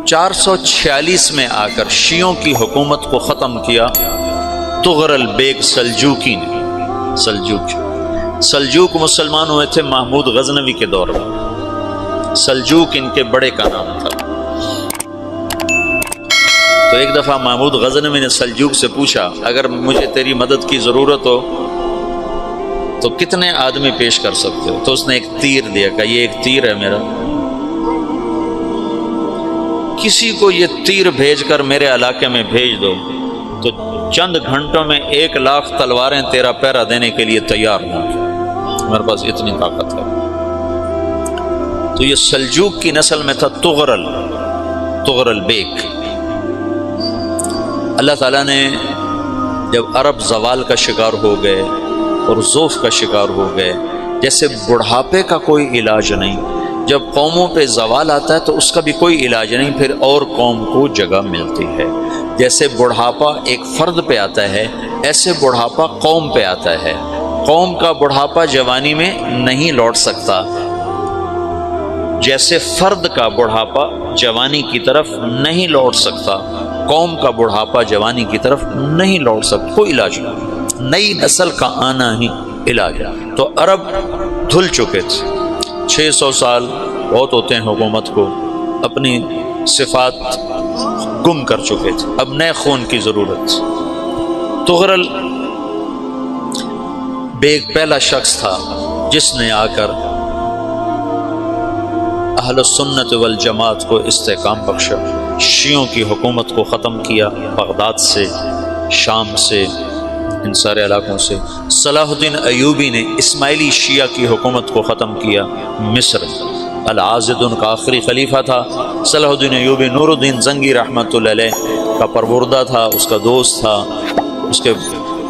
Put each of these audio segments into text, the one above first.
446 میں آ کر شیعوں کی حکومت کو ختم کیا تغرل بیگ سلجوکی نے۔ سلجوک مسلمان ہوئے تھے محمود غزنوی کے دور میں، سلجوک ان کے بڑے کا نام تھا۔ تو ایک دفعہ محمود غزنوی نے سلجوک سے پوچھا اگر مجھے تیری مدد کی ضرورت ہو تو کتنے آدمی پیش کر سکتے ہو؟ تو اس نے ایک تیر دیا، کہا یہ ایک تیر ہے میرا، کسی کو یہ تیر بھیج کر میرے علاقے میں بھیج دو تو چند گھنٹوں میں 1,00,000 تلواریں تیرا پہرا دینے کے لیے تیار ہوں گی، میرے پاس اتنی طاقت ہے۔ تو یہ سلجوک کی نسل میں تھا تغرل بیگ۔ اللہ تعالیٰ نے جب عرب زوال کا شکار ہو گئے اور ضعف کا شکار ہو گئے، جیسے بڑھاپے کا کوئی علاج نہیں، جب قوموں پہ زوال آتا ہے تو اس کا بھی کوئی علاج نہیں، پھر اور قوم کو جگہ ملتی ہے۔ جیسے بڑھاپا ایک فرد پہ آتا ہے، ایسے بڑھاپا قوم پہ آتا ہے۔ قوم کا بڑھاپا جوانی میں نہیں لوٹ سکتا، جیسے فرد کا بڑھاپا جوانی کی طرف نہیں لوٹ سکتا، قوم کا بڑھاپا جوانی کی طرف نہیں لوٹ سکتا، کوئی علاج نہیں، نئی نسل کا آنا ہی علاج ہے۔ تو عرب دھل چکے تھے، 600 سال بہت ہوتے ہیں حکومت کو، اپنی صفات گم کر چکے تھے، اب نئے خون کی ضرورت تھی۔ تغرل بیگ پہلا شخص تھا جس نے آ کر اہل سنت والجماعت کو استحکام بخشا، شیعوں کی حکومت کو ختم کیا، بغداد سے، شام سے، ان سارے علاقوں سے۔ صلاح الدین ایوبی نے اسماعیلی شیعہ کی حکومت کو ختم کیا، مصر۔ العاضد ان کا آخری خلیفہ تھا۔ صلاح الدین ایوبی نور الدین زنگی رحمۃ اللہ علیہ کا پروردہ تھا، اس کا دوست تھا، اس کے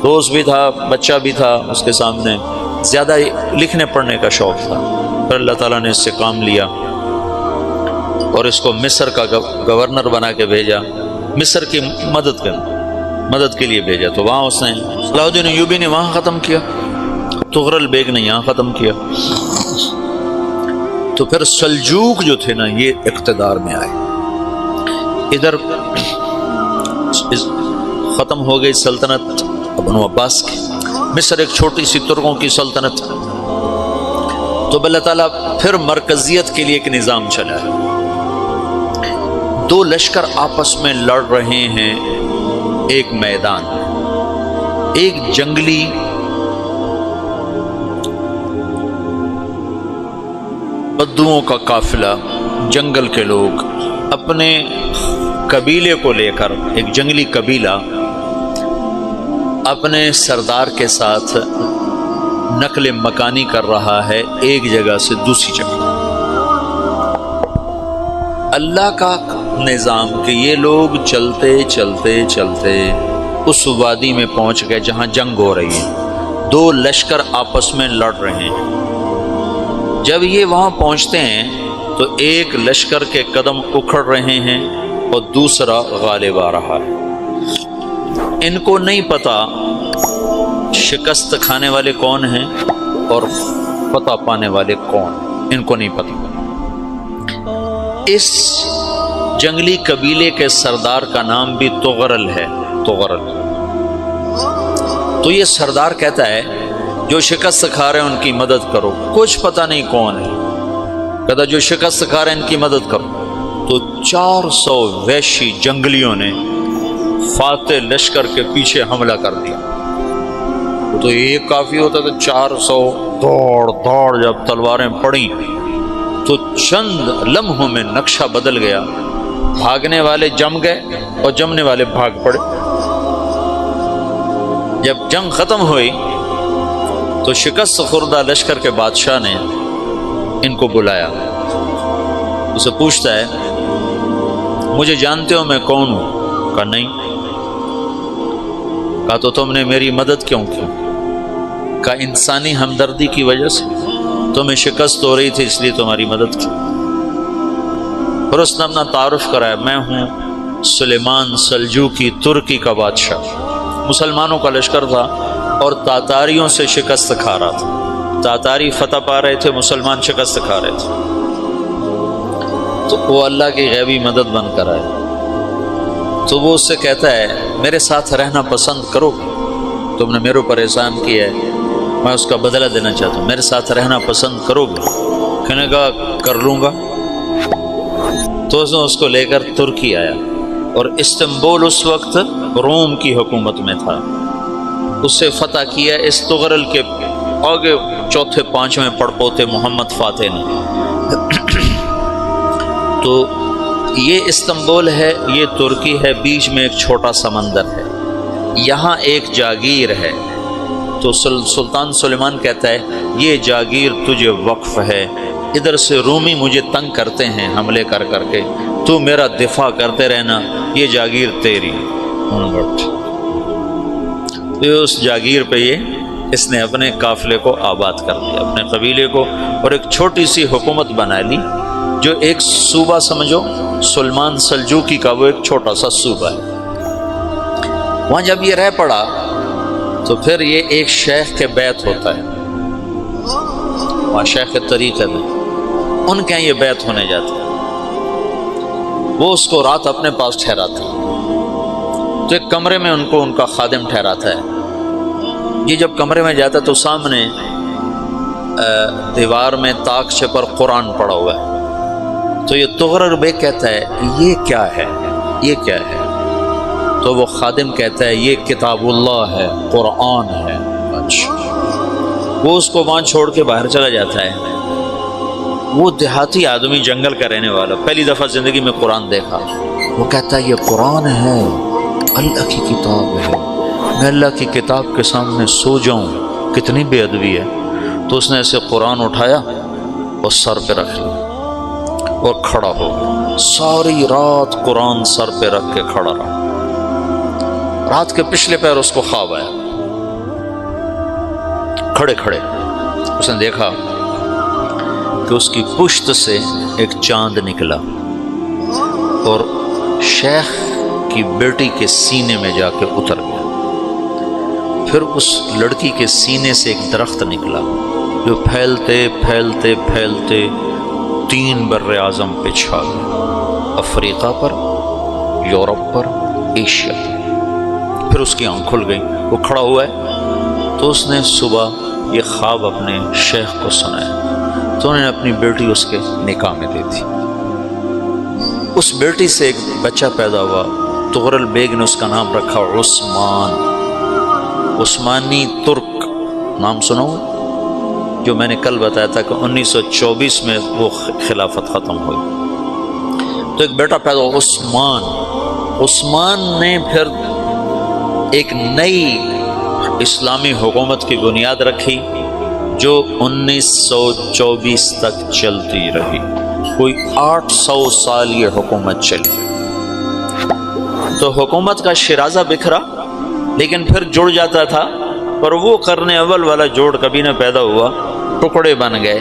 دوست بھی تھا، بچہ بھی تھا اس کے سامنے، زیادہ لکھنے پڑھنے کا شوق تھا۔ پھر اللہ تعالیٰ نے اس سے کام لیا اور اس کو مصر کا گورنر بنا کے بھیجا، مصر کی مدد کے لیے بھیجا۔ تو وہاں اس نے صلاح الدین ایوبی نے وہاں ختم کیا، تغرل بیگ نے یہاں ختم کیا۔ تو پھر سلجوک جو تھے نا یہ اقتدار میں آئے، ادھر ختم ہو گئی سلطنت بنو عباس کی، مصر ایک چھوٹی سی ترکوں کی سلطنت۔ تو اللہ تعالیٰ پھر مرکزیت کے لیے ایک نظام چلا ہے، دو لشکر آپس میں لڑ رہے ہیں ایک میدان، ایک جنگلی بدوؤں کا قافلہ، جنگل کے لوگ اپنے قبیلے کو لے کر، ایک جنگلی قبیلہ اپنے سردار کے ساتھ نقل مکانی کر رہا ہے ایک جگہ سے دوسری جگہ۔ اللہ کا نظام کہ یہ لوگ چلتے چلتے چلتے اس وادی میں پہنچ گئے جہاں جنگ ہو رہی ہے، دو لشکر آپس میں لڑ رہے ہیں۔ جب یہ وہاں پہنچتے ہیں تو ایک لشکر کے قدم اکھڑ رہے ہیں اور دوسرا غالب آ رہا ہے۔ ان کو نہیں پتا شکست کھانے والے کون ہیں اور فتح پانے والے کون ہیں، ان کو نہیں پتا۔ اس جنگلی قبیلے کے سردار کا نام بھی تغرل ہے، تغرل۔ تو یہ سردار کہتا ہے جو شکست کھا رہے ہیں ان کی مدد کرو، کچھ پتہ نہیں کون ہے، کہتا جو شکست کھا رہے ہیں ان کی مدد کرو۔ تو 400 وحشی جنگلیوں نے فاتح لشکر کے پیچھے حملہ کر دیا۔ تو ایک کافی ہوتا تھا، 400 دوڑ جب تلواریں پڑیں تو چند لمحوں میں نقشہ بدل گیا، بھاگنے والے جم گئے اور جمنے والے بھاگ پڑے۔ جب جنگ ختم ہوئی تو شکست خوردہ لشکر کے بادشاہ نے ان کو بلایا، اسے پوچھتا ہے مجھے جانتے ہو میں کون ہوں؟ کہا نہیں۔ کہا تو تم نے میری مدد کیوں کی؟ کہا انسانی ہمدردی کی وجہ سے، تمہیں شکست ہو رہی تھی اس لیے تمہاری مدد کی۔ پھر اس نے اپنا تعارف کرایا، میں ہوں سلیمان سلجوکی، ترکی کا بادشاہ۔ مسلمانوں کا لشکر تھا اور تاتاریوں سے شکست کھا رہا تھا، تاتاری فتح پا رہے تھے، مسلمان شکست کھا رہے تھے۔ تو وہ اللہ کی غیبی مدد بن کر آئے، تو وہ اس سے کہتا ہے میرے ساتھ رہنا پسند کرو گے؟ تم نے میرے اوپر احسان کیا ہے، میں اس کا بدلہ دینا چاہتا ہوں، میرے ساتھ رہنا پسند کرو گے؟ کہنے کا کر لوں گا۔ تو اس نے اس کو لے کر ترکی آیا، اور استنبول اس وقت روم کی حکومت میں تھا، اسے فتح کیا اس تغرل کے آگے چوتھے پانچویں پڑپوتے محمد فاتح نے۔ تو یہ استنبول ہے، یہ ترکی ہے، بیچ میں ایک چھوٹا سمندر ہے، یہاں ایک جاگیر ہے۔ تو سلطان سلیمان کہتا ہے یہ جاگیر تجھے وقف ہے، ادھر سے رومی مجھے تنگ کرتے ہیں حملے کر کر کے، تو میرا دفاع کرتے رہنا، یہ جاگیر تیری۔ اس جاگیر پہ اس نے اپنے قافلے کو آباد کر دیا، اپنے قبیلے کو، اور ایک چھوٹی سی حکومت بنا لی، جو ایک صوبہ سمجھو سلمان سلجوقی کا، وہ ایک چھوٹا سا صوبہ ہے۔ وہاں جب یہ رہ پڑا تو پھر یہ ایک شیخ کے بیعت ہوتا ہے، وہاں شیخ طریقہ میں ان کے یہ بیعت ہونے جاتا ہے، وہ اس کو رات اپنے پاس ٹھہراتا ہے، تو ایک کمرے میں ان کو ان کا خادم ٹھہراتا ہے۔ یہ جب کمرے میں جاتا ہے تو سامنے دیوار میں طاقچے پر قرآن پڑا ہوا ہے، تو یہ تغرل بیگ کہتا ہے یہ کیا ہے، یہ کیا ہے؟ تو وہ خادم کہتا ہے یہ کتاب اللہ ہے، قرآن ہے۔ اچھا، وہ اس کو وہاں چھوڑ کے باہر چلا جاتا ہے۔ وہ دیہاتی آدمی، جنگل کا رہنے والا، پہلی دفعہ زندگی میں قرآن دیکھا، وہ کہتا ہے یہ قرآن ہے، اللہ کی کتاب ہے، میں اللہ کی کتاب کے سامنے سو جاؤں، کتنی بے ادبی ہے۔ تو اس نے ایسے قرآن اٹھایا اور سر پہ رکھ لیا اور کھڑا ہو گیا، ساری رات قرآن سر پہ رکھ کے کھڑا رہا۔ رات کے پچھلے پہر اس کو خواب آیا، کھڑے کھڑے اس نے دیکھا کہ اس کی پشت سے ایک چاند نکلا اور شیخ کی بیٹی کے سینے میں جا کے اتر گیا۔ پھر اس لڑکی کے سینے سے ایک درخت نکلا جو پھیلتے پھیلتے پھیلتے 3 بر اعظم پہ چھا گیا، افریقہ پر، یورپ پر، ایشیا پر۔ پھر اس کی آنکھ کھل گئی، وہ کھڑا ہوا ہے، تو اس نے صبح یہ خواب اپنے شیخ کو سنایا، تو انہوں نے اپنی بیٹی اس کے نکاح میں دے دی۔ اس بیٹی سے ایک بچہ پیدا ہوا، تغرل بیگ نے اس کا نام رکھا عثمان، عثمانی ترک نام سنو، جو میں نے کل بتایا تھا کہ 1924 میں وہ خلافت ختم ہوئی۔ تو ایک بیٹا پیدا ہوا عثمان۔ عثمان نے پھر ایک نئی اسلامی حکومت کی بنیاد رکھی جو 1924 تک چلتی رہی، کوئی 800 سال یہ حکومت چلی۔ تو حکومت کا شرازہ بکھرا، لیکن پھر جڑ جاتا تھا، پر وہ قرن اول والا جوڑ کبھی نہ پیدا ہوا، ٹکڑے بن گئے۔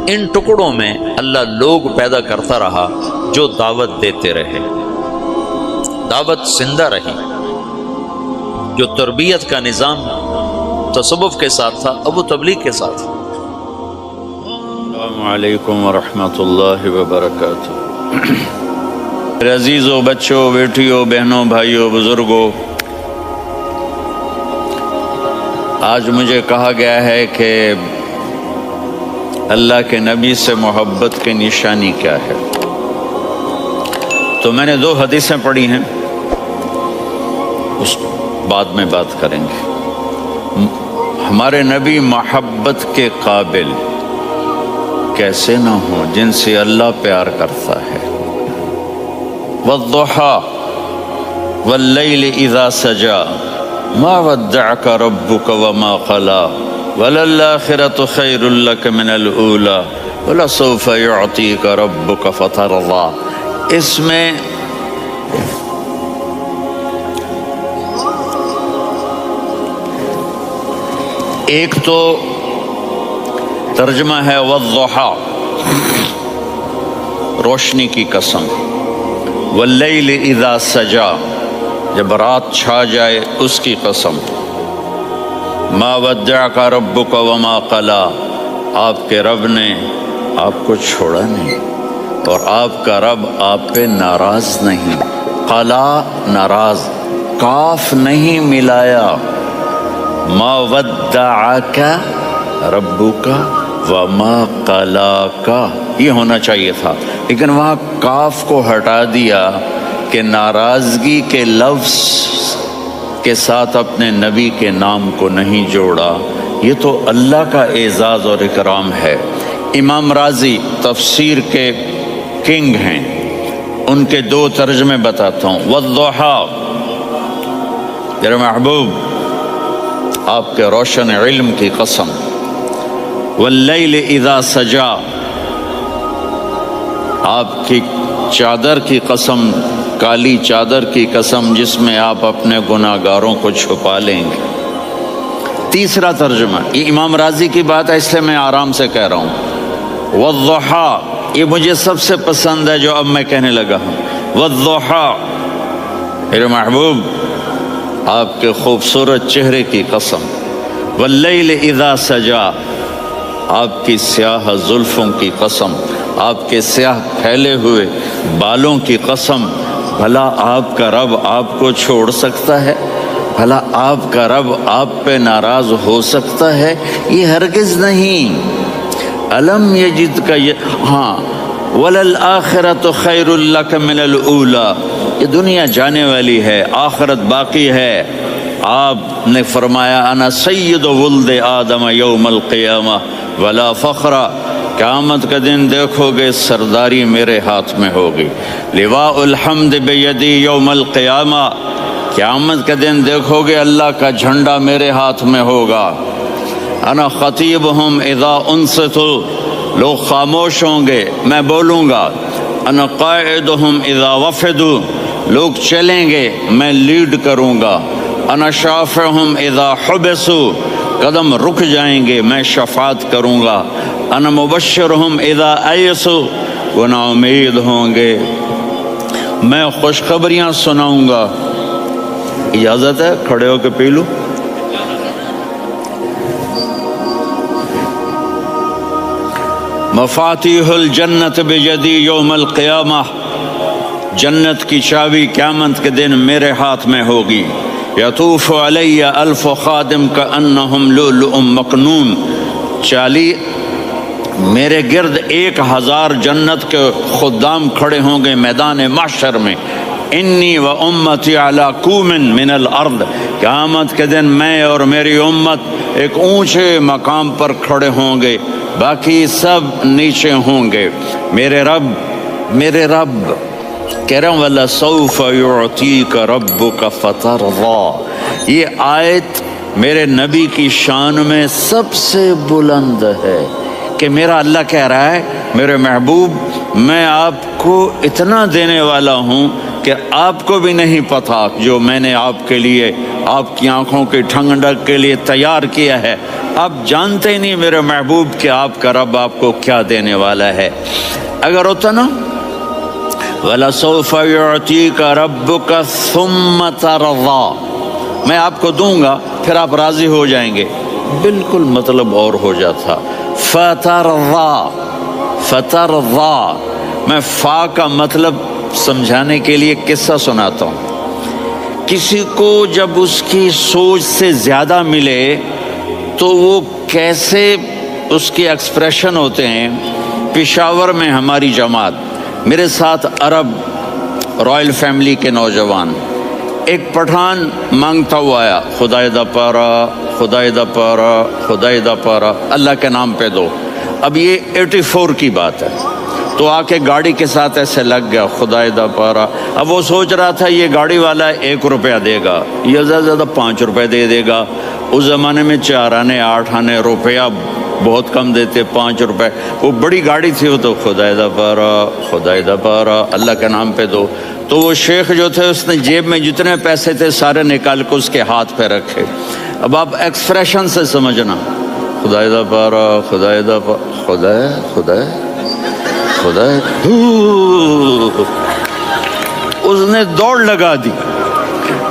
ان ٹکڑوں میں اللہ لوگ پیدا کرتا رہا جو دعوت دیتے رہے، دعوت زندہ رہی۔ جو تربیت کا نظام تصوف کے ساتھ تھا، اب وہ تبلیغ کے ساتھ۔ السلام علیکم ورحمۃ اللہ وبرکاتہ۔ میرے عزیزوں، بچوں، بیٹیوں، بہنوں، بھائیوں، بزرگوں، آج مجھے کہا گیا ہے کہ اللہ کے نبی سے محبت کی نشانی کیا ہے، تو میں نے 2 حدیثیں پڑھی ہیں، اس بعد میں بات کریں گے۔ ہمارے نبی محبت کے قابل کیسے نہ ہوں جن سے اللہ پیار کرتا ہے۔ وَالضُّحَىٰ وَاللَّيْلِ إِذَا سَجَىٰ مَا وَدَّعَكَ رَبُّكَ وَمَا قَلَىٰ وَلَلْآخِرَةُ خَيْرٌ لَكَ مِنَ الْأُولَىٰ وَلَسَوْفَ يُعْطِيكَ رَبُّكَ فَتَرْضَىٰ۔ اس میں ایک تو ترجمہ ہے والضحیٰ، روشنی کی قسم، واللیل اذا سجا، جب رات چھا جائے اس کی قسم، ما ودعک ربک وما قلی، آپ کے رب نے آپ کو چھوڑا نہیں، اور آپ کا رب آپ پہ ناراض نہیں. قلا ناراض، کاف نہیں ملایا. ما ودعک ربک وما قلاک، یہ ہونا چاہیے تھا، لیکن وہاں کاف کو ہٹا دیا کہ ناراضگی کے لفظ کے ساتھ اپنے نبی کے نام کو نہیں جوڑا. یہ تو اللہ کا اعزاز اور اکرام ہے. امام راضی تفسیر کے کنگ ہیں، ان کے 2 ترجمے بتاتا ہوں. والضحیٰ، میرے محبوب آپ کے روشن علم کی قسم. واللیل اذا سجا، آپ کی چادر کی قسم، کالی چادر کی قسم جس میں آپ اپنے گناہ گاروں کو چھپا لیں گے. تیسرا ترجمہ، یہ امام راضی کی بات ہے اس لیے میں آرام سے کہہ رہا ہوں. والضحیٰ، یہ مجھے سب سے پسند ہے جو اب میں کہنے لگا ہوں. والضحیٰ، میرے محبوب آپ کے خوبصورت چہرے کی قسم. واللیل اذا سجا، آپ کی سیاہ زلفوں کی قسم، آپ کے سیاہ پھیلے ہوئے بالوں کی قسم. بھلا آپ کا رب آپ کو چھوڑ سکتا ہے؟ بھلا آپ کا رب آپ پہ ناراض ہو سکتا ہے؟ یہ ہرگز نہیں. الم یجد کا ہاں وللآخرۃ خیر لک من الاولی، یہ دنیا جانے والی ہے، آخرت باقی ہے. آپ نے فرمایا انا سید ولد آدم یوم القیامہ ولا فخر، قیامت کا دن دیکھو گے سرداری میرے ہاتھ میں ہوگی. لواء الحمد بیدی یوم القیامہ، قیامت کا دن دیکھو گے اللہ کا جھنڈا میرے ہاتھ میں ہوگا. انا خطیبہم اذا انصتوا، لوگ خاموش ہوں گے میں بولوں گا. انا قائدہم اذا وفدوا، لوگ چلیں گے میں لیڈ کروں گا. انا شافعہم اذا حبسوا، قدم رک جائیں گے میں شفاعت کروں گا. انا مبشرہم اذا ایسوا، وہ نا امید ہوں گے میں خوشخبریاں سناؤں گا. اجازت ہے کھڑے ہو کے پی لوں؟ مفاتیح الجنت بیدی یوم القیامہ، جنت کی چابی قیامت کے دن میرے ہاتھ میں ہوگی. یطوف علی الف خادم کانہم لؤلؤ مکنون، میرے گرد 1000 جنت کے خدام کھڑے ہوں گے میدان محشر میں. انی و امتی علی کوم من الارض، قیامت کے دن میں اور میری امت ایک اونچے مقام پر کھڑے ہوں گے، باقی سب نیچے ہوں گے. میرے رب کہہ رہا ہوں وَلَسَوْفَ يُعْطِيكَ رَبُّكَ فَتَرْضَىٰ، یہ آیت میرے نبی کی شان میں سب سے بلند ہے کہ میرا اللہ کہہ رہا ہے میرے محبوب میں آپ کو اتنا دینے والا ہوں کہ آپ کو بھی نہیں پتا جو میں نے آپ کے لیے، آپ کی آنکھوں کی ٹھنڈک کے لیے تیار کیا ہے. آپ جانتے نہیں میرے محبوب کہ آپ کا رب آپ کو کیا دینے والا ہے. اگر ہوتا نا وَلَسَوْفَ يُعْطِيكَ رَبُّكَ ثُمَّ تَرْضَىٰ، میں آپ کو دوں گا پھر آپ راضی ہو جائیں گے، بالکل مطلب اور ہو جاتا. فترضا، میں فا کا مطلب سمجھانے کے لیے قصہ سناتا ہوں. کسی کو جب اس کی سوچ سے زیادہ ملے تو وہ کیسے اس کے ایکسپریشن ہوتے ہیں. پشاور میں ہماری جماعت، میرے ساتھ عرب رائل فیملی کے نوجوان، ایک پٹھان مانگتا ہوا آیا خدائے دا پارا، خدائے دا پارا، خدائے دا پارا، اللہ کے نام پہ دو. اب یہ 84 کی بات ہے، تو آ کے گاڑی کے ساتھ ایسے لگ گیا خدائے دا پارا. اب وہ سوچ رہا تھا یہ گاڑی والا 1 روپیہ دے گا یا زیادہ زیادہ 5 روپے دے گا. اس زمانے میں 4 آنے 8 آنے روپیہ بہت کم دیتے، 5 روپے. وہ بڑی گاڑی تھی، وہ تو خدائے دا پارا، خدائے دا پارا، اللہ کے نام پہ دو. تو وہ شیخ جو تھے اس نے جیب میں جتنے پیسے تھے سارے نکال کے اس کے ہاتھ پہ رکھے. اب آپ ایکسپریشن سے سمجھنا، خدائے دا پارا، خدائے دا پارا، خدائے خدائے خدائے. اس نے دوڑ لگا دی.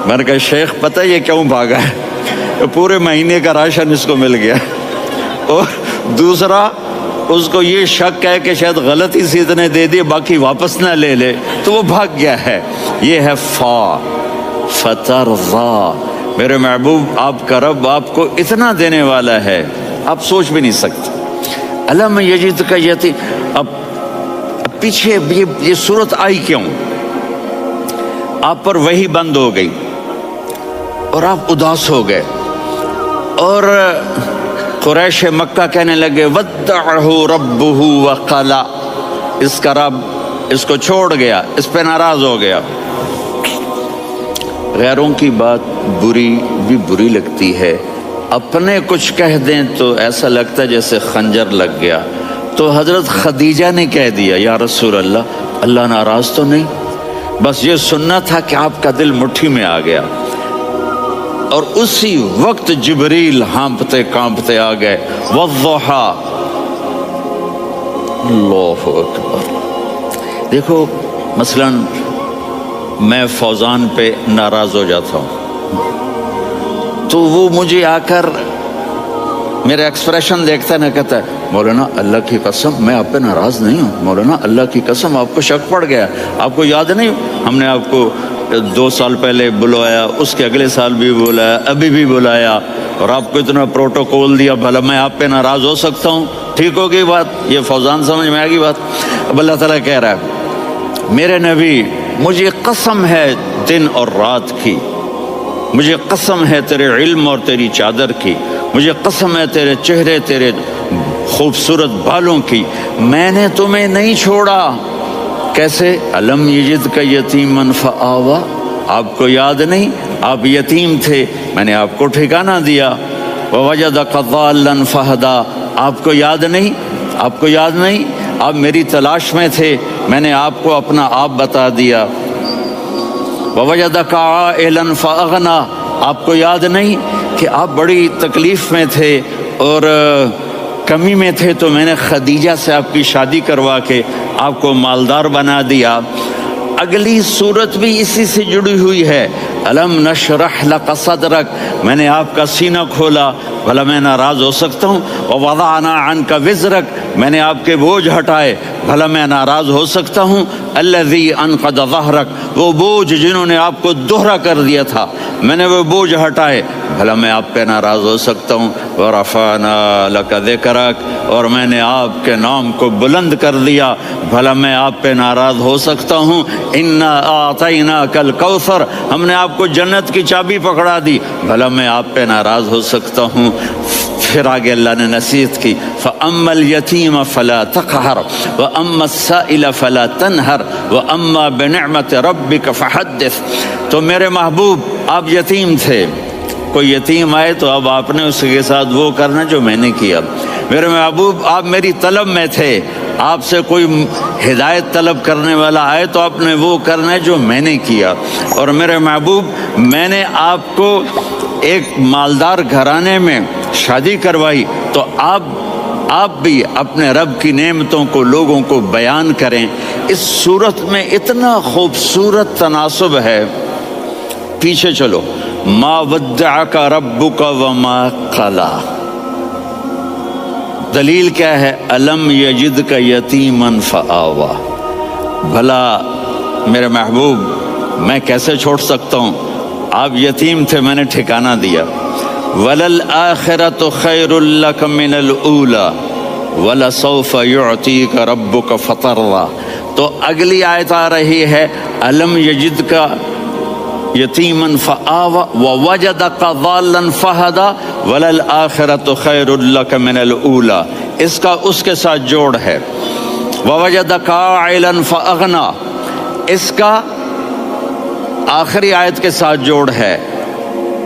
میں نے کہا شیخ پتہ یہ کیوں بھاگا ہے؟ پورے مہینے کا راشن اس کو مل گیا. اور دوسرا اس کو یہ شک ہے کہ شاید غلطی سے اتنے دے دیے باقی واپس نہ لے لے، تو وہ بھاگ گیا ہے۔ یہ ہے فا فترضا، میرے محبوب آپ کا رب آپ کو اتنا دینے والا ہے آپ سوچ بھی نہیں سکتے۔ الم یجد کا یتیم، اب پیچھے یہ صورت آئی کیوں؟ آپ پر وحی بند ہو گئی اور آپ اداس ہو گئے، اور قریش مکہ کہنے لگے ودعہ ربہ وقلا، اس کا رب اس کو چھوڑ گیا، اس پہ ناراض ہو گیا۔ غیروں کی بات بری لگتی ہے، اپنے کچھ کہہ دیں تو ایسا لگتا ہے جیسے خنجر لگ گیا۔ تو حضرت خدیجہ نے کہہ دیا یا رسول اللہ، اللہ ناراض تو نہیں؟ بس یہ سننا تھا کہ آپ کا دل مٹھی میں آ گیا۔ اور اسی وقت جبریل ہانپتے کانپتے آ گئے، والضحی، اللہ اکبر۔ دیکھو مثلا میں فوزان پہ ناراض ہو جاتا ہوں تو وہ مجھے آ کر میرا ایکسپریشن دیکھتا ہے، نہ کہتا ہے مولانا اللہ کی قسم میں آپ پہ ناراض نہیں ہوں، مولانا اللہ کی قسم آپ کو شک پڑ گیا، آپ کو یاد نہیں ہم نے آپ کو 2 سال پہلے بلایا، اس کے اگلے سال بھی بلایا، ابھی بھی بلایا، اور آپ کو اتنا پروٹوکول دیا، بھلا میں آپ پہ ناراض ہو سکتا ہوں؟ ٹھیک ہوگی بات، یہ فوزان سمجھ میں آ گئی بات۔ اب اللہ تعالیٰ کہہ رہا ہے میرے نبی مجھے قسم ہے دن اور رات کی، مجھے قسم ہے تیرے علم اور تیری چادر کی، مجھے قسم ہے تیرے چہرے تیرے خوبصورت بالوں کی، میں نے تمہیں نہیں چھوڑا۔ کیسے؟ الم یجد کا یتیما فآوا، آپ کو یاد نہیں آپ یتیم تھے، میں نے آپ کو ٹھکانہ دیا۔ ووجدک ضالا فہدا، آپ کو یاد نہیں، آپ کو یاد نہیں آپ میری تلاش میں تھے، میں نے آپ کو اپنا آپ بتا دیا۔ ووجدک عائلا فاغنا، آپ کو یاد نہیں کہ آپ بڑی تکلیف میں تھے اور کمی میں تھے، تو میں نے خدیجہ سے آپ کی شادی کروا کے آپ کو مالدار بنا دیا۔ اگلی صورت بھی اسی سے جڑی ہوئی ہے، الم نشرح لک صدرک، میں نے آپ کا سینہ کھولا، بھلا میں ناراض ہو سکتا ہوں؟ ووضعنا عنک وزرک، میں نے آپ کے بوجھ ہٹائے، بھلا میں ناراض ہو سکتا ہوں؟ الذی انقض ظہرک، وہ بوجھ جنہوں نے آپ کو دوہرا کر دیا تھا، میں نے وہ بوجھ ہٹائے، بھلا میں آپ پہ ناراض ہو سکتا ہوں؟ ورفعنا لک ذکرک، اور میں نے آپ کے نام کو بلند کر دیا، بھلا میں آپ پہ ناراض ہو سکتا ہوں؟ انا اعطیناک الکوثر، ہم نے آپ کو جنت کی چابی پکڑا دی، بھلا میں آپ پہ ناراض ہو سکتا ہوں؟ پھر آگے اللہ نے نصیحت کی، فَأَمَّا الْيَتِيمَ فَلَا تَقْهَرْ وَأَمَّا السَّائِلَ فَلَا تَنْهَرْ وَأَمَّا بِنِعْمَةِ رَبِّكَ فَحَدِّثْ۔ تو میرے محبوب آپ یتیم تھے، کوئی یتیم آئے تو اب آپ نے اس کے ساتھ وہ کرنا جو میں نے کیا۔ میرے محبوب آپ میری طلب میں تھے، آپ سے کوئی ہدایت طلب کرنے والا آئے تو آپ نے وہ کرنا ہے جو میں نے کیا۔ اور میرے محبوب میں نے آپ کو ایک مالدار گھرانے میں شادی کروائی، تو آپ بھی اپنے رب کی نعمتوں کو لوگوں کو بیان کریں۔ اس صورت میں اتنا خوبصورت تناسب ہے، پیچھے چلو، ما ودعک ربک وما قلی، دلیل کیا ہے؟ الم یجدک یتیما فآوا، بھلا میرے محبوب میں کیسے چھوڑ سکتا ہوں؟ آپ یتیم تھے، میں نے ٹھکانہ دیا۔ وَلَلْآخِرَةُ خَيْرٌ لَكَ مِنَ الْأُولَى وَلَسَوْفَ يُعْطِيكَ رَبُّكَ فَتَرْضَىٰ۔ تو اگلی آیت آ رہی ہے، الم یجدک یتیما فآوا ووجدک ضالا فہدا وللآخرۃ خیر لک من الاولی، اس کا اس کے ساتھ جوڑ ہے۔ ووجدک عائلا فاغنا، اس کا آخری آیت کے ساتھ جوڑ ہے،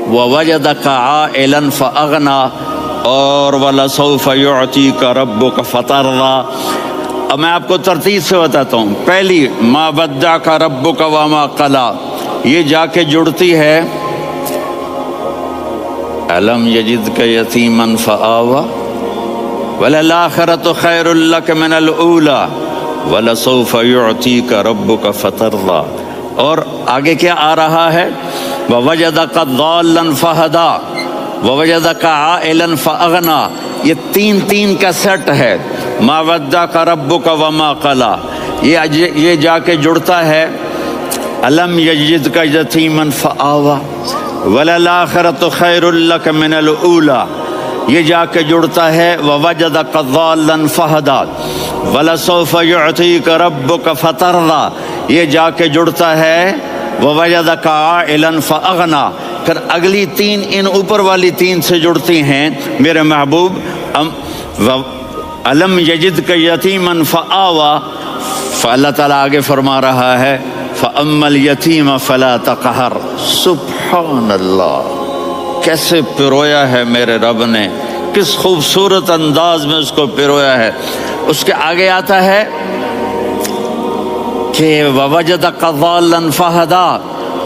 ووجدک عائلا فاغنا اور ولسوف یعطیک ربک فترضی۔ اب میں آپ کو ترتیب سے بتاتا ہوں۔ پہلی ما ودعک ربک وما قلی، یہ جا کے جڑتی ہے الم یجدک یتیما فآوا وللآخرۃ خیر لک من الاولی ولسوف یعطیک ربک فترضی۔ اور آگے کیا آ رہا ہے؟ ووجدک ضالا فہدا ووجدک عائلا فاغنا، یہ تین کا سیٹ ہے۔ ما ودعک ربک وما قلی، یہ جا کے جڑتا ہے الم یجدک یتیما فآوی وللآخرۃ خیر لک من الاولی، یہ جا کے جڑتا ہے ووجدک ضالا فہدی ولسوف یعطیک ربک فترضی، یہ جا کے جڑتا ہے ووجدک عائلا فاغنی۔ پھر اگلی تین ان اوپر والی تین سے جڑتی ہیں میرے محبوب، الم یجدک یتیما فآوی، فاللہ تعالیٰ آگے فرما رہا ہے فَأَمَّا الْيَتِيمَ فَلَا تَقْهَرْ۔ سبحان اللہ، کیسے پرویا ہے میرے رب نے، کس خوبصورت انداز میں اس کو پرویا ہے۔ اس کے آگے آتا ہے کہ وَوَجَدَكَ ضَالًّا فَهَدَىٰ،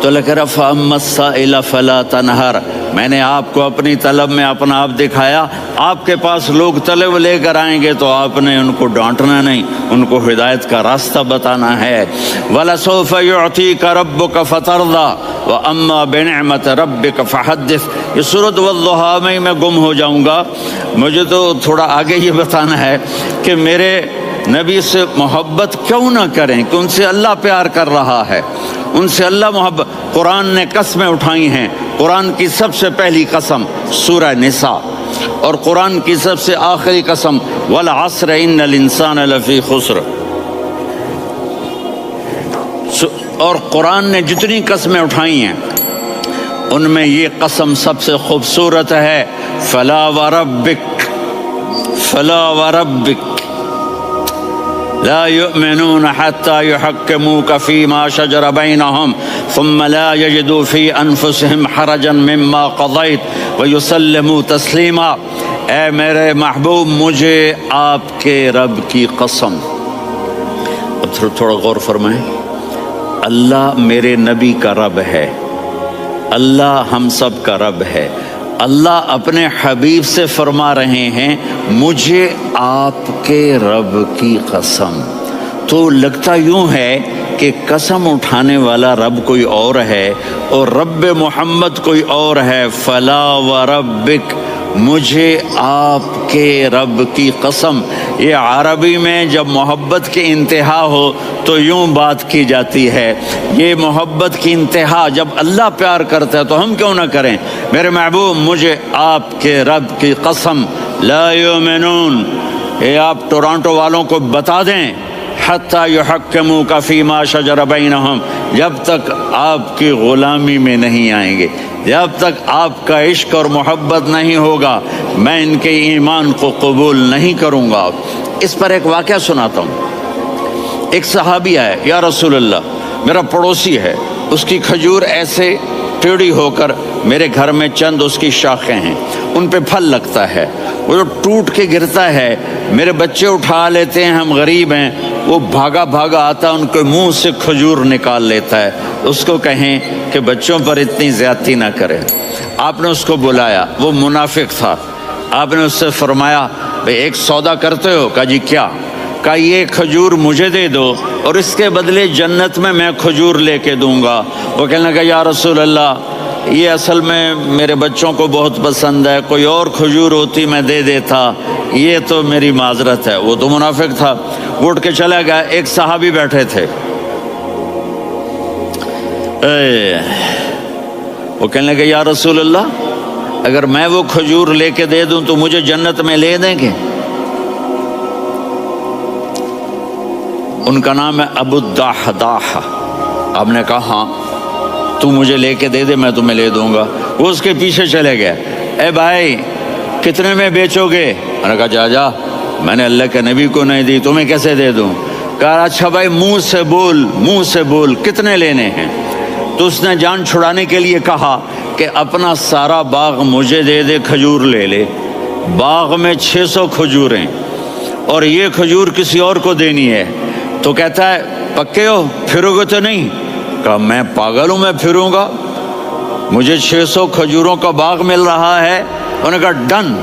تو لکھ رہا فَأَمَّا السَّائِلَ فَلَا تَنْهَرْ، میں نے آپ کو اپنی طلب میں اپنا آپ دکھایا، آپ کے پاس لوگ طلب لے کر آئیں گے تو آپ نے ان کو ڈانٹنا نہیں، ان کو ہدایت کا راستہ بتانا ہے۔ وَلَسَوْفَ يُعْطِيكَ رَبُّكَ فَتَرْضَىٰ وَأَمَّا بِنِعْمَةِ رَبِّكَ فَحَدِّثْ۔ یہ سورۃ والضحیٰ میں گم ہو جاؤں گا، مجھے تو تھوڑا آگے یہ بتانا ہے کہ میرے نبی سے محبت کیوں نہ کریں، کہ ان سے اللہ پیار کر رہا ہے، ان سے اللہ محبت۔ قرآن نے قسمیں اٹھائی ہیں، قرآن کی سب سے پہلی قسم سورہ نساء، اور قرآن کی سب سے آخری قسم والعصر ان الانسان لفی خسر۔ اور قرآن نے جتنی قسمیں اٹھائی ہیں ان میں یہ قسم سب سے خوبصورت ہے، فلا وربک، فلا وربک لا يؤمنون حتى يحكموك فيما شجر بينهم ثم لا يجدوا في أنفسهم حرجا مما قضيت ويسلموا تسليما۔ اے میرے محبوب، مجھے آپ کے رب کی قسم۔ اب تھوڑا غور فرمائیں، اللہ میرے نبی کا رب ہے، اللہ ہم سب کا رب ہے، اللہ اپنے حبیب سے فرما رہے ہیں مجھے آپ کے رب کی قسم۔ تو لگتا یوں ہے کہ قسم اٹھانے والا رب کوئی اور ہے اور رب محمد کوئی اور ہے۔ فلا وربک، مجھے آپ کے رب کی قسم۔ یہ عربی میں جب محبت کی انتہا ہو تو یوں بات کی جاتی ہے، یہ محبت کی انتہا جب اللہ پیار کرتا ہے تو ہم کیوں نہ کریں۔ میرے محبوب، مجھے آپ کے رب کی قسم، لا یؤمنون، یہ آپ ٹورانٹو والوں کو بتا دیں، حتی یحکموک فیما شجر بینہم، جب تک آپ کی غلامی میں نہیں آئیں گے، جب تک آپ کا عشق اور محبت نہیں ہوگا، میں ان کے ایمان کو قبول نہیں کروں گا۔ اس پر ایک واقعہ سناتا ہوں۔ ایک صحابی آئے، یا رسول اللہ، میرا پڑوسی ہے، اس کی کھجور ایسے ٹیڑھی ہو کر میرے گھر میں چند اس کی شاخیں ہیں، ان پہ پھل لگتا ہے، وہ جو ٹوٹ کے گرتا ہے میرے بچے اٹھا لیتے ہیں، ہم غریب ہیں، وہ بھاگا بھاگا آتا ان کے منہ سے کھجور نکال لیتا ہے۔ اس کو کہیں کہ بچوں پر اتنی زیادتی نہ کرے۔ آپ نے اس کو بلایا، وہ منافق تھا، آپ نے اس سے فرمایا بھئی ایک سودا کرتے ہو؟ کہا جی کیا؟ کہا یہ کھجور مجھے دے دو اور اس کے بدلے جنت میں کھجور لے کے دوں گا۔ وہ کہنے لگا یا رسول اللہ، یہ اصل میں میرے بچوں کو بہت پسند ہے، کوئی اور کھجور ہوتی میں دے دیتا، یہ تو میری معذرت ہے۔ وہ تو منافق تھا، اٹھ کے چلا گیا۔ ایک صحابی بیٹھے تھے، وہ کہنے لگے یا رسول اللہ، اگر میں وہ کھجور لے کے دے دوں تو مجھے جنت میں لے دیں گے؟ ان کا نام ہے ابو الدحداح۔ آپ نے کہا ہاں، تو مجھے لے کے دے دے، میں تمہیں لے دوں گا۔ وہ اس کے پیچھے چلے گئے، اے بھائی کتنے میں بیچو گے؟ میں نے کہا جا جا، میں نے اللہ کے نبی کو نہیں دی، تمہیں کیسے دے دوں؟ کہا اچھا بھائی منہ سے بول، منہ سے بول، کتنے لینے ہیں؟ تو اس نے جان چھڑانے کے لیے کہا کہ اپنا سارا باغ مجھے دے دے، کھجور لے لے۔ باغ میں 600 کھجوریں اور یہ کھجور کسی اور کو دینی ہے۔ تو کہتا ہے پکے ہو، پھرو گے تو نہیں؟ کہا میں پاگل ہوں، میں پھروں گا؟ مجھے 600 کھجوروں کا باغ مل رہا ہے۔ انہوں نے کہا ڈن،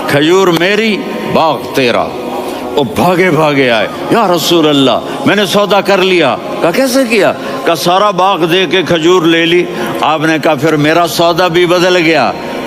کھجور میری، باغ تیرا۔ وہ بھاگے بھاگے آئے، یا رسول اللہ میں نے سودا کر لیا۔ کہا کیسے کیا؟ کہا سارا باغ دے کے کھجور لے لی۔ آپ نے کہا پھر میرا سودا بھی بدل گیا۔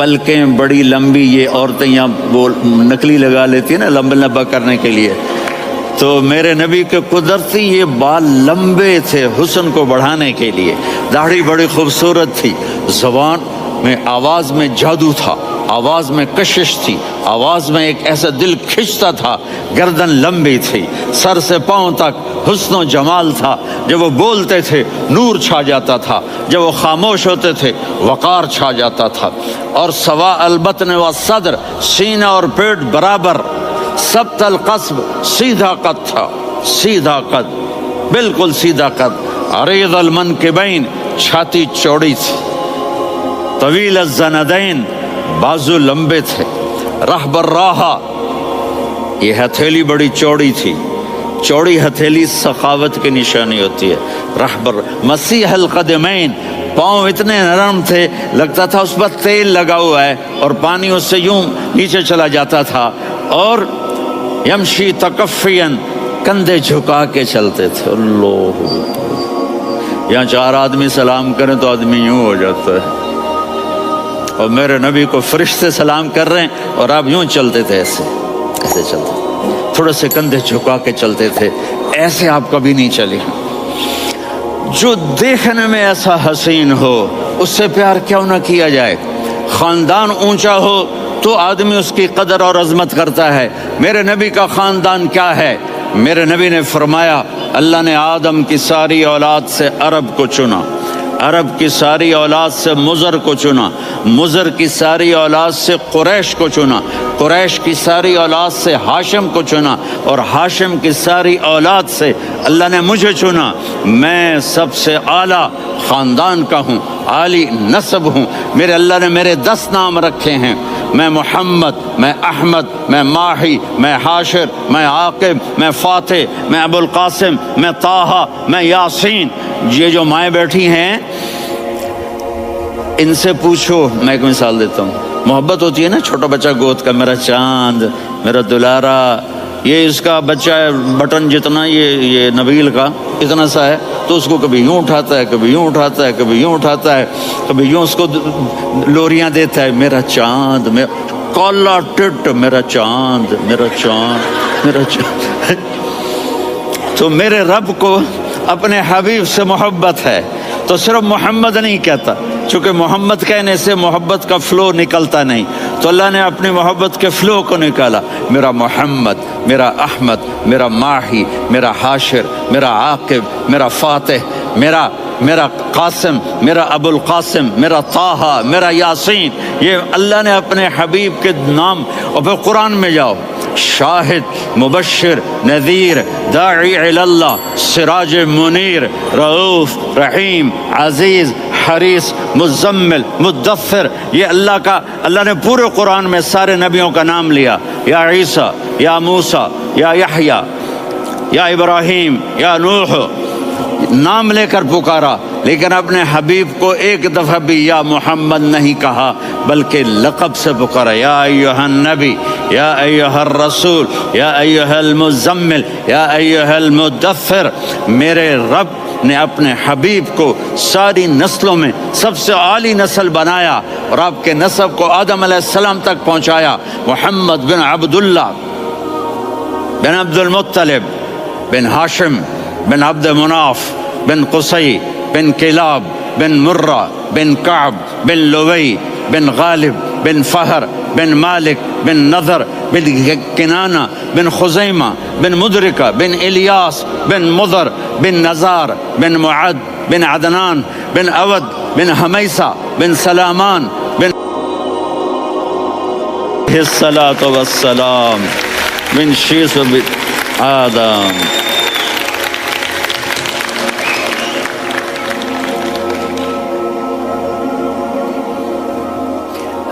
پلکیں بڑی لمبی، یہ عورتیں یہاں نکلی لگا لیتی ہیں نا لمبا لمبا کرنے کے لیے، تو میرے نبی کے قدرتی یہ بال لمبے تھے حسن کو بڑھانے کے لیے، داڑھی بڑی خوبصورت تھی، زبان میں آواز میں جادو تھا، آواز میں کشش تھی، آواز میں ایک ایسا دل کھنچتا تھا، گردن لمبی تھی، سر سے پاؤں تک حسن و جمال تھا، جب وہ بولتے تھے نور چھا جاتا تھا، جب وہ خاموش ہوتے تھے وقار چھا جاتا تھا، اور سوا البطن و صدر، سینہ اور پیٹ برابر، سبت القصب، سیدھا قد تھا، سیدھا قد، بالکل سیدھا قد، عریض المنکبین، چھاتی چوڑی تھی، طویل الزندین، بازو لمبے تھے، رحب الراحہ، یہ ہتھیلی بڑی چوڑی تھی، چوڑی ہتھیلی سخاوت کی نشانی ہوتی ہے، رحب مسیح القدمین، پاؤں اتنے نرم تھے لگتا تھا اس پر تیل لگا ہوا ہے اور پانی اس سے یوں نیچے چلا جاتا تھا، اور یمشی تکفین، کندھے جھکا کے چلتے تھے، اللہ، یہاں چار آدمی سلام کریں تو آدمی یوں ہو جاتا ہے، اور میرے نبی کو فرشتے سلام کر رہے ہیں اور آپ یوں چلتے تھے، ایسے ایسے چلتے، تھوڑے سے کندھے جھکا کے چلتے تھے، ایسے آپ کبھی نہیں چلے۔ جو دیکھنے میں ایسا حسین ہو اس سے پیار کیوں نہ کیا جائے؟ خاندان اونچا ہو تو آدمی اس کی قدر اور عظمت کرتا ہے۔ میرے نبی کا خاندان کیا ہے؟ میرے نبی نے فرمایا اللہ نے آدم کی ساری اولاد سے عرب کو چنا، عرب کی ساری اولاد سے مضر کو چنا، مضر کی ساری اولاد سے قریش کو چنا، قریش کی ساری اولاد سے ہاشم کو چنا، اور ہاشم کی ساری اولاد سے اللہ نے مجھے چنا۔ میں سب سے اعلیٰ خاندان کا ہوں، عالی نسب ہوں، میرے اللہ نے میرے 10 نام رکھے ہیں، میں محمد، میں احمد، میں ماہی، میں حاشر، میں عاقب، میں فاتح، میں ابو القاسم، میں طٰہٰ، میں یاسین۔ یہ جو مائیں بیٹھی ہیں ان سے پوچھو، میں ایک مثال دیتا ہوں، محبت ہوتی ہے نا چھوٹا بچہ گود کا، میرا چاند، میرا دلارا، یہ اس کا بچہ ہے بٹن جتنا، یہ نبیل کا اتنا سا ہے، تو اس کو کبھی یوں اٹھاتا ہے، کبھی یوں اٹھاتا ہے، کبھی یوں اٹھاتا ہے، کبھی یوں اس کو لوریاں دیتا ہے، میرا چاند، کالا ٹٹ، میرا چاند، میرا چاند، میرا چاند۔ تو میرے رب کو اپنے حبیب سے محبت ہے تو صرف محمد نہیں کہتا، چونکہ محمد کہنے سے محبت کا فلو نکلتا نہیں، تو اللہ نے اپنی محبت کے فلو کو نکالا، میرا محمد، میرا احمد، میرا ماہی، میرا حاشر، میرا عاقب، میرا فاتح، میرا قاسم، میرا ابو القاسم، میرا طٰہٰ، میرا یاسین، یہ اللہ نے اپنے حبیب کے نام۔ اور پھر قرآن میں جاؤ، شاہد، مبشر، نذیر، داعی اللہ، سراج منیر، رؤوف، رحیم، عزیز، حریص، مزمل، مدثر، یہ اللہ نے پورے قرآن میں سارے نبیوں کا نام لیا، یا عیسیٰ، یا موسیٰ، یا یحییٰ، یا ابراہیم، یا نوح، نام لے کر پکارا، لیکن اپنے حبیب کو ایک دفعہ بھی یا محمد نہیں کہا بلکہ لقب سے پکارا، یا ایھا النبی، یا ایھا الرسول، یا ایھا المزمل، یا ایھا المدثر۔ میرے رب نے اپنے حبیب کو ساری نسلوں میں سب سے عالی نسل بنایا اور آپ کے نسب کو آدم علیہ السلام تک پہنچایا۔ محمد بن عبداللہ بن عبد المطلب بن ہاشم بن عبد مناف بن قصی بن کلاب بن مرہ بن کعب بن لوی بن غالب بن فہر بن مالک بن نضر بن کنانہ بن خزیمہ بن مدرکہ بن الیاس بن مضر بن نزار بن معد بن عدنان بن اود بن حمیسہ بن سلامان بن الصلاۃ والسلام بن شیث بن آدم۔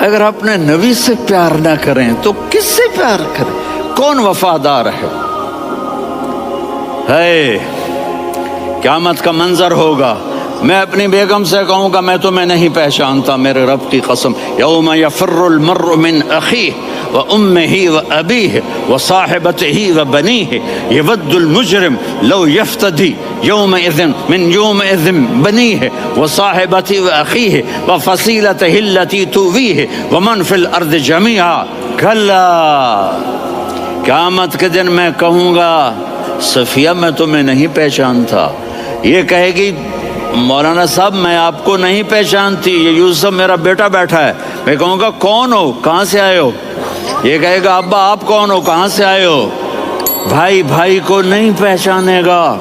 اگر اپنے نبی سے پیار نہ کریں تو کس سے پیار کریں؟ کون وفادار ہے؟ قیامت کا منظر ہوگا، میں اپنی بیگم سے کہوں گا میں تمہیں نہیں پہچانتا، میرے رب کی قسم، یوم یفر المرء من اخیہ وأمه وأبيه وصاحبته وبنيه يود المجرم لو يفتدي يومئذ بنيه وصاحبته وأخيه وفصيلته التي تؤويه ومن في الأرض جميعا كلا قیامت کے دن میں کہوں گا صفیہ میں تمہیں نہیں پہچانتا. یہ کہے گی مولانا صاحب میں آپ کو نہیں پہچانتی, یہ یوسف میرا بیٹا بیٹھا ہے. میں کہوں گا کون ہو, کہاں سے آئے ہو؟ یہ کہے گا ابا آپ کون ہو, کہاں سے آئے ہو؟ بھائی بھائی کو نہیں پہچانے گا.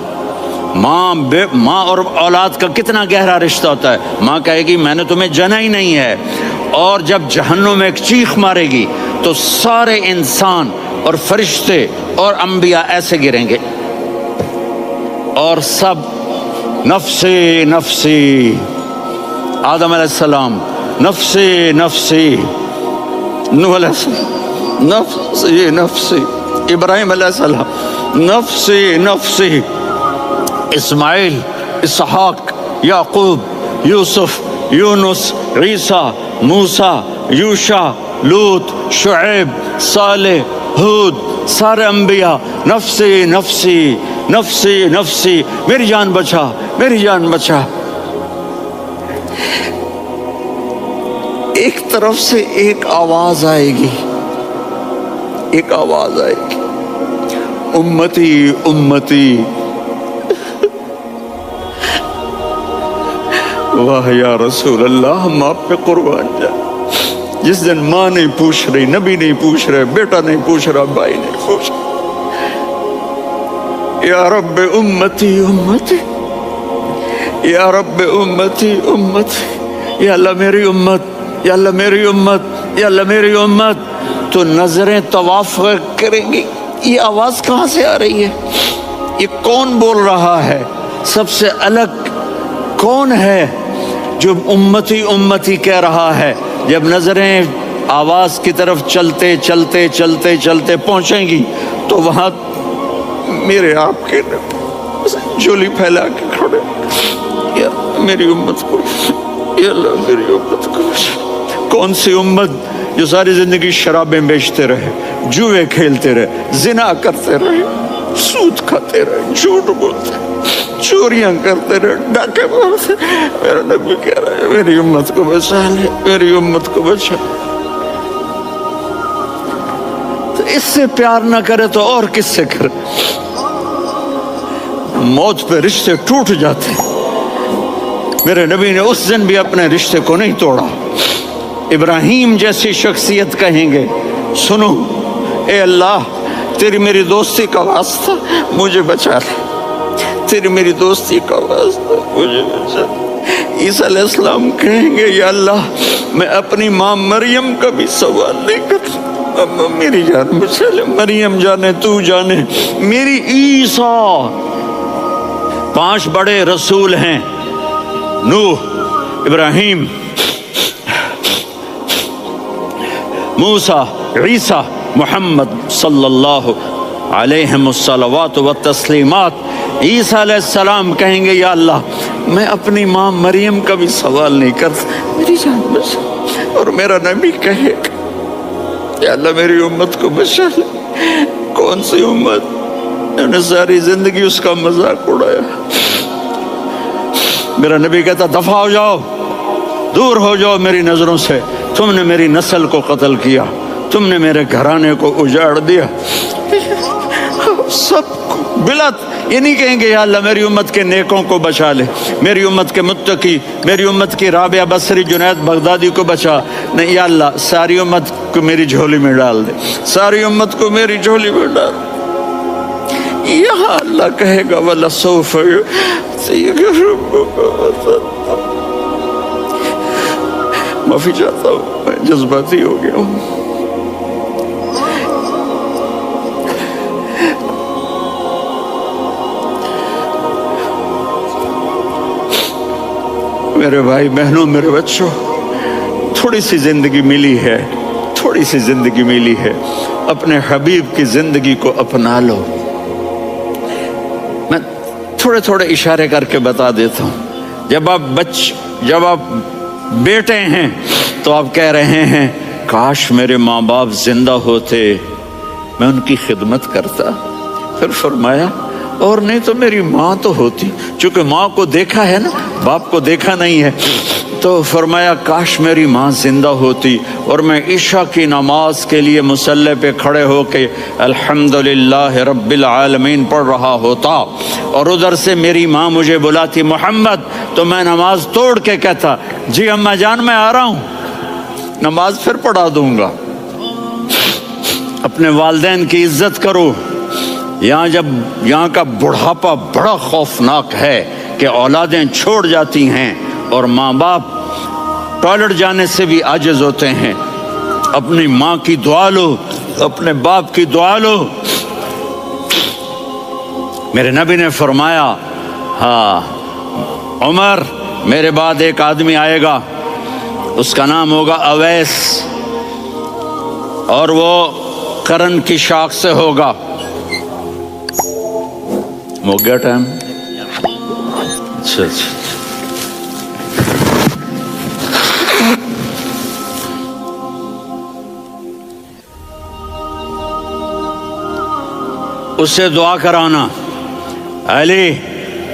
ماں اور اولاد کا کتنا گہرا رشتہ ہوتا ہے. ماں کہے گی میں نے تمہیں جنا ہی نہیں ہے. اور جب جہنم میں ایک چیخ مارے گی تو سارے انسان اور فرشتے اور انبیاء ایسے گریں گے اور سب نفسی نفسی. آدم علیہ السلام نفسی نفسی, نوح علیہ السلام نفسی نفسی, ابراہیم علیہ السلام نفسی نفسی, اسماعیل, اسحاق, یعقوب, یوسف, یونس, عیسیٰ, موسیٰ, یوشع, لوط, شعیب, صالح, ہود, سارے انبیاء نفسی نفسی نفسی نفسی, میری جان بچا میری جان بچا. ایک طرف سے ایک آواز آئے گی, ایک آواز آئے گی, امتی امتی. واہ یا رسول اللہ, ہم آپ پہ قربان جائیں. جس دن ماں نہیں پوچھ رہی, نبی نہیں پوچھ رہے, بیٹا نہیں پوچھ رہا, بھائی نہیں پوچھ رہا, یا رب امتی امتی, یا رب امتی امتی, یا اللہ میری امت, یا اللہ میری امت, یا اللہ میری امت. تو نظریں طواف کریں گی, یہ آواز کہاں سے آ رہی ہے, یہ کون بول رہا ہے, سب سے الگ کون ہے جو امتی امتی کہہ رہا ہے. جب نظریں آواز کی طرف چلتے چلتے چلتے چلتے پہنچیں گی تو وہاں میرے آپ کے جھولی پھیلا کے کھڑے, یا میری امت کو, یا اللہ میری امت کو. کون سی امت جو ساری زندگی شرابیں بیچتے رہے, جوئے کھیلتے رہے, زنا کرتے رہے, سود کھاتے رہے, جھوٹ بولتے, چوریاں کرتے رہے, ڈاکے مارتے. میرا نبی کہہ رہا ہے میری امت کو بچا لے, میری امت کو بچا. تو اس سے پیار نہ کرے تو اور کس سے کرے. موت پہ رشتے ٹوٹ جاتے. میرے نبی نے اس دن بھی اپنے رشتے کو نہیں توڑا. ابراہیم جیسی شخصیت کہیں گے سنو اے اللہ تیری میری دوستی کا واسطہ مجھے بچا لے, تیری میری دوستی کا واسطہ مجھے بچا. عیسیٰ علیہ السلام کہیں گے یا اللہ میں اپنی ماں مریم کا بھی سوال نہیں کرتا, میری جان بچا لے. مریم جانے تو جانے, میری عیسیٰ. 5 بڑے رسول ہیں, نوح, ابراہیم, موسیٰ, عیسیٰ, محمد صلی اللہ علیہ الصلوات والتسلیمات. عیسیٰ علیہ السلام کہیں گے یا اللہ میں اپنی ماں مریم کا بھی سوال نہیں کرتا, میری جان بچا. اور میرا نبی کہے گا یا اللہ میری امت کو بچا لے. کون سی امت انہوں نے ساری زندگی اس کا مذاق اڑایا. میرا نبی کہتا دفع ہو جاؤ, دور ہو جاؤ میری نظروں سے, تم نے میری نسل کو قتل کیا, تم نے میرے گھرانے کو اجاڑ دیا. سب کو بلت یہ نہیں کہیں گے یا اللہ میری امت کے نیکوں کو بچا لے, میری امت کے متقی, میری امت کی رابعہ بصری, جنید بغدادی کو بچا. نہیں یا اللہ ساری امت کو میری جھولی میں ڈال دے, ساری امت کو میری جھولی میں ڈال. یہاں اللہ کہے گا وَلَسَوْفَ يُعْطِيكَ رَبُّكَ. معافی چاہتا ہوں, میں جذباتی ہو گیا ہوں. میرے بھائی بہنوں, میرے بچوں, تھوڑی سی زندگی ملی ہے, تھوڑی سی زندگی ملی ہے, اپنے حبیب کی زندگی کو اپنا لو. میں تھوڑے تھوڑے اشارے کر کے بتا دیتا ہوں. جب آپ بیٹے ہیں تو آپ کہہ رہے ہیں کاش میرے ماں باپ زندہ ہوتے، میں ان کی خدمت کرتا۔ پھر فرمایا اور نہیں تو میری ماں تو ہوتی، چونکہ ماں کو دیکھا ہے نا، باپ کو دیکھا نہیں ہے، تو فرمایا کاش میری ماں زندہ ہوتی اور میں عشاء کی نماز کے لیے مصلی پہ کھڑے ہو کے الحمدللہ رب العالمین پڑھ رہا ہوتا، اور ادھر سے میری ماں مجھے بلاتی محمد، تو میں نماز توڑ کے کہتا جی اماں جان میں آ رہا ہوں، نماز پھر پڑھا دوں گا۔ اپنے والدین کی عزت کرو۔ یہاں کا بڑھاپا بڑا خوفناک ہے کہ اولادیں چھوڑ جاتی ہیں اور ماں باپ ٹوائلٹ جانے سے بھی عاجز ہوتے ہیں۔ اپنی ماں کی دعا لو، اپنے باپ کی دعا لو۔ میرے نبی نے فرمایا ہاں عمر میرے بعد ایک آدمی آئے گا، اس کا نام ہوگا اویس، اور وہ قرن کی شاخ سے ہوگا۔ ہو گیا ٹائم؟ اچھا اچھا، اس سے دعا کرانا، علی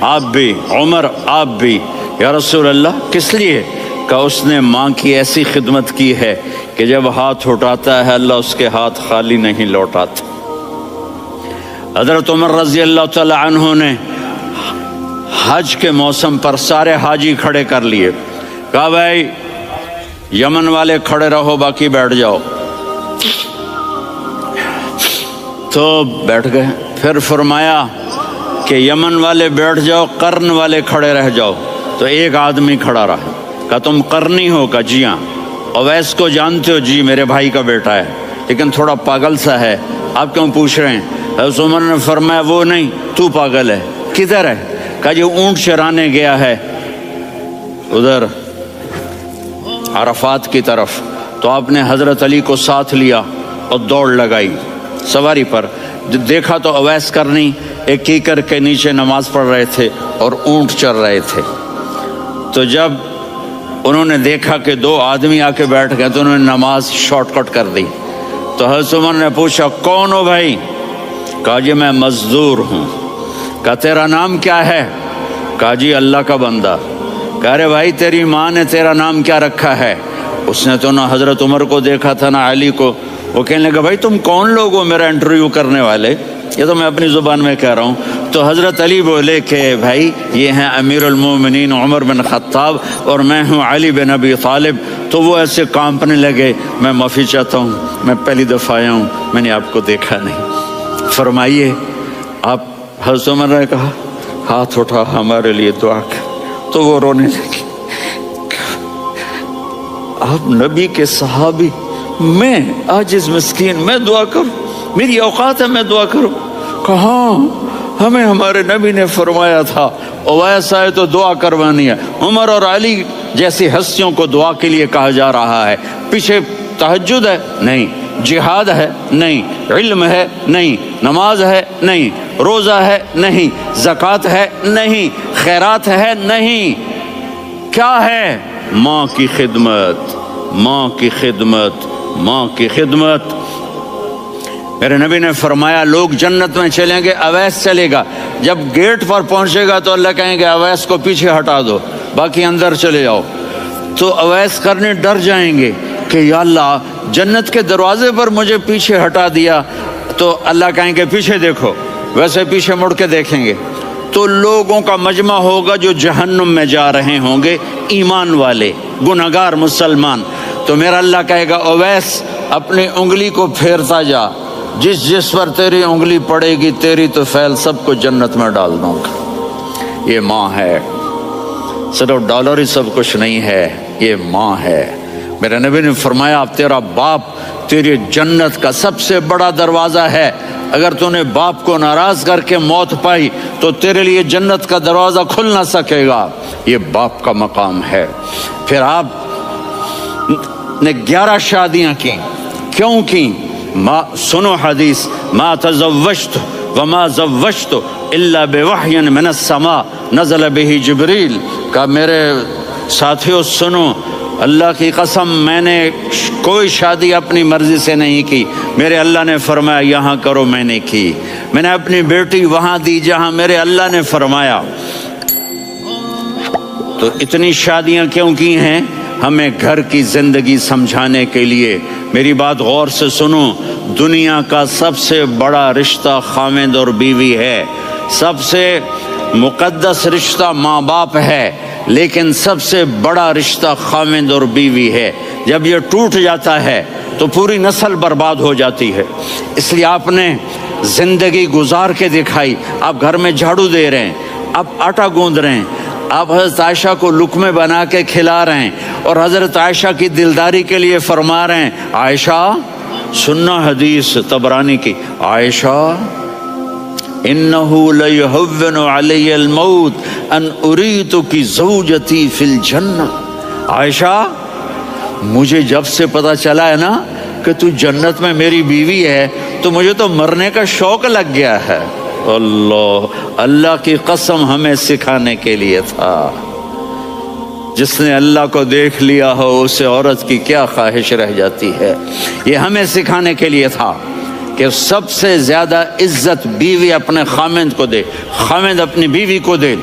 آپ بھی، عمر آپ بھی۔ یا رسول اللہ کس لیے؟ کہ اس نے ماں کی ایسی خدمت کی ہے کہ جب ہاتھ اٹھاتا ہے اللہ اس کے ہاتھ خالی نہیں لوٹاتا۔ حضرت عمر رضی اللہ تعالی عنہ نے حج کے موسم پر سارے حاجی کھڑے کر لیے، کہا بھائی یمن والے کھڑے رہو باقی بیٹھ جاؤ، تو بیٹھ گئے۔ پھر فرمایا کہ یمن والے بیٹھ جاؤ، قرن والے کھڑے رہ جاؤ، تو ایک آدمی کھڑا رہا، کہا تم قرنی ہو؟ کہا جی ہاں۔ اویس کو جانتے ہو؟ جی میرے بھائی کا بیٹا ہے لیکن تھوڑا پاگل سا ہے، آپ کیوں پوچھ رہے ہیں؟ حضرت عمر نے فرمایا وہ نہیں، تو پاگل ہے۔ کدھر ہے؟ کہا جی اونٹ چرانے گیا ہے ادھر عرفات کی طرف۔ تو آپ نے حضرت علی کو ساتھ لیا اور دوڑ لگائی سواری پر۔ دیکھا تو اویس کرنی ایک کیکر کے نیچے نماز پڑھ رہے تھے اور اونٹ چر رہے تھے۔ تو جب انہوں نے دیکھا کہ دو آدمی آ کے بیٹھ گئے تو انہوں نے نماز شارٹ کٹ کر دی۔ تو حضرت عمر نے پوچھا کون ہو بھائی؟ کہا جی میں مزدور ہوں۔ کہا تیرا نام کیا ہے؟ کہا جی اللہ کا بندہ۔ کہا ارے بھائی تیری ماں نے تیرا نام کیا رکھا ہے؟ اس نے تو نہ حضرت عمر کو دیکھا تھا نہ علی کو۔ وہ کہنے لگا بھائی تم کون لوگ ہو میرا انٹرویو کرنے والے؟ یہ تو میں اپنی زبان میں کہہ رہا ہوں۔ تو حضرت علی بولے کہ بھائی یہ ہیں امیر المومنین عمر بن خطاب اور میں ہوں علی بن ابی طالب۔ تو وہ ایسے کانپنے لگے، میں معافی چاہتا ہوں، میں پہلی دفعہ آیا ہوں، میں نے آپ کو دیکھا نہیں، فرمائیے آپ۔ حضرت عمر نے کہا ہاتھ اٹھا ہمارے لیے دعا کر۔ تو وہ رونے لگے، آپ نبی کے صحابی، میں عاجز مسکین، میں دعا کروں؟ میری اوقات ہے میں دعا کروں؟ کہاں ہمیں ہمارے نبی نے فرمایا تھا اویس آئے تو دعا کروانی ہے۔ عمر اور علی جیسی ہستیوں کو دعا کے لیے کہا جا رہا ہے۔ پیچھے تہجد ہے؟ نہیں۔ جہاد ہے؟ نہیں۔ علم ہے؟ نہیں۔ نماز ہے؟ نہیں۔ روزہ ہے؟ نہیں۔ زکوٰۃ ہے؟ نہیں۔ خیرات ہے؟ نہیں۔ کیا ہے؟ ماں کی خدمت، ماں کی خدمت، ماں کی خدمت۔ میرے نبی نے فرمایا لوگ جنت میں چلیں گے، اویس چلے گا، جب گیٹ پر پہنچے گا تو اللہ کہیں گے اویس کو پیچھے ہٹا دو، باقی اندر چلے جاؤ۔ تو اویس کرنے ڈر جائیں گے کہ یا اللہ جنت کے دروازے پر مجھے پیچھے ہٹا دیا، تو اللہ کہیں گے پیچھے دیکھو، ویسے پیچھے مڑ کے دیکھیں گے تو لوگوں کا مجمع ہوگا جو جہنم میں جا رہے ہوں گے، ایمان والے، گنہگار مسلمان۔ تو میرا اللہ کہے گا اویس اپنی انگلی کو پھیرتا جا، جس پر تیری انگلی پڑے گی تیری تو فعل سب کو جنت میں ڈال دوں گا۔ یہ ماں ہے، صرف ڈالر ہی سب کچھ نہیں ہے، یہ ماں ہے۔ میرے نبی نے فرمایا اب تیرا باپ تیری جنت کا سب سے بڑا دروازہ ہے، اگر تو نے باپ کو ناراض کر کے موت پائی تو تیرے لیے جنت کا دروازہ کھل نہ سکے گا، یہ باپ کا مقام ہے۔ پھر آپ نے 11 شادیاں کی، کیوں کی؟ سنو حدیث، ما تزوجت وما زوجت الا بوحی من السماء نزل به جبریل۔ کہ میرے ساتھیوں سنو، اللہ کی قسم میں نے کوئی شادی اپنی مرضی سے نہیں کی، میرے اللہ نے فرمایا یہاں کرو، میں نے کی۔ میں نے اپنی بیٹی وہاں دی جہاں میرے اللہ نے فرمایا۔ تو اتنی شادیاں کیوں کی ہیں؟ ہمیں گھر کی زندگی سمجھانے کے لیے۔ میری بات غور سے سنو، دنیا کا سب سے بڑا رشتہ خاوند اور بیوی ہے، سب سے مقدس رشتہ ماں باپ ہے، لیکن سب سے بڑا رشتہ خاوند اور بیوی ہے۔ جب یہ ٹوٹ جاتا ہے تو پوری نسل برباد ہو جاتی ہے۔ اس لیے آپ نے زندگی گزار کے دکھائی۔ آپ گھر میں جھاڑو دے رہے ہیں، آپ آٹا گوندھ رہے ہیں، آپ حضرت عائشہ کو لقمے بنا کے کھلا رہے ہیں، اور حضرت عائشہ کی دلداری کے لیے فرما رہے ہیں عائشہ، سننا حدیث طبرانی کی، عائشہ انہو لیہون علی الموت ان اریتک زوجتی فی الجنہ۔ عائشہ مجھے جب سے پتا چلا ہے نا کہ تو جنت میں میری بیوی ہے تو مجھے تو مرنے کا شوق لگ گیا ہے۔ اللہ کی قسم ہمیں سکھانے کے لیے تھا۔ جس نے اللہ کو دیکھ لیا ہو اسے عورت کی کیا خواہش رہ جاتی ہے۔ یہ ہمیں سکھانے کے لیے تھا کہ سب سے زیادہ عزت بیوی اپنے خاوند کو دے، خاوند اپنی بیوی کو دے۔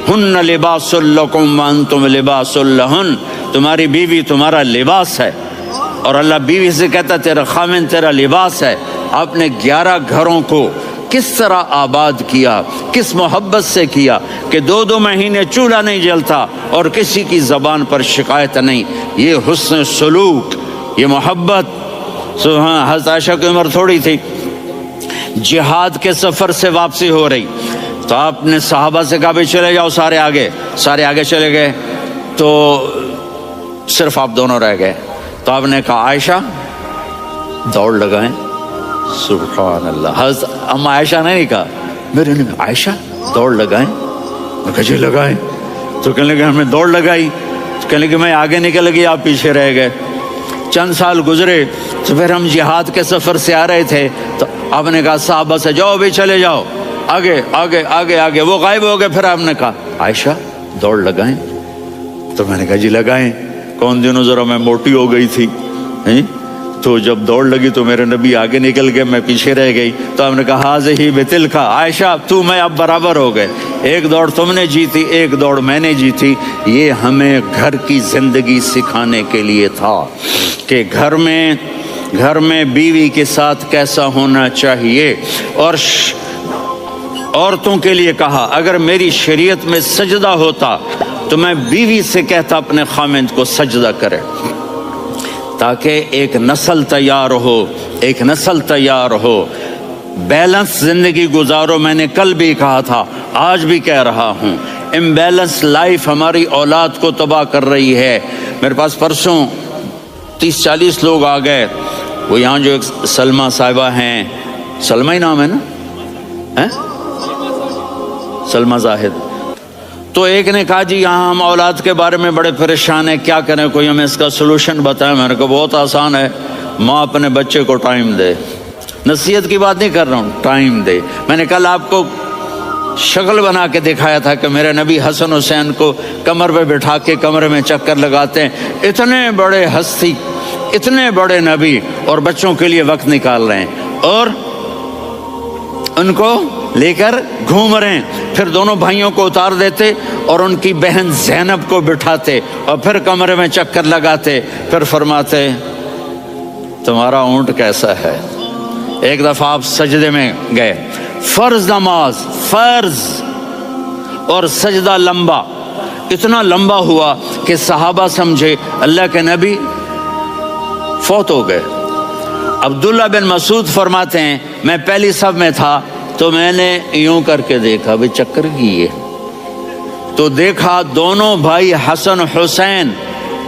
ہن لباس لکم وانتم لباس لہن، تمہاری بیوی تمہارا لباس ہے، اور اللہ بیوی سے کہتا تیرا خاوند تیرا لباس ہے۔ آپ نے 11 گھروں کو کس طرح آباد کیا، کس محبت سے کیا کہ 2 مہینے چولہا نہیں جلتا اور کسی کی زبان پر شکایت نہیں۔ یہ حسن سلوک، یہ محبت۔ حضرت عائشہ کی عمر تھوڑی تھی، جہاد کے سفر سے واپسی ہو رہی، تو آپ نے صحابہ سے کہا بھی چلے جاؤ سارے آگے چلے گئے، تو صرف آپ دونوں رہ گئے۔ تو آپ نے کہا عائشہ دوڑ لگائیں۔ سبحان اللہ، حضرت اما عائشہ نے نہیں کہا، میرے نے عائشہ دوڑ لگائیں، میں کہا جی لگائیں۔ تو کہنے لگے ہمیں دوڑ لگائی، تو کہنے لگے میں آگے نکل گئی، آپ پیچھے رہ گئے۔ چند سال گزرے تو پھر ہم جہاد کے سفر سے آ رہے تھے، تو آپ نے کہا صحابہ سے جاؤ بھی چلے جاؤ آگے آگے آگے آگے، وہ غائب ہو گئے۔ پھر آپ نے کہا عائشہ دوڑ لگائیں، تو میں نے کہا جی لگائیں۔ کون دنوں ذرا میں موٹی ہو گئی تھی، تو جب دوڑ لگی تو میرے نبی آگے نکل گئے، میں پیچھے رہ گئی۔ تو ہم نے کہا ہاذہ بتلک، عائشہ تو میں اب برابر ہو گئے، ایک دوڑ تم نے جیتی، ایک دوڑ میں نے جیتی۔ یہ ہمیں گھر کی زندگی سکھانے کے لیے تھا کہ گھر میں بیوی کے ساتھ کیسا ہونا چاہیے۔ اور عورتوں کے لیے کہا اگر میری شریعت میں سجدہ ہوتا تو میں بیوی سے کہتا اپنے خاوند کو سجدہ کرے، تاکہ ایک نسل تیار ہو، بیلنس زندگی گزارو۔ میں نے کل بھی کہا تھا، آج بھی کہہ رہا ہوں، امبیلنس لائف ہماری اولاد کو تباہ کر رہی ہے۔ میرے پاس پرسوں 30-40 لوگ آ گئے، وہ یہاں جو ایک سلمہ صاحبہ ہیں، سلمہ ہی نام ہے نا، سلمہ زاہد، تو ایک نے کہا جی یہاں ہم اولاد کے بارے میں بڑے پریشان ہیں، کیا کریں، کوئی ہمیں اس کا سلوشن بتائیں۔ میں نے کہا بہت آسان ہے، ماں اپنے بچے کو ٹائم دے، نصیحت کی بات نہیں کر رہا ہوں، ٹائم دے۔ میں نے کل آپ کو شکل بنا کے دکھایا تھا کہ میرے نبی حسن حسین کو کمر پہ بٹھا کے کمرے میں چکر لگاتے ہیں۔ اتنے بڑے ہستی، اتنے بڑے نبی، اور بچوں کے لیے وقت نکال رہے ہیں اور ان کو لے کر گھوم رہے ہیں۔ پھر دونوں بھائیوں کو اتار دیتے اور ان کی بہن زینب کو بٹھاتے اور پھر کمرے میں چکر لگاتے، پھر فرماتے تمہارا اونٹ کیسا ہے۔ ایک دفعہ آپ سجدے میں گئے، فرض نماز، فرض، اور سجدہ لمبا، اتنا لمبا ہوا کہ صحابہ سمجھے اللہ کے نبی فوت ہو گئے۔ عبداللہ بن مسعود فرماتے ہیں میں پہلی صف میں تھا تو میں نے یوں کر کے دیکھا بھی چکر کیے، تو دیکھا دونوں بھائی حسن حسین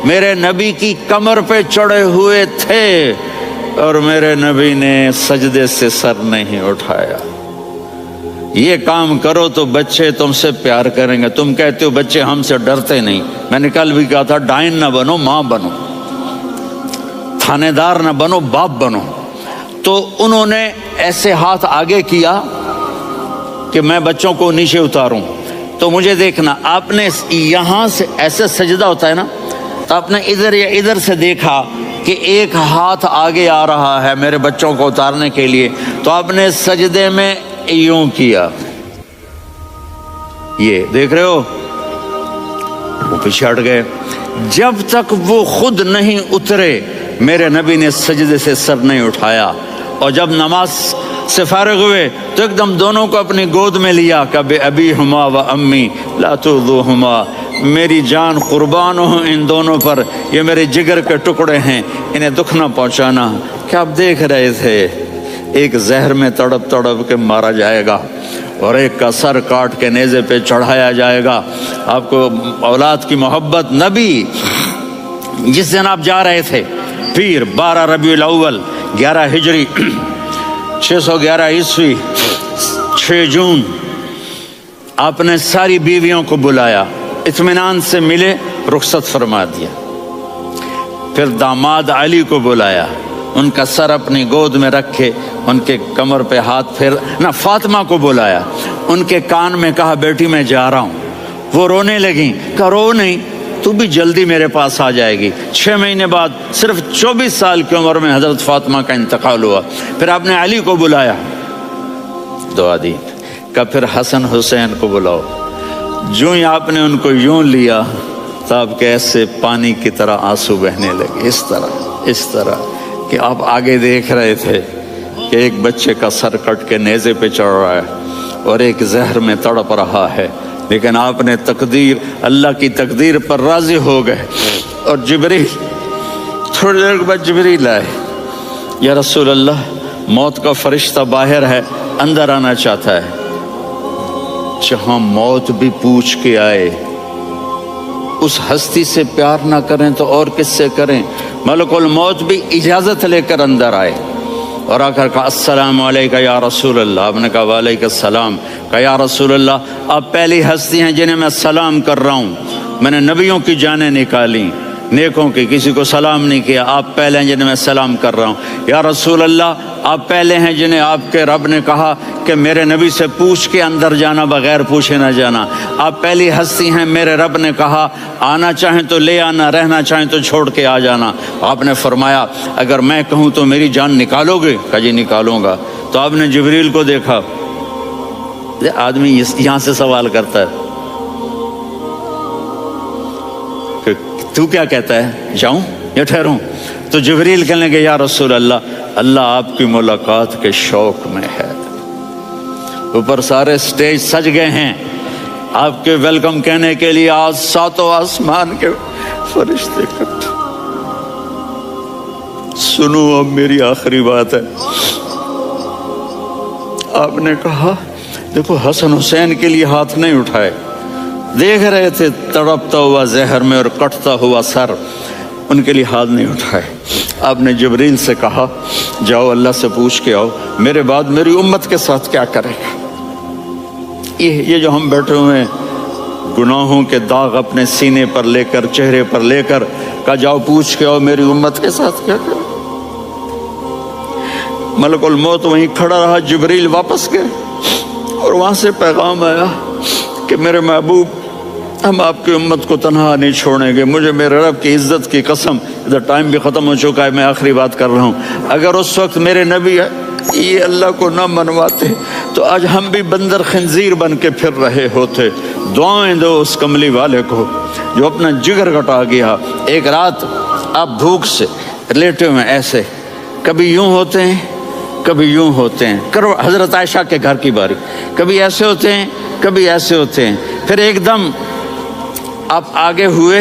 میرے نبی کی کمر پہ چڑھے ہوئے تھے اور میرے نبی نے سجدے سے سر نہیں اٹھایا۔ یہ کام کرو تو بچے تم سے پیار کریں گے۔ تم کہتے ہو بچے ہم سے ڈرتے نہیں، میں نے کل بھی کہا تھا ڈائن نہ بنو، ماں بنو، تھانے دار نہ بنو، باپ بنو۔ تو انہوں نے ایسے ہاتھ آگے کیا کہ میں بچوں کو نیچے اتاروں، تو مجھے دیکھنا، آپ نے یہاں سے ایسے سجدہ ہوتا ہے نا، تو آپ نے ادھر یا ادھر سے دیکھا کہ ایک ہاتھ آگے آ رہا ہے میرے بچوں کو اتارنے کے لیے، تو آپ نے سجدے میں یوں کیا، یہ دیکھ رہے ہو، وہ پیچھے ہٹ گئے۔ جب تک وہ خود نہیں اترے میرے نبی نے سجدے سے سر نہیں اٹھایا، اور جب نماز سے فارغ ہوئے تو ایک دم دونوں کو اپنی گود میں لیا، کبھی ابی ہما و امی لا تؤذوہما، میری جان قربان ہو ان دونوں پر، یہ میرے جگر کے ٹکڑے ہیں، انہیں دکھ نہ پہنچانا۔ کیا آپ دیکھ رہے تھے؟ ایک زہر میں تڑپ تڑپ کے مارا جائے گا اور ایک کا سر کاٹ کے نیزے پہ چڑھایا جائے گا۔ آپ کو اولاد کی محبت، نبی جس دن آپ جا رہے تھے پیر 12 ربیع الاول 11 ہجری 611 عیسوی 6 جون، آپ نے ساری بیویوں کو بلایا، اطمینان سے ملے، رخصت فرما دیا۔ پھر داماد علی کو بلایا، ان کا سر اپنی گود میں رکھے، ان کے کمر پہ ہاتھ پھیر نہ۔ فاطمہ کو بلایا، ان کے کان میں کہا بیٹی میں جا رہا ہوں۔ وہ رونے لگیں، کہا رو نہیں، تو بھی جلدی میرے پاس آ جائے گی۔ 6 مہینے بعد صرف 24 سال کی عمر میں حضرت فاطمہ کا انتقال ہوا۔ پھر آپ نے علی کو بلایا، دعا دی، کہا پھر حسن حسین کو بلاؤ۔ جو ہی آپ نے ان کو یوں لیا تو آپ کے ایسے پانی کی طرح آنسو بہنے لگے، اس طرح کہ آپ آگے دیکھ رہے تھے کہ ایک بچے کا سر کٹ کے نیزے پہ چڑھ رہا ہے اور ایک زہر میں تڑپ رہا ہے، لیکن آپ نے تقدیر، اللہ کی تقدیر پر راضی ہو گئے۔ اور جبریل، تھوڑی دیر کے بعد جبریل آئے، یا رسول اللہ موت کا فرشتہ باہر ہے، اندر آنا چاہتا ہے۔ جہاں موت بھی پوچھ کے آئے، اس ہستی سے پیار نہ کریں تو اور کس سے کریں؟ ملک الموت بھی اجازت لے کر اندر آئے اور آ کر کہا السلام علیکہ یا رسول اللہ۔ آپ نے کہا وعلیکم السلام۔ کہا یا رسول اللہ آپ پہلی ہستی ہیں جنہیں میں سلام کر رہا ہوں، میں نے نبیوں کی جانیں نکالی، نیکوں کی، کسی کو سلام نہیں کیا، آپ پہلے ہیں جنہیں میں سلام کر رہا ہوں۔ یا رسول اللہ آپ پہلے ہیں جنہیں آپ کے رب نے کہا کہ میرے نبی سے پوچھ کے اندر جانا، بغیر پوچھے نہ جانا۔ آپ پہلی ہستی ہیں، میرے رب نے کہا آنا چاہیں تو لے آنا، رہنا چاہیں تو چھوڑ کے آ جانا۔ آپ نے فرمایا اگر میں کہوں تو میری جان نکالو گے؟ کہا جی نکالوں گا۔ تو آپ نے جبریل کو دیکھا، آدمی یہاں سے سوال کرتا ہے کہ تو کیا کہتا ہے، جاؤں یا ٹھہروں؟ تو جبریل کہنے لگے یا رسول اللہ، اللہ آپ کی ملاقات کے شوق میں ہے۔ اوپر سارے سٹیج سج گئے ہیں آپ کے ویلکم کہنے کے لیے، آج 7 آسمان کے فرشتے اکٹھے۔ سنو اب میری آخری بات ہے۔ آپ نے کہا دیکھو حسن حسین کے لیے ہاتھ نہیں اٹھائے، دیکھ رہے تھے تڑپتا ہوا زہر میں اور کٹتا ہوا سر، ان کے لیے ہاتھ نہیں اٹھائے۔ آپ نے جبریل سے کہا جاؤ اللہ سے پوچھ کے آؤ میرے بعد میری امت کے ساتھ کیا کرے گا۔ یہ جو ہم بیٹھے ہوئے ہیں گناہوں کے داغ اپنے سینے پر لے کر، چہرے پر لے کر، کہا جاؤ پوچھ کے آؤ میری امت کے ساتھ کیا کرے۔ ملک الموت وہیں کھڑا رہا، جبریل واپس گئے اور وہاں سے پیغام آیا کہ میرے محبوب ہم آپ کی امت کو تنہا نہیں چھوڑیں گے، مجھے میرے رب کی عزت کی قسم، ادھر ٹائم بھی ختم ہو چکا ہے، میں آخری بات کر رہا ہوں، اگر اس وقت میرے نبی یہ اللہ کو نہ منواتے تو آج ہم بھی بندر خنزیر بن کے پھر رہے ہوتے۔ دعائیں دو اس کملی والے کو جو اپنا جگر کٹا گیا۔ ایک رات آپ بھوک سے لیٹے ہوئے ایسے، کبھی یوں ہوتے ہیں کبھی یوں ہوتے ہیں، کرو حضرت عائشہ کے گھر کی باری، کبھی ایسے ہوتے ہیں کبھی ایسے ہوتے ہیں، پھر ایک دم آپ آگے ہوئے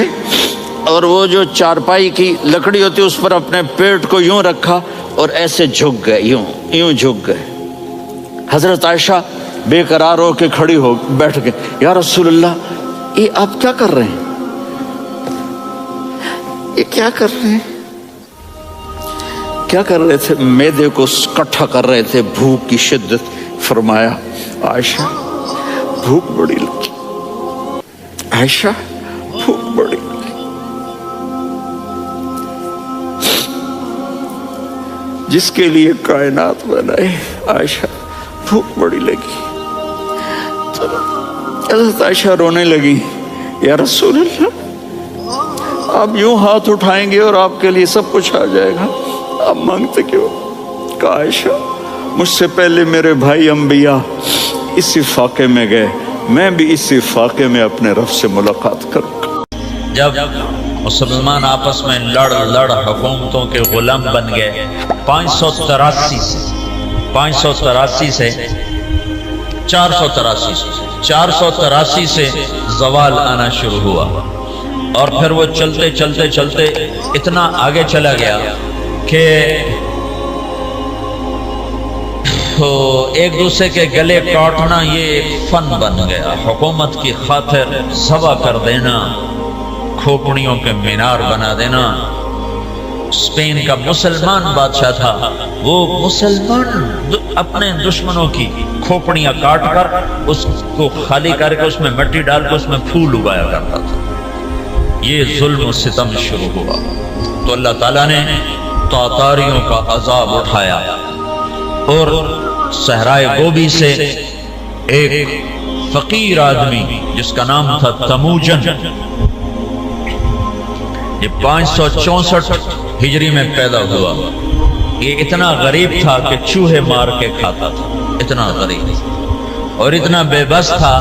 اور وہ جو چارپائی کی لکڑی ہوتی ہے اس پر اپنے پیٹ کو یوں رکھا اور ایسے جھک گئے، یوں جھک گئے۔ حضرت عائشہ بے قرار ہو کے کھڑی ہو بیٹھ گئے، یا رسول اللہ یہ آپ کیا کر رہے ہیں، یہ کیا کر رہے ہیں؟ کیا کر رہے تھے؟ معدے کو اکٹھا کر رہے تھے، بھوک کی شدت۔ فرمایا عائشہ بھوک بڑی لگی، عائشہ بھوک بڑی لگی، جس کے لیے کائنات بنائے، عائشہ بھوک بڑی لگی۔ حضرت عائشہ رونے لگی، یا رسول اللہ آپ یوں ہاتھ اٹھائیں گے اور آپ کے لیے سب کچھ آ جائے گا، آپ مانگتے کیوں؟ کاش مجھ سے پہلے میرے بھائی انبیاء اسی فاقے میں گئے، میں بھی اسی فاقے میں اپنے رب سے ملاقات کروں گا۔ جب مسلمان آپس میں لڑ حکومتوں کے غلام بن گئے، 583 سے 483 سے زوال آنا شروع ہوا، اور پھر وہ چلتے اتنا آگے چلا گیا کہ تو ایک دوسرے کے گلے کاٹنا یہ فن بن گیا، حکومت کی خاطر ذبح کر دینا، کھوپڑیوں کے مینار بنا دینا۔ اسپین کا مسلمان بادشاہ تھا، وہ مسلمان اپنے دشمنوں کی کھوپڑیاں کاٹ کر اس کو خالی کر کے اس میں مٹی ڈال کے اس میں پھول اگایا کرتا تھا۔ یہ ظلم و ستم شروع ہوا تو اللہ تعالیٰ نے تاتاریوں کا عذاب اٹھایا، اور صحرائے گوبی سے ایک فقیر آدمی جس کا نام تھا تموجن، یہ 564 ہجری میں پیدا ہوا۔ یہ اتنا غریب تھا کہ چوہے مار کے کھاتا تھا، اتنا غریب اور اتنا بے بس تھا،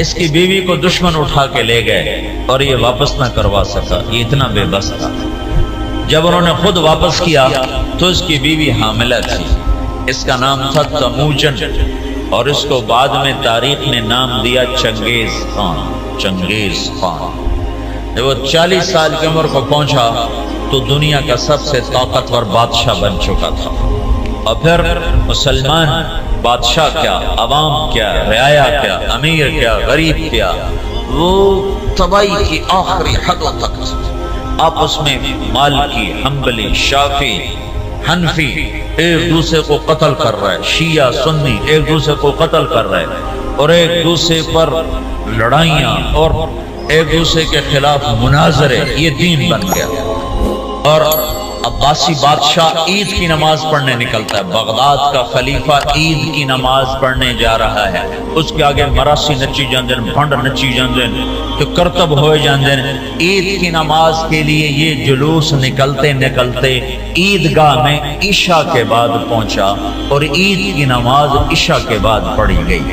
اس کی بیوی کو دشمن اٹھا کے لے گئے اور یہ واپس نہ کروا سکا، یہ اتنا بے بس تھا۔ جب انہوں نے خود واپس کیا تو اس کی بیوی حاملہ تھی، اس کا نام تھا تموجن، اور اس کو بعد میں تاریخ نے نام دیا چنگیز خان۔ جب وہ 40 سال کی عمر کو پہنچا تو دنیا کا سب سے طاقتور بادشاہ بن چکا تھا، اور پھر مسلمان بادشاہ کیا، عوام کیا، رعایا کیا، امیر کیا، غریب کیا، وہ تباہی کی آخری حدوں تک آپس میں مالکی، حنبلی، شافعی، حنفی ایک دوسرے کو قتل کر رہے، شیعہ سنی ایک دوسرے کو قتل کر رہے، اور ایک دوسرے پر لڑائیاں اور ایک دوسرے کے خلاف مناظرے، یہ دین بن گیا۔ اور عباسی بادشاہ عید کی نماز پڑھنے نکلتا ہے، بغداد کا خلیفہ عید کی نماز پڑھنے جا رہا ہے، اس کے آگے مراسی نچی جاندے، بھنڈ نچی جاندے تو کرتب ہوئے جاندے۔ عید کی نماز کے لیے یہ جلوس نکلتے عیدگاہ میں عشاء کے بعد پہنچا، اور عید کی نماز عشاء کے بعد پڑھی گئی۔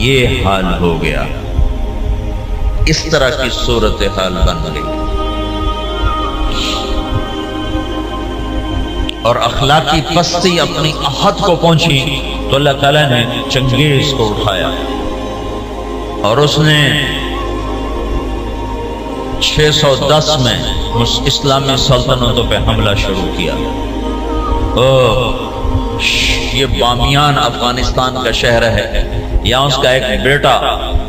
یہ حال ہو گیا، اس طرح کی صورتحال بن گئی، اور اخلاقی پستی اپنی حد کو پہنچی تو اللہ تعالیٰ نے چنگیز کو اٹھایا، اور اس نے 610 میں اسلامی سلطنتوں پہ حملہ شروع کیا۔ یہ بامیان افغانستان کا شہر ہے، یہاں اس کا ایک بیٹا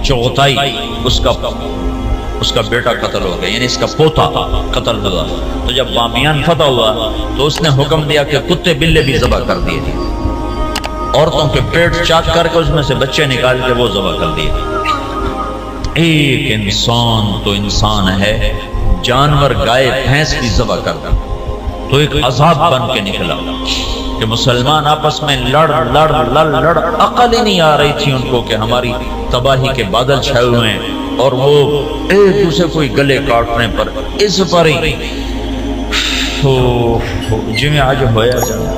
چغتائی، اس کا بیٹا قتل ہو گیا، یعنی اس کا پوتا قتل ہوا۔ تو جب بامیان فتح ہوا تو اس نے حکم دیا کہ کتے بلے بھی ذبح کر دیے، عورتوں کے پیٹ چاک کر کے اس میں سے بچے نکال کے وہ ذبح کر دیے۔ ایک انسان تو انسان ہے، جانور گائے بھینس بھی ذبح کر دیا، تو ایک عذاب بن کے نکلا کہ مسلمان آپس میں لڑ عقل ہی نہیں آ رہی تھی ان کو کہ ہماری تباہی کے بادل چھائے ہوئے ہیں، اور وہ ایک دوسرے کوئی گلے کاٹنے پر اس پر ہی جی میں آج ہویا جانا۔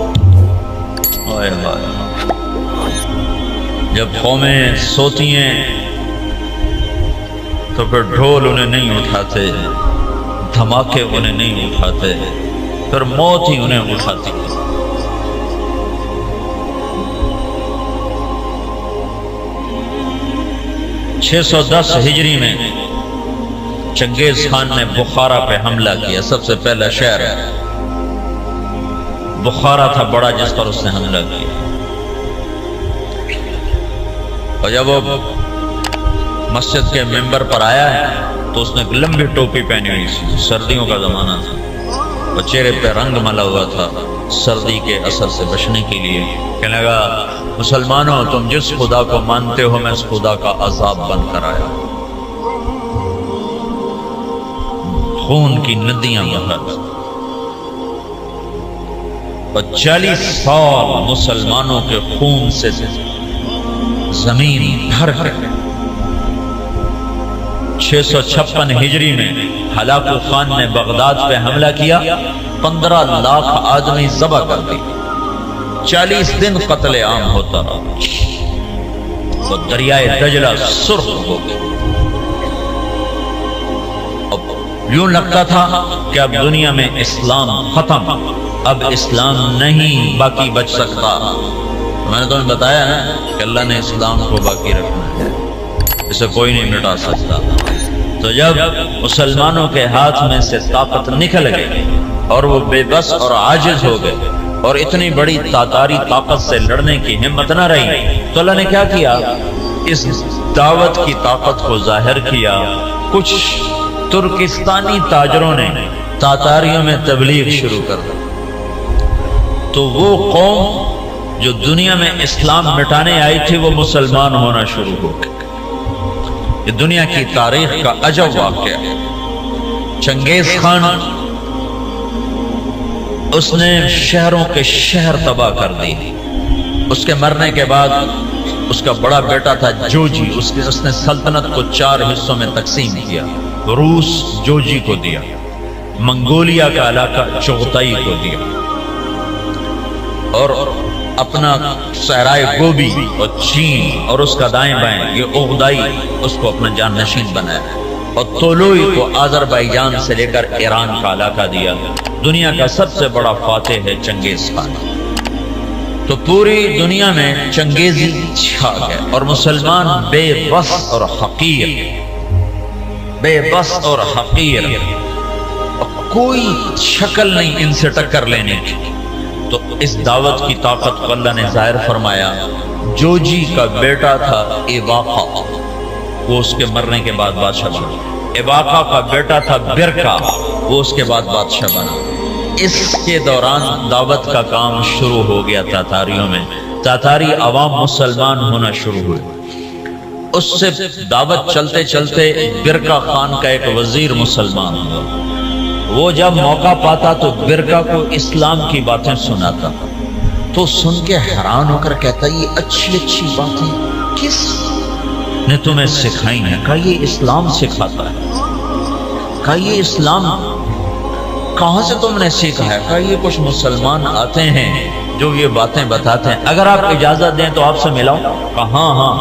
جب قومیں سوتی ہیں تو پھر ڈھول انہیں نہیں اٹھاتے، دھماکے انہیں نہیں اٹھاتے، پھر موت ہی انہیں اٹھاتی۔ 610 ہجری میں چنگیز خان نے بخارا پہ حملہ کیا۔ سب سے پہلا شہر بخارا تھا بڑا جس پر اس نے حملہ کیا، اور جب وہ مسجد کے ممبر پر آیا ہے تو اس نے ایک لمبی ٹوپی پہنی ہوئی تھی، سردیوں کا زمانہ تھا، اور چہرے پہ رنگ ملا ہوا تھا سردی کے اثر سے بچنے کے لیے۔ کہنے لگا مسلمانوں تم جس خدا کو مانتے ہو میں اس خدا کا عذاب بن کر آیا، خون کی ندیاں بہا، اور 40 سال مسلمانوں کے خون سے زمین بھر کر 656 ہجری میں ہلاکو خان نے بغداد پہ حملہ کیا، 15 لاکھ آدمی ذبح کر دی، 40 دن قتل عام ہوتا رہا، تو دریائے دجلہ سرخ ہو گئی۔ اب یوں لگتا تھا کہ اب دنیا میں اسلام ختم، اب اسلام نہیں باقی بچ سکتا۔ میں نے تمہیں بتایا نا کہ اللہ نے اسلام کو باقی رکھنا ہے، اسے کوئی نہیں مٹا سکتا۔ تو جب مسلمانوں کے ہاتھ میں سے طاقت نکل گئی اور وہ بے بس اور عاجز ہو گئے اور اتنی بڑی تاتاری طاقت سے لڑنے کی ہمت نہ رہی، تو اللہ نے کیا کیا؟ اس دعوت کی طاقت کو ظاہر کیا۔ کچھ ترکستانی تاجروں نے تاتاریوں میں تبلیغ شروع کر دی، تو وہ قوم جو دنیا میں اسلام مٹانے آئی تھی وہ مسلمان ہونا شروع ہو گئی۔ یہ دنیا کی تاریخ کا عجب واقعہ ہے۔ چنگیز خان اس نے شہروں کے شہر تباہ کر دی۔ اس کے مرنے کے بعد اس کا بڑا بیٹا تھا جوجی، اس نے سلطنت کو 4 حصوں میں تقسیم کیا۔ روس جوجی کو دیا، منگولیا کا علاقہ چغتائی کو دیا، اور اپنا صحرائے گوبی اور چین اور اس کا دائیں بائیں یہ اغدائی اس کو اپنا جان نشین بنایا، اور تولوئی کو آذربائیجان سے لے کر ایران کا علاقہ دیا۔ دنیا کا سب سے بڑا فاتح ہے چنگیز خان۔ تو پوری دنیا میں چنگیزی چھا گئے اور مسلمان بے بس اور حقیر، بے بس اور حقیر، کوئی شکل نہیں ان سے ٹکر لینے کی۔ تو اس دعوت کی طاقت کو اللہ نے ظاہر فرمایا۔ جوجی کا بیٹا تھا ایواقا، وہ اس کے مرنے کے بعد بادشاہ بنا۔ ایواقا کا بیٹا تھا برکا، وہ اس کے بعد بادشاہ بنا۔ اس کے دوران دعوت کا کام شروع ہو گیا تاتاریوں میں۔ تاتاری عوام مسلمان ہونا شروع ہوئے۔ اس سے دعوت چلتے چلتے برکا خان کا ایک وزیر مسلمان ہوا۔ وہ جب موقع پاتا تو برکا کو اسلام کی باتیں سناتا، تو سن کے حیران ہو کر کہتا یہ اچھی اچھی باتیں کس نے تمہیں سکھائی ہیں؟ کہا یہ اسلام سکھاتا ہے۔ کہا یہ اسلام کہاں سے تم نے سیکھا ہے؟ کہا یہ کچھ مسلمان آتے ہیں جو یہ باتیں بتاتے ہیں، اگر آپ اجازت دیں تو آپ سے ملاؤں؟ کہا ہاں ہاں،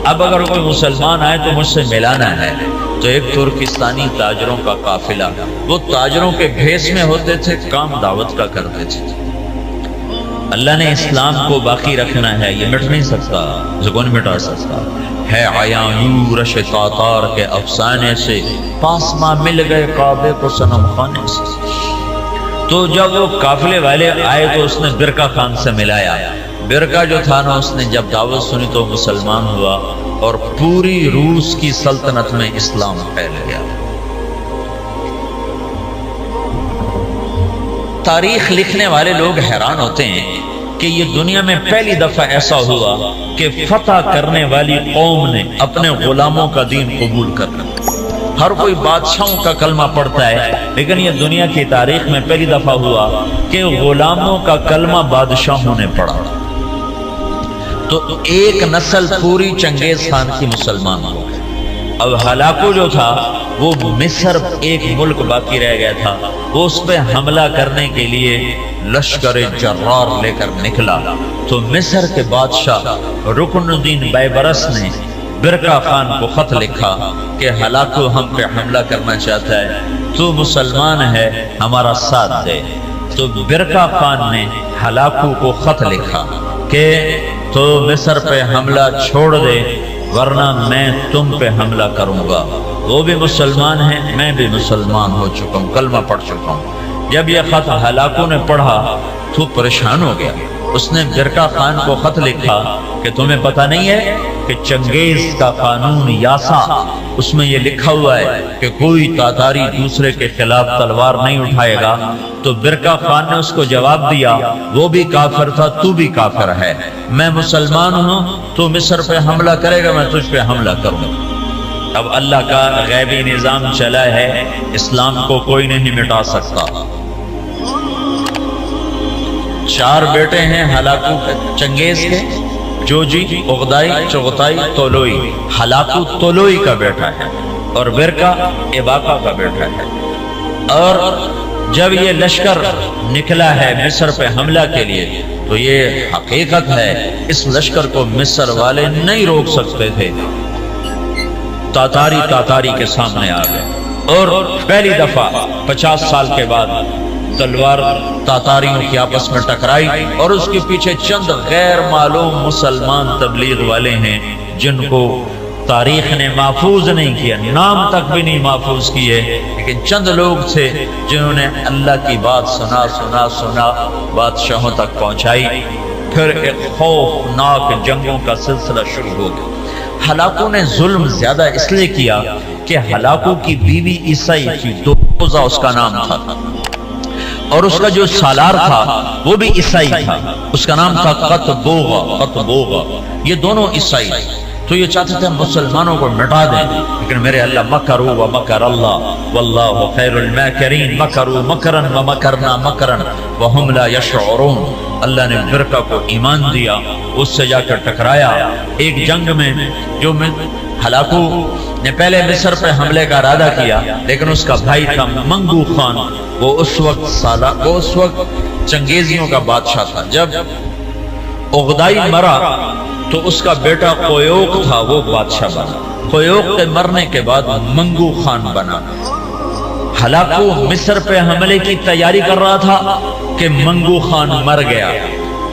اب اگر کوئی مسلمان آئے تو مجھ سے ملانا ہے۔ تو ایک ترکستانی تاجروں کا قافلہ، وہ تاجروں کے بھیس میں ہوتے تھے، کام دعوت کا کرتے تھے۔ اللہ نے اسلام کو باقی رکھنا ہے، یہ مٹ نہیں سکتا، اسے کون مٹا سکتا ہے۔ عیاں یورش تاتار کے افسانے سے پاسما مل گئے کعبے کو صنم خانے سے۔ تو جب وہ قافلے والے آئے تو اس نے برکا خان سے ملایا۔ برکا جو تھا نا، اس نے جب دعوت سنی تو مسلمان ہوا اور پوری روس کی سلطنت میں اسلام پھیل گیا۔ تاریخ لکھنے والے لوگ حیران ہوتے ہیں کہ یہ دنیا میں پہلی دفعہ ایسا ہوا کہ فتح کرنے والی قوم نے اپنے غلاموں کا دین قبول کر لیا۔ ہر کوئی بادشاہوں کا کلمہ پڑھتا ہے، لیکن یہ دنیا کی تاریخ میں پہلی دفعہ ہوا کہ غلاموں کا کلمہ بادشاہوں نے پڑھا۔ تو ایک نسل پوری چنگیز خان کی مسلمان ہو گئی۔ اب ہلاکو جو تھا وہ مصر ایک ملک باقی رہ گیا تھا، وہ اس پہ حملہ کرنے کے لیے لشکر جرار لے کر نکلا۔ تو مصر کے بادشاہ رکن الدین بیبرس نے برکا خان کو خط لکھا کہ ہلاکو ہم پہ حملہ کرنا چاہتا ہے، تو مسلمان ہے ہمارا ساتھ دے۔ تو برکا خان نے ہلاکو کو خط لکھا کہ تو مصر پہ حملہ چھوڑ دے ورنہ میں تم پہ حملہ کروں گا۔ وہ بھی مسلمان ہیں، میں بھی مسلمان ہو چکا ہوں، کلمہ پڑھ چکا ہوں۔ جب یہ خط ہلاکو نے پڑھا تو پریشان ہو گیا۔ اس نے برکا خان کو خط لکھا کہ تمہیں پتہ نہیں ہے کہ چنگیز کا قانون یاسا، اس میں یہ لکھا ہوا ہے کہ کوئی تاتاری دوسرے کے خلاف تلوار نہیں اٹھائے گا۔ تو برکا خان نے اس کو جواب دیا وہ بھی کافر تھا، تو بھی کافر ہے، میں مسلمان ہوں، تو مصر پہ حملہ کرے گا، میں تجھ پہ حملہ کروں گا۔ اب اللہ کا غیبی نظام چلا ہے، اسلام کو کوئی نہیں مٹا سکتا۔ 4 بیٹے ہیں ہلاکو چنگیز کے، جوجی، اغدائی، چغتائی، تولوئی۔ ہلاکو تولوئی کا بیٹا ہے اور برکا ایواقا کا بیٹا ہے۔ اور جب یہ لشکر نکلا ہے مصر پہ حملہ کے لیے تو یہ حقیقت ہے اس لشکر کو مصر والے نہیں روک سکتے تھے، تاتاری کے سامنے آ گئے، اور پہلی دفعہ 50 سال کے بعد تلوار تاتاریوں کی آپس میں ٹکرائی، اور اس کے پیچھے چند غیر معلوم مسلمان تبلیغ والے ہیں جن کو تاریخ نے محفوظ نہیں کیا، نام تک بھی نہیں محفوظ کیے، لیکن چند لوگ تھے جنہوں نے اللہ کی بات سنا بادشاہوں تک پہنچائی۔ پھر ایک خوفناک جنگوں کا سلسلہ شروع ہو گیا۔ ہلاکو نے ظلم زیادہ اس لیے کیا کہ ہلاکو کی بیوی عیسائی تھی، دوزہ اس کا نام تھا، اور اس کا جو سالار تھا وہ بھی عیسائی تھا، اس کا نام تھا قطبوغا، یہ دونوں عیسائی تھے۔ تو یہ چاہتے تھے مسلمانوں کو مٹا دیں، لیکن میرے اللہ مکروا ومکر اللہ واللہ خیر الماکرین، مکروا مکرا ومکرنا مکرا وہم لا یشعرون۔ اللہ نے فرقہ کو ایمان دیا، اس سے جا کر ٹکرایا ایک جنگ میں، جو ہلاکو نے پہلے مصر پہ حملے کا ارادہ کیا، لیکن اس کا بھائی تھا منگو خان، وہ اس وقت چنگیزیوں کا بادشاہ تھا۔ جب اغدائی مرا تو اس کا بیٹا قیوق تھا، وہ بادشاہ بنا۔ قیوق کے مرنے کے بعد منگو خان بنا۔ ہلاکو مصر پہ حملے کی تیاری کر رہا تھا کہ منگو خان مر گیا،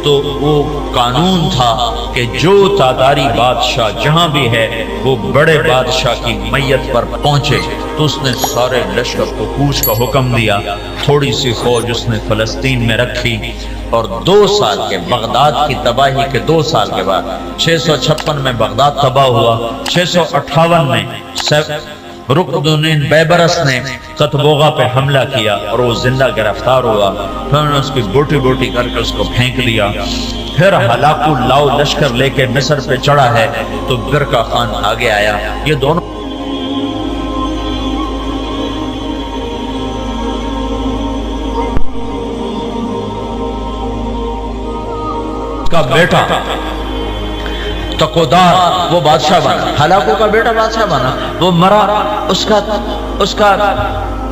تو وہ قانون تھا کہ جو تاتاری بادشاہ جہاں بھی ہے وہ بڑے بادشاہ کی میت پر پہنچے، تو اس نے سارے لشکر کو کوچ کا حکم دیا۔ تھوڑی سی فوج اس نے فلسطین میں رکھی، اور 2 سال کے بغداد کی تباہی کے 2 سال کے بعد 656 میں بغداد تباہ ہوا۔ 658 میں رکن بیبرس نے قطبوغا پہ حملہ کیا اور وہ زندہ گرفتار ہوا۔ پھر انہوں نے اس کی بوٹی بوٹی کر کے اس کو پھینک دیا۔ پھر ہلاکو لاؤ لشکر لے کے مصر پہ چڑھا ہے تو برقع خان آگے آیا۔ یہ دونوں کا بیٹا تقودار وہ بادشاہ بنا، ہلاکو کا بیٹا بادشاہ بنا، وہ مرا،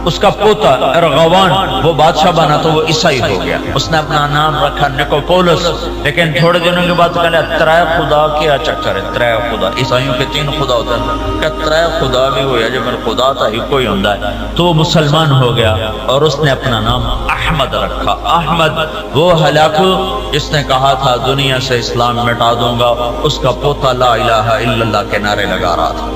اس کا پوتا ارغوان وہ بادشاہ بنا تو وہ عیسائی ہو گیا۔ اس نے اپنا نام رکھا نکوپولس، لیکن تھوڑے دنوں کے بعد کہنے ترائے خدا کیا چکر ہے، ترائے خدا، عیسائیوں کے 3 خدا ہوتا ہے، کہ ترائے خدا بھی ہویا جو میرا خدا تھا ہی کوئی ہوندا ہے، تو وہ مسلمان ہو گیا اور اس نے اپنا نام احمد رکھا۔ احمد وہ ہلاکو جس نے کہا تھا دنیا سے اسلام مٹا دوں گا، اس کا پوتا لا الہ الا اللہ کے نعرے لگا رہا تھا۔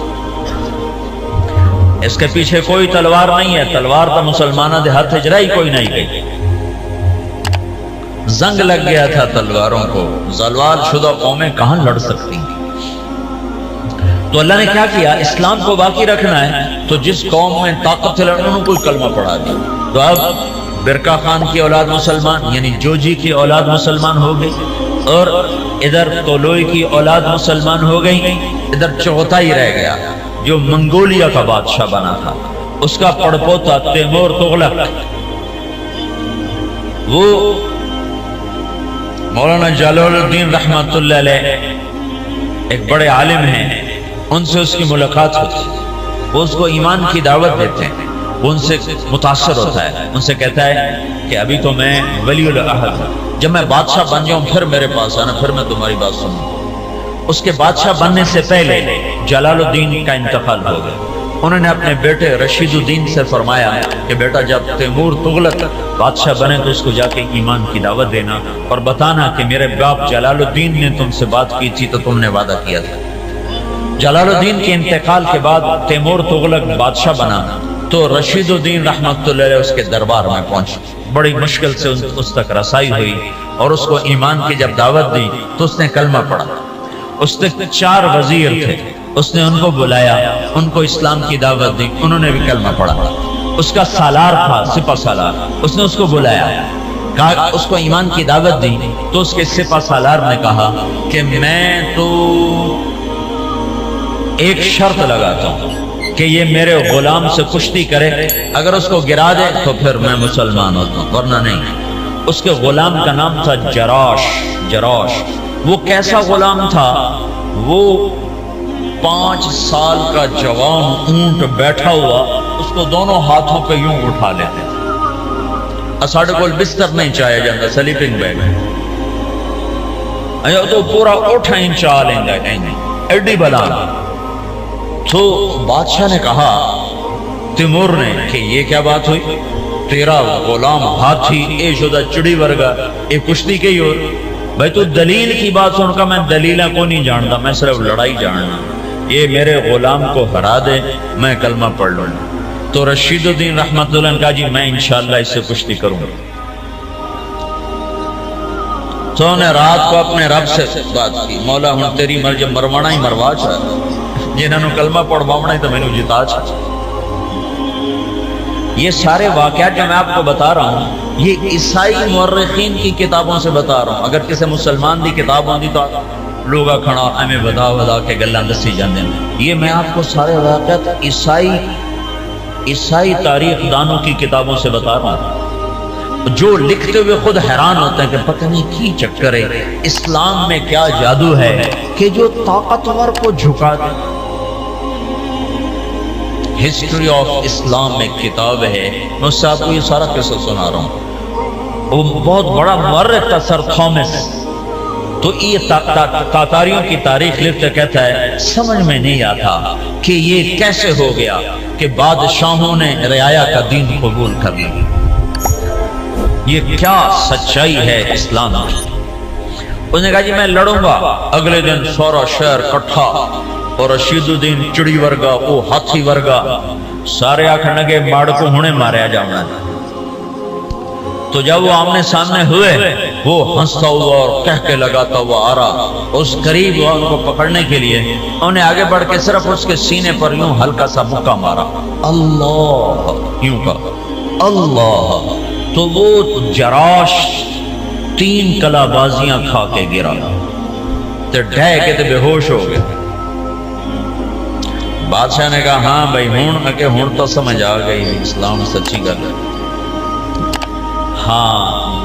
اس کے پیچھے کوئی تلوار نہیں ہے، تلوار تو مسلمانہ دے ہاتھ اجرائی کوئی نہیں گئی، زنگ لگ گیا تھا تلواروں کو، زوال شدہ قومیں کہاں لڑ سکتی ہیں؟ تو اللہ نے کیا کیا، اسلام کو باقی رکھنا ہے تو جس قوم میں طاقت لڑنے کو کلمہ پڑھا دی۔ تو اب برقع خان کی اولاد مسلمان یعنی جوجی کی اولاد مسلمان ہو گئی، اور ادھر طولوئی کی اولاد مسلمان ہو گئی، ادھر چغتائی رہ گیا جو منگولیا کا بادشاہ بنا تھا، اس کا پڑپوتا تیمور تغلق، وہ مولانا جلال الدین رحمت اللہ علیہ ایک بڑے عالم ہیں، ان سے اس کی ملاقات ہوتی، وہ اس کو ایمان کی دعوت دیتے ہیں، وہ ان سے متاثر ہوتا ہے، ان سے کہتا ہے کہ ابھی تو میں ولی العہد ہوں، جب میں بادشاہ بن جاؤں پھر میرے پاس آنا، پھر میں تمہاری بات سنوں۔ اس کے بادشاہ بننے سے پہلے جلال الدین کا انتقال ہو گیا، انہوں نے اپنے بیٹے رشید الدین سے فرمایا کہ بیٹا جب تیمور تغلق بادشاہ بنے تو اس کو جا کے ایمان کی دعوت دینا اور بتانا کہ میرے باپ جلال الدین نے تم سے بات کی تھی تو تم نے وعدہ کیا تھا۔ جلال الدین کے انتقال کے بعد تیمور تغلق بادشاہ بنا تو رشید الدین رحمت اللہ علیہ اس کے دربار میں پہنچے، بڑی مشکل سے اس تک رسائی ہوئی اور اس کو ایمان کی جب دعوت دی تو اس نے کلمہ پڑھا۔ اس نے 4 وزیر تھے، اس نے ان کو بلایا، ان کو اسلام کی دعوت دی، انہوں نے بھی کلمہ پڑھا۔ اس کا سالار تھا سپہ سالار، اس نے اس کو بلایا، کہا اس کو ایمان کی دعوت دی، تو اس کے سپہ سالار نے کہا کہ میں تو ایک شرط لگاتا ہوں کہ یہ میرے غلام سے کشتی کرے، اگر اس کو گرا دے تو پھر میں مسلمان ہوتا ہوں ورنہ نہیں۔ اس کے غلام کا نام تھا جراش۔ وہ کیسا غلام تھا، وہ 5 سال کا جوان اونٹ بیٹھا ہوا اس کو دونوں ہاتھوں پہ یوں اٹھا لیتے، ساڈے کول بستر نہیں چایا جاتا، سلیپنگ بیگ تو پورا اٹھا ہی چاہ لینگا ایڈی بلا۔ تو بادشاہ نے کہا تیمور نے کہ یہ کیا بات ہوئی، تیرا غلام ہاتھی اے شدہ چڑی ورگا اے کشتی کے اور بھائی تو دلیل کی بات سن کا، میں دلیلہ کو نہیں جانتا، میں صرف لڑائی جاننا، یہ میرے غلام کو ہرا دے میں کلمہ پڑھ لوں۔ تو رشید الدین رحمت اللہ نے کہا جی میں انشاءاللہ اس سے کشتی کروں گا۔ تو نے رات کو اپنے رب سے بات کی، مولا ہوں تیری مرضی، مروانا ہی مروا چاہ، جنہوں نے کلمہ پڑھوانا ہی تو میں نے جتا چاہ۔ یہ سارے واقعات جو میں آپ کو بتا رہا ہوں یہ عیسائی مورخین کی کتابوں سے بتا رہا ہوں۔ اگر کسی مسلمان دی کتاب ہوندی تو لوگا کھڑا ہمیں بدا کے گلاں دسی جاندے ہیں، یہ میں آپ کو سارے واقعات عیسائی تاریخ دانوں کی کتابوں سے بتا رہا ہوں، جو لکھتے ہوئے خود حیران ہوتے ہیں کہ پتہ نہیں کی چکر ہے، اسلام میں کیا جادو ہے کہ جو طاقتور کو جھکا دے۔ ہسٹری آف اسلام میں کتاب ہے، میں اس سے آپ کو یہ سارا قصہ سنا رہا ہوں۔ وہ بہت بڑا مورخ تھا سر تھامس، تو یہ تاتاریوں کی تاریخ لکھتے کہتا ہے سمجھ میں نہیں آتا کہ یہ کیسے ہو گیا کہ بادشاہوں نے رعایا کا دین قبول کر لیا، یہ کیا سچائی ہے اسلام کی۔ اس نے کہا جی میں لڑوں گا۔ اگلے دن سورا شہر کٹھا اور رشید الدین چڑی ورگا وہ ہاتھی ورگا سارے آنکھ لگے ماڑ کو ہونے ماریا جانا ہے۔ تو جب وہ آمنے سامنے ہوئے وہ ہنستا ہوا اور کہہ کے لگاتا ہوا آ رہا، اس قریب ہوا ان کو پکڑنے کے لیے، انہیں آگے بڑھ کے صرف اس کے سینے پر یوں ہلکا سا مکہ مارا، اللہ یوں کہا اللہ، تو وہ جراش 3 کلا بازیاں کھا کے گرا تو ڈہ کے تو بے ہوش ہو گیا۔ بادشاہ نے کہا ہاں بھائی ہوں تو سمجھ آ گئی اسلام سچی گل ہے۔ ہاں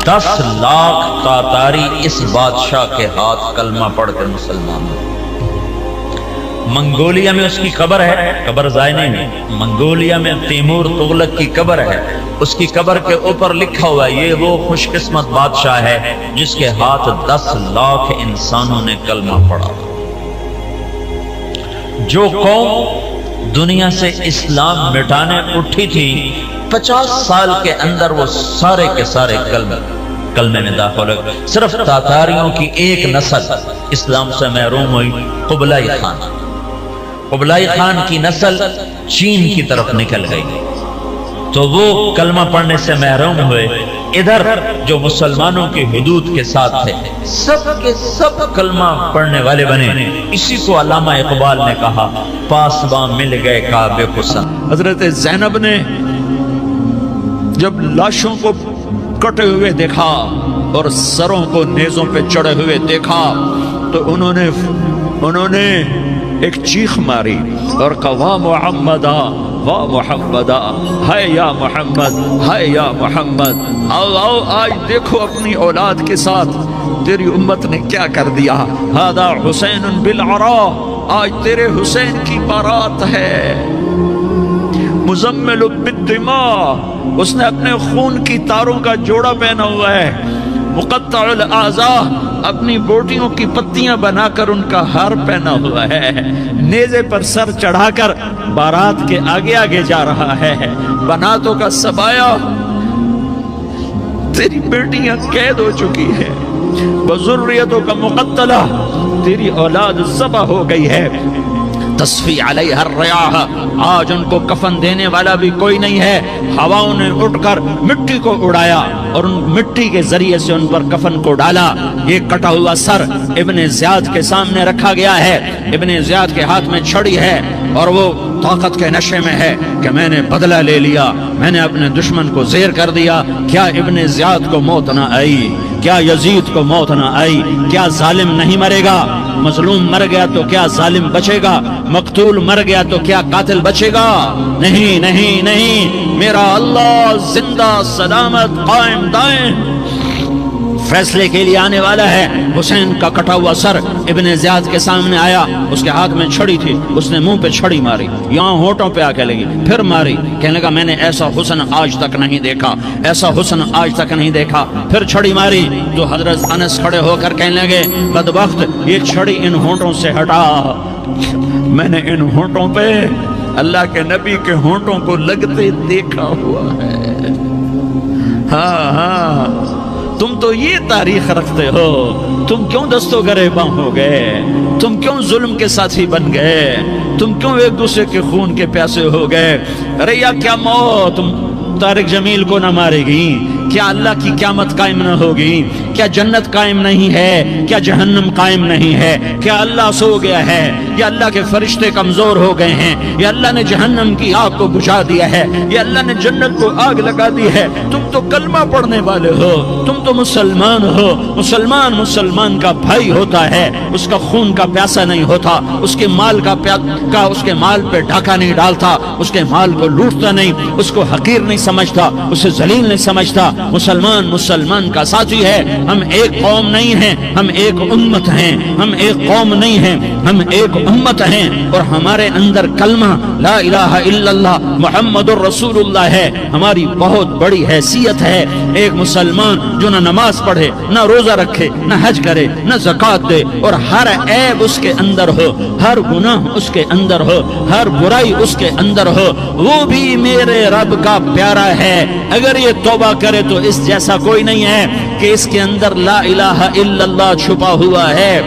10 لاکھ تاتاری اس بادشاہ کے ہاتھ کلمہ پڑھ کر مسلمان ہوئے۔ منگولیا میں اس کی قبر ہے، قبر ضائع نہیں ہے، منگولیا میں تیمور تغلق کی قبر ہے، اس کی قبر کے اوپر لکھا ہوا ہے یہ وہ خوش قسمت بادشاہ ہے جس کے ہاتھ 10 لاکھ انسانوں نے کلمہ پڑھا۔ جو قوم دنیا سے اسلام مٹانے اٹھی تھی 50 سال کے اندر وہ سارے کے سارے کلمے میں داخل ہو گئے۔ صرف تاتاریوں کی ایک نسل اسلام سے محروم ہوئی، قبلائی خان۔ قبلائی خان کی نسل چین کی طرف نکل گئی تو وہ کلمہ پڑھنے سے محروم ہوئے۔ ادھر جو مسلمانوں کی حدود کے ساتھ تھے سب کے سب کلمہ پڑھنے والے بنے۔ اسی کو علامہ اقبال نے کہا پاسباں مل گئے کعبے کو سن۔ حضرت زینب نے جب لاشوں کو کٹے ہوئے دیکھا اور سروں کو نیزوں پہ چڑھے ہوئے دیکھا تو انہوں نے ایک چیخ ماری اور کہا واہ محمدہ واہ محمدہ، ہائے یا محمد، ہائے یا محمد، آؤ آج دیکھو اپنی اولاد کے ساتھ تیری امت نے کیا کر دیا۔ ہذا حسین بالعراء، آج تیرے حسین کی بارات ہے۔ مزمل بالدماء، اس نے اپنے خون کی تاروں کا جوڑا پہنا ہوا ہے۔ مقطع الاعضاء، اپنی بوٹیوں کی پتیاں بنا کر ان کا ہار پہنا ہوا ہے۔ نیزے پر سر چڑھا کر بارات کے آگے آگے جا رہا ہے۔ بناتوں کا سبایا، تیری بیٹیاں قید ہو چکی ہے۔ بذریتوں کا مقتلہ، تیری اولاد ذبح ہو گئی ہے۔ تصفی علیہ الریاح، آج ان کو کفن دینے والا بھی کوئی نہیں ہے۔ ہواؤں نے اٹھ کر مٹی کو اڑایا اور ان مٹی کے ذریعے سے ان پر کفن کو ڈالا۔ یہ کٹا ہوا سر ابن زیاد کے سامنے رکھا گیا ہے۔ ابن زیاد کے ہاتھ میں چھڑی ہے اور وہ طاقت کے نشے میں ہے کہ میں نے بدلہ لے لیا، میں نے اپنے دشمن کو زیر کر دیا۔ کیا ابن زیاد کو موت نہ آئی؟ کیا یزید کو موت نہ آئی؟ کیا ظالم نہیں مرے گا؟ مظلوم مر گیا تو کیا ظالم بچے گا؟ مقتول مر گیا تو کیا قاتل بچے گا؟ نہیں نہیں نہیں، میرا اللہ زندہ سلامت قائم دائم۔ فیصلے کے لیے آنے والا ہے۔ حسین کا کٹا ہوا سر ابن زیاد کے سامنے آیا، اس کے ہاتھ میں چھڑی تھی، اس نے منہ پہ چھڑی ماری، یہاں ہونٹوں پہ آ کے لگی، پھر ماری، کہنے لگا میں نے ایسا حسن آج تک نہیں دیکھا، ایسا حسن آج تک نہیں دیکھا، پھر چھڑی ماری تو حضرت انس کھڑے ہو کر کہنے لگے بدبخت یہ چھڑی ان ہونٹوں سے ہٹا، میں نے ان ہونٹوں پہ اللہ کے نبی کے ہونٹوں کو لگتے دیکھا ہوا ہے۔ ہاں ہاں، تم تو یہ تاریخ رکھتے ہو، تم کیوں دستوں گریباں ہو گئے، تم کیوں ظلم کے ساتھی بن گئے، تم کیوں ایک دوسرے کے خون کے پیاسے ہو گئے؟ ارے یا کیا موت طارق جمیل کو نہ مارے گی؟ کیا اللہ کی قیامت قائم نہ ہوگی؟ کیا جنت قائم نہیں ہے؟ کیا جہنم قائم نہیں ہے؟ کیا اللہ سو گیا ہے؟ یا اللہ کے فرشتے کمزور ہو گئے ہیں؟ یا اللہ نے جہنم کی آگ کو بجھا دیا ہے؟ یا اللہ نے جنت کو آگ لگا دی ہے؟ تم تو کلمہ پڑھنے والے ہو، تم تو مسلمان ہو۔ مسلمان مسلمان کا بھائی ہوتا ہے، اس کا خون کا پیاسا نہیں ہوتا، اس کے مال اس کے مال پہ ڈاکہ نہیں ڈالتا، اس کے مال کو لوٹتا نہیں، اس کو حقیر نہیں سمجھتا، اسے ذلیل نہیں سمجھتا۔ مسلمان مسلمان کا ساتھی ہے۔ ہم ایک قوم نہیں ہیں، ہم ایک امت ہیں، ہم ایک قوم نہیں ہیں، ہم ایک امت ہیں، اور ہمارے اندر کلمہ لا الہ الا اللہ محمد الرسول اللہ ہے، ہماری بہت بڑی حیثیت ہے۔ ایک مسلمان جو نہ نماز پڑھے، نہ روزہ رکھے، نہ حج کرے، نہ زکوٰۃ دے، اور ہر عیب اس کے اندر ہو، ہر گناہ اس کے اندر ہو، ہر برائی اس کے اندر ہو، وہ بھی میرے رب کا پیارا ہے۔ اگر یہ توبہ کرے تو اس جیسا کوئی نہیں ہے کہ اس کے اندر لا الہ الا اللہ چھپا ہوا ہے۔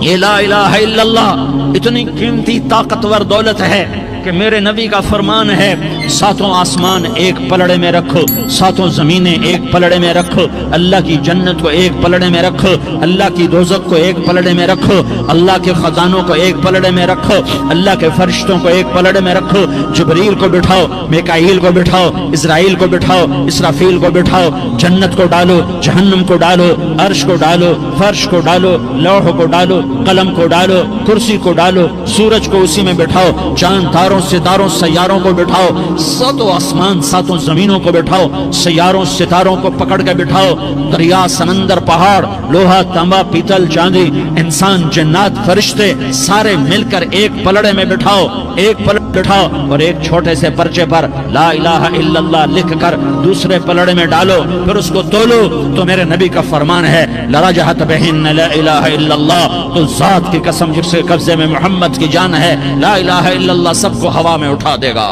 یہ لا الہ الا اللہ اتنی قیمتی طاقتور دولت ہے کہ میرے نبی کا فرمان ہے ساتوں آسمان ایک پلڑے میں رکھو، ساتوں زمینیں ایک پلڑے میں رکھو، اللہ کی جنت کو ایک پلڑے میں رکھو، اللہ کی دوزخ کو ایک پلڑے میں رکھو، اللہ کے خزانوں کو ایک پلڑے میں رکھو، اللہ کے فرشتوں کو ایک پلڑے میں رکھو، جبریل کو بٹھاؤ، میکائیل کو بٹھاؤ، اسرائیل کو بٹھاؤ، اسرافیل کو بٹھاؤ، جنت کو ڈالو، جہنم کو ڈالو، عرش کو ڈالو، فرش کو ڈالو، لوح کو ڈالو، قلم کو ڈالو، کرسی کو ڈالو، سورج کو اسی میں بٹھاؤ، چاند تاروں ستاروں سیاروں کو بٹھاؤ، ساتوں آسمان ساتوں زمینوں کو بٹھاؤ، سیاروں ستاروں کو پکڑ کے بٹھاؤ، دریا سمندر پہاڑ لوہا تانبا پیتل چاندی انسان جنات فرشتے سارے مل کر ایک پلڑے میں بٹھاؤ، ایک پلڑے بٹھاؤ، اور ایک چھوٹے سے پرچے پر لا الہ الا اللہ لکھ کر دوسرے پلڑے میں ڈالو، پھر اس کو تولو تو میرے نبی کا فرمان ہے لرجحت بہن لا الہ الا اللہ، تو ذات کی قسم جس کے قبضے میں محمد کی جان ہے لا الہ الا اللہ سب کو ہوا میں اٹھا دے گا۔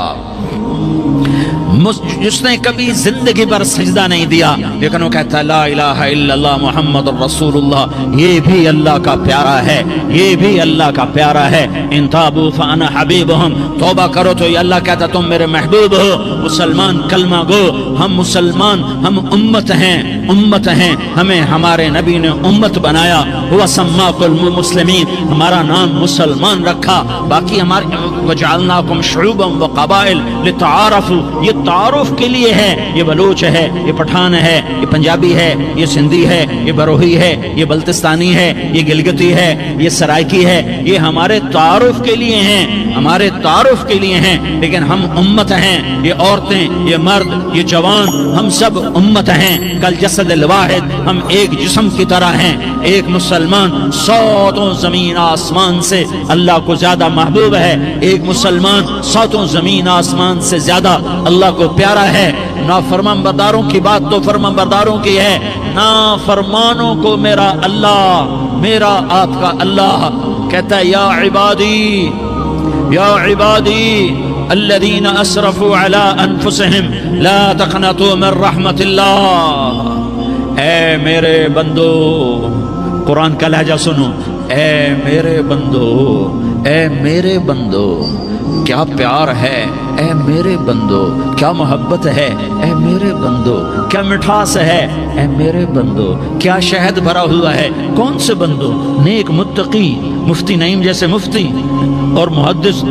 جس نے کبھی زندگی پر سجدہ نہیں دیا لیکن وہ کہتا ہے لا الہ الا اللہ محمد الرسول اللہ، یہ بھی اللہ کا پیارا ہے، یہ بھی اللہ کا پیارا ہے۔ ان تابوا فانا حبیبہم، توبہ کرو تو یہ اللہ کہتا تم میرے محبوب ہو۔ مسلمان کلمہ گو، ہم مسلمان، ہم امت ہیں، امت ہیں، ہمیں ہمارے نبی نے امت بنایا، ہوا سماکم المسلمین، ہمارا نام مسلمان رکھا، باقی ہمارے وجعلناکم شعوبا وقبائل لتعارفوا، یہ تعارف کے لیے ہے، یہ بلوچ ہے، یہ پٹھان ہے، یہ پنجابی ہے، یہ سندھی ہے، یہ بروہی ہے، یہ بلتستانی ہے، یہ گلگتی ہے، یہ سرائکی ہے، یہ ہمارے تعارف کے لیے ہیں، ہمارے تعارف کے لیے ہیں، لیکن ہم امت ہیں، یہ عورتیں، یہ مرد، یہ جوان، ہم سب امت ہیں، کل جسد الواحد، ہم ایک جسم کی طرح ہیں۔ ایک مسلمان ساتوں زمین آسمان سے اللہ کو زیادہ محبوب ہے، ایک مسلمان ساتوں زمین آسمان سے زیادہ اللہ کو پیارا ہے۔ نافرمان برداروں کی بات تو فرمان برداروں کی ہے، نافرمانوں کو میرا اللہ، میرا آپ کا اللہ کہتا ہے یا عبادی، یا عبادی الذین اسرفوا علی انفسہم لا تقنطوا من رحمت اللہ، اے میرے بندو، قرآن کا لہجہ سنو، اے میرے بندو، اے میرے بندو، کیا پیار ہے، اے میرے بندو، کیا محبت ہے، اے میرے بندو، کیا مٹھاس ہے، اے میرے بندو، کیا شہد بھرا ہوا ہے۔ کون سے بندو؟ نیک متقی، مفتی نعیم جیسے مفتی اور محدث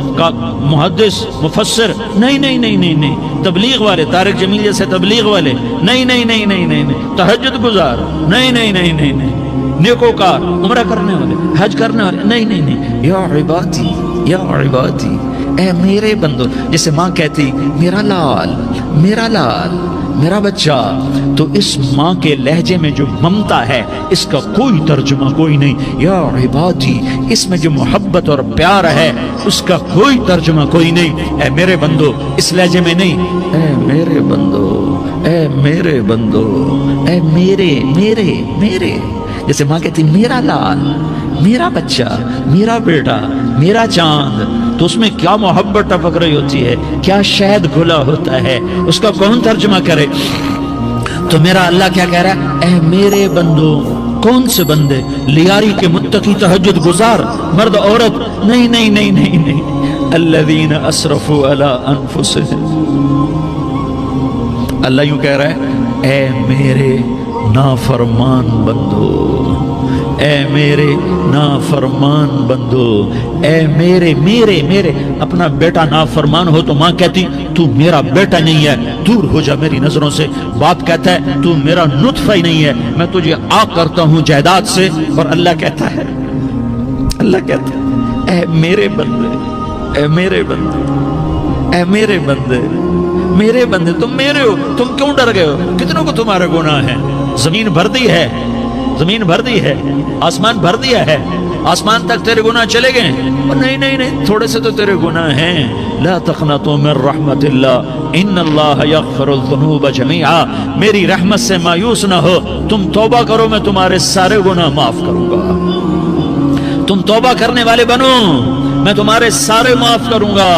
مفسر، نہیں نہیں نہیں نہیں نہیں، تبلیغ والے طارق جمیل جیسے تبلیغ والے، نہیں نہیں نہیں نہیں نہیں، تہجد گزار، نہیں نہیں نہیں نہیں نہیں، نیکوکار، عمرہ کرنے والے، حج کرنے والے، نہیں نہیں نہیں، یا عبادی، یا عبادی، اے میرے بندو، جیسے ماں کہتی میرا لال، میرا لال، میرا بچہ. تو اس ماں کے لہجے میں جو ممتا ہے اس کا کوئی ترجمہ کوئی نہیں. یا عبادی، اس میں جو محبت اور پیار ہے اس کا کوئی ترجمہ کوئی نہیں. اے میرے بندو، اس لہجے میں نہیں، اے میرے بندو، اے میرے بندو، اے میرے میرے میرے. جیسے ماں کہتی میرا لال، میرا بچہ، میرا بیٹا، میرا چاند، تو اس میں کیا محبت ٹپک رہی ہوتی ہے، کیا شہد گھلا ہوتا ہے، اس کا کون ترجمہ کرے. تو میرا اللہ کیا کہہ رہا ہے، اے میرے بندو. کون سے بندے؟ لیاری کے متقی تہجد گزار مرد عورت؟ نہیں نہیں نہیں نہیں نہیں. الذین اسرفوا علی انفسہم. اللہ یوں کہہ رہا ہے، اے میرے نافرمان بندو، اے میرے نافرمان بندو، اے میرے میرے میرے. اپنا بیٹا نافرمان ہو تو ماں کہتی تو میرا بیٹا نہیں ہے، دور ہو جا میری نظروں سے. باپ کہتا ہے تو میرا نطفہ ہی نہیں ہے، میں تجھے آگ کرتا ہوں جائیداد سے. اور اللہ کہتا ہے، اللہ کہتا ہے، اے میرے بندے، اے میرے بندے، اے میرے بندے، میرے بندے. تم میرے ہو، تم کیوں ڈر گئے ہو؟ کتنوں کو تمہارے گناہ ہیں؟ زمین بھر دی ہے، زمین بھر دی ہے، آسمان بھر دیا ہے، آسمان تک تیرے گناہ چلے گئے. نہیں نہیں نہیں، تھوڑے سے تو تیرے گناہ ہیں. لا تقنطوا من رحمت اللہ ان اللہ یغفر الذنوب جميعا. میری رحمت سے مایوس نہ ہو، تم توبہ کرو، میں تمہارے سارے گناہ معاف کروں گا. تم توبہ کرنے والے بنو، میں تمہارے سارے معاف کروں گا.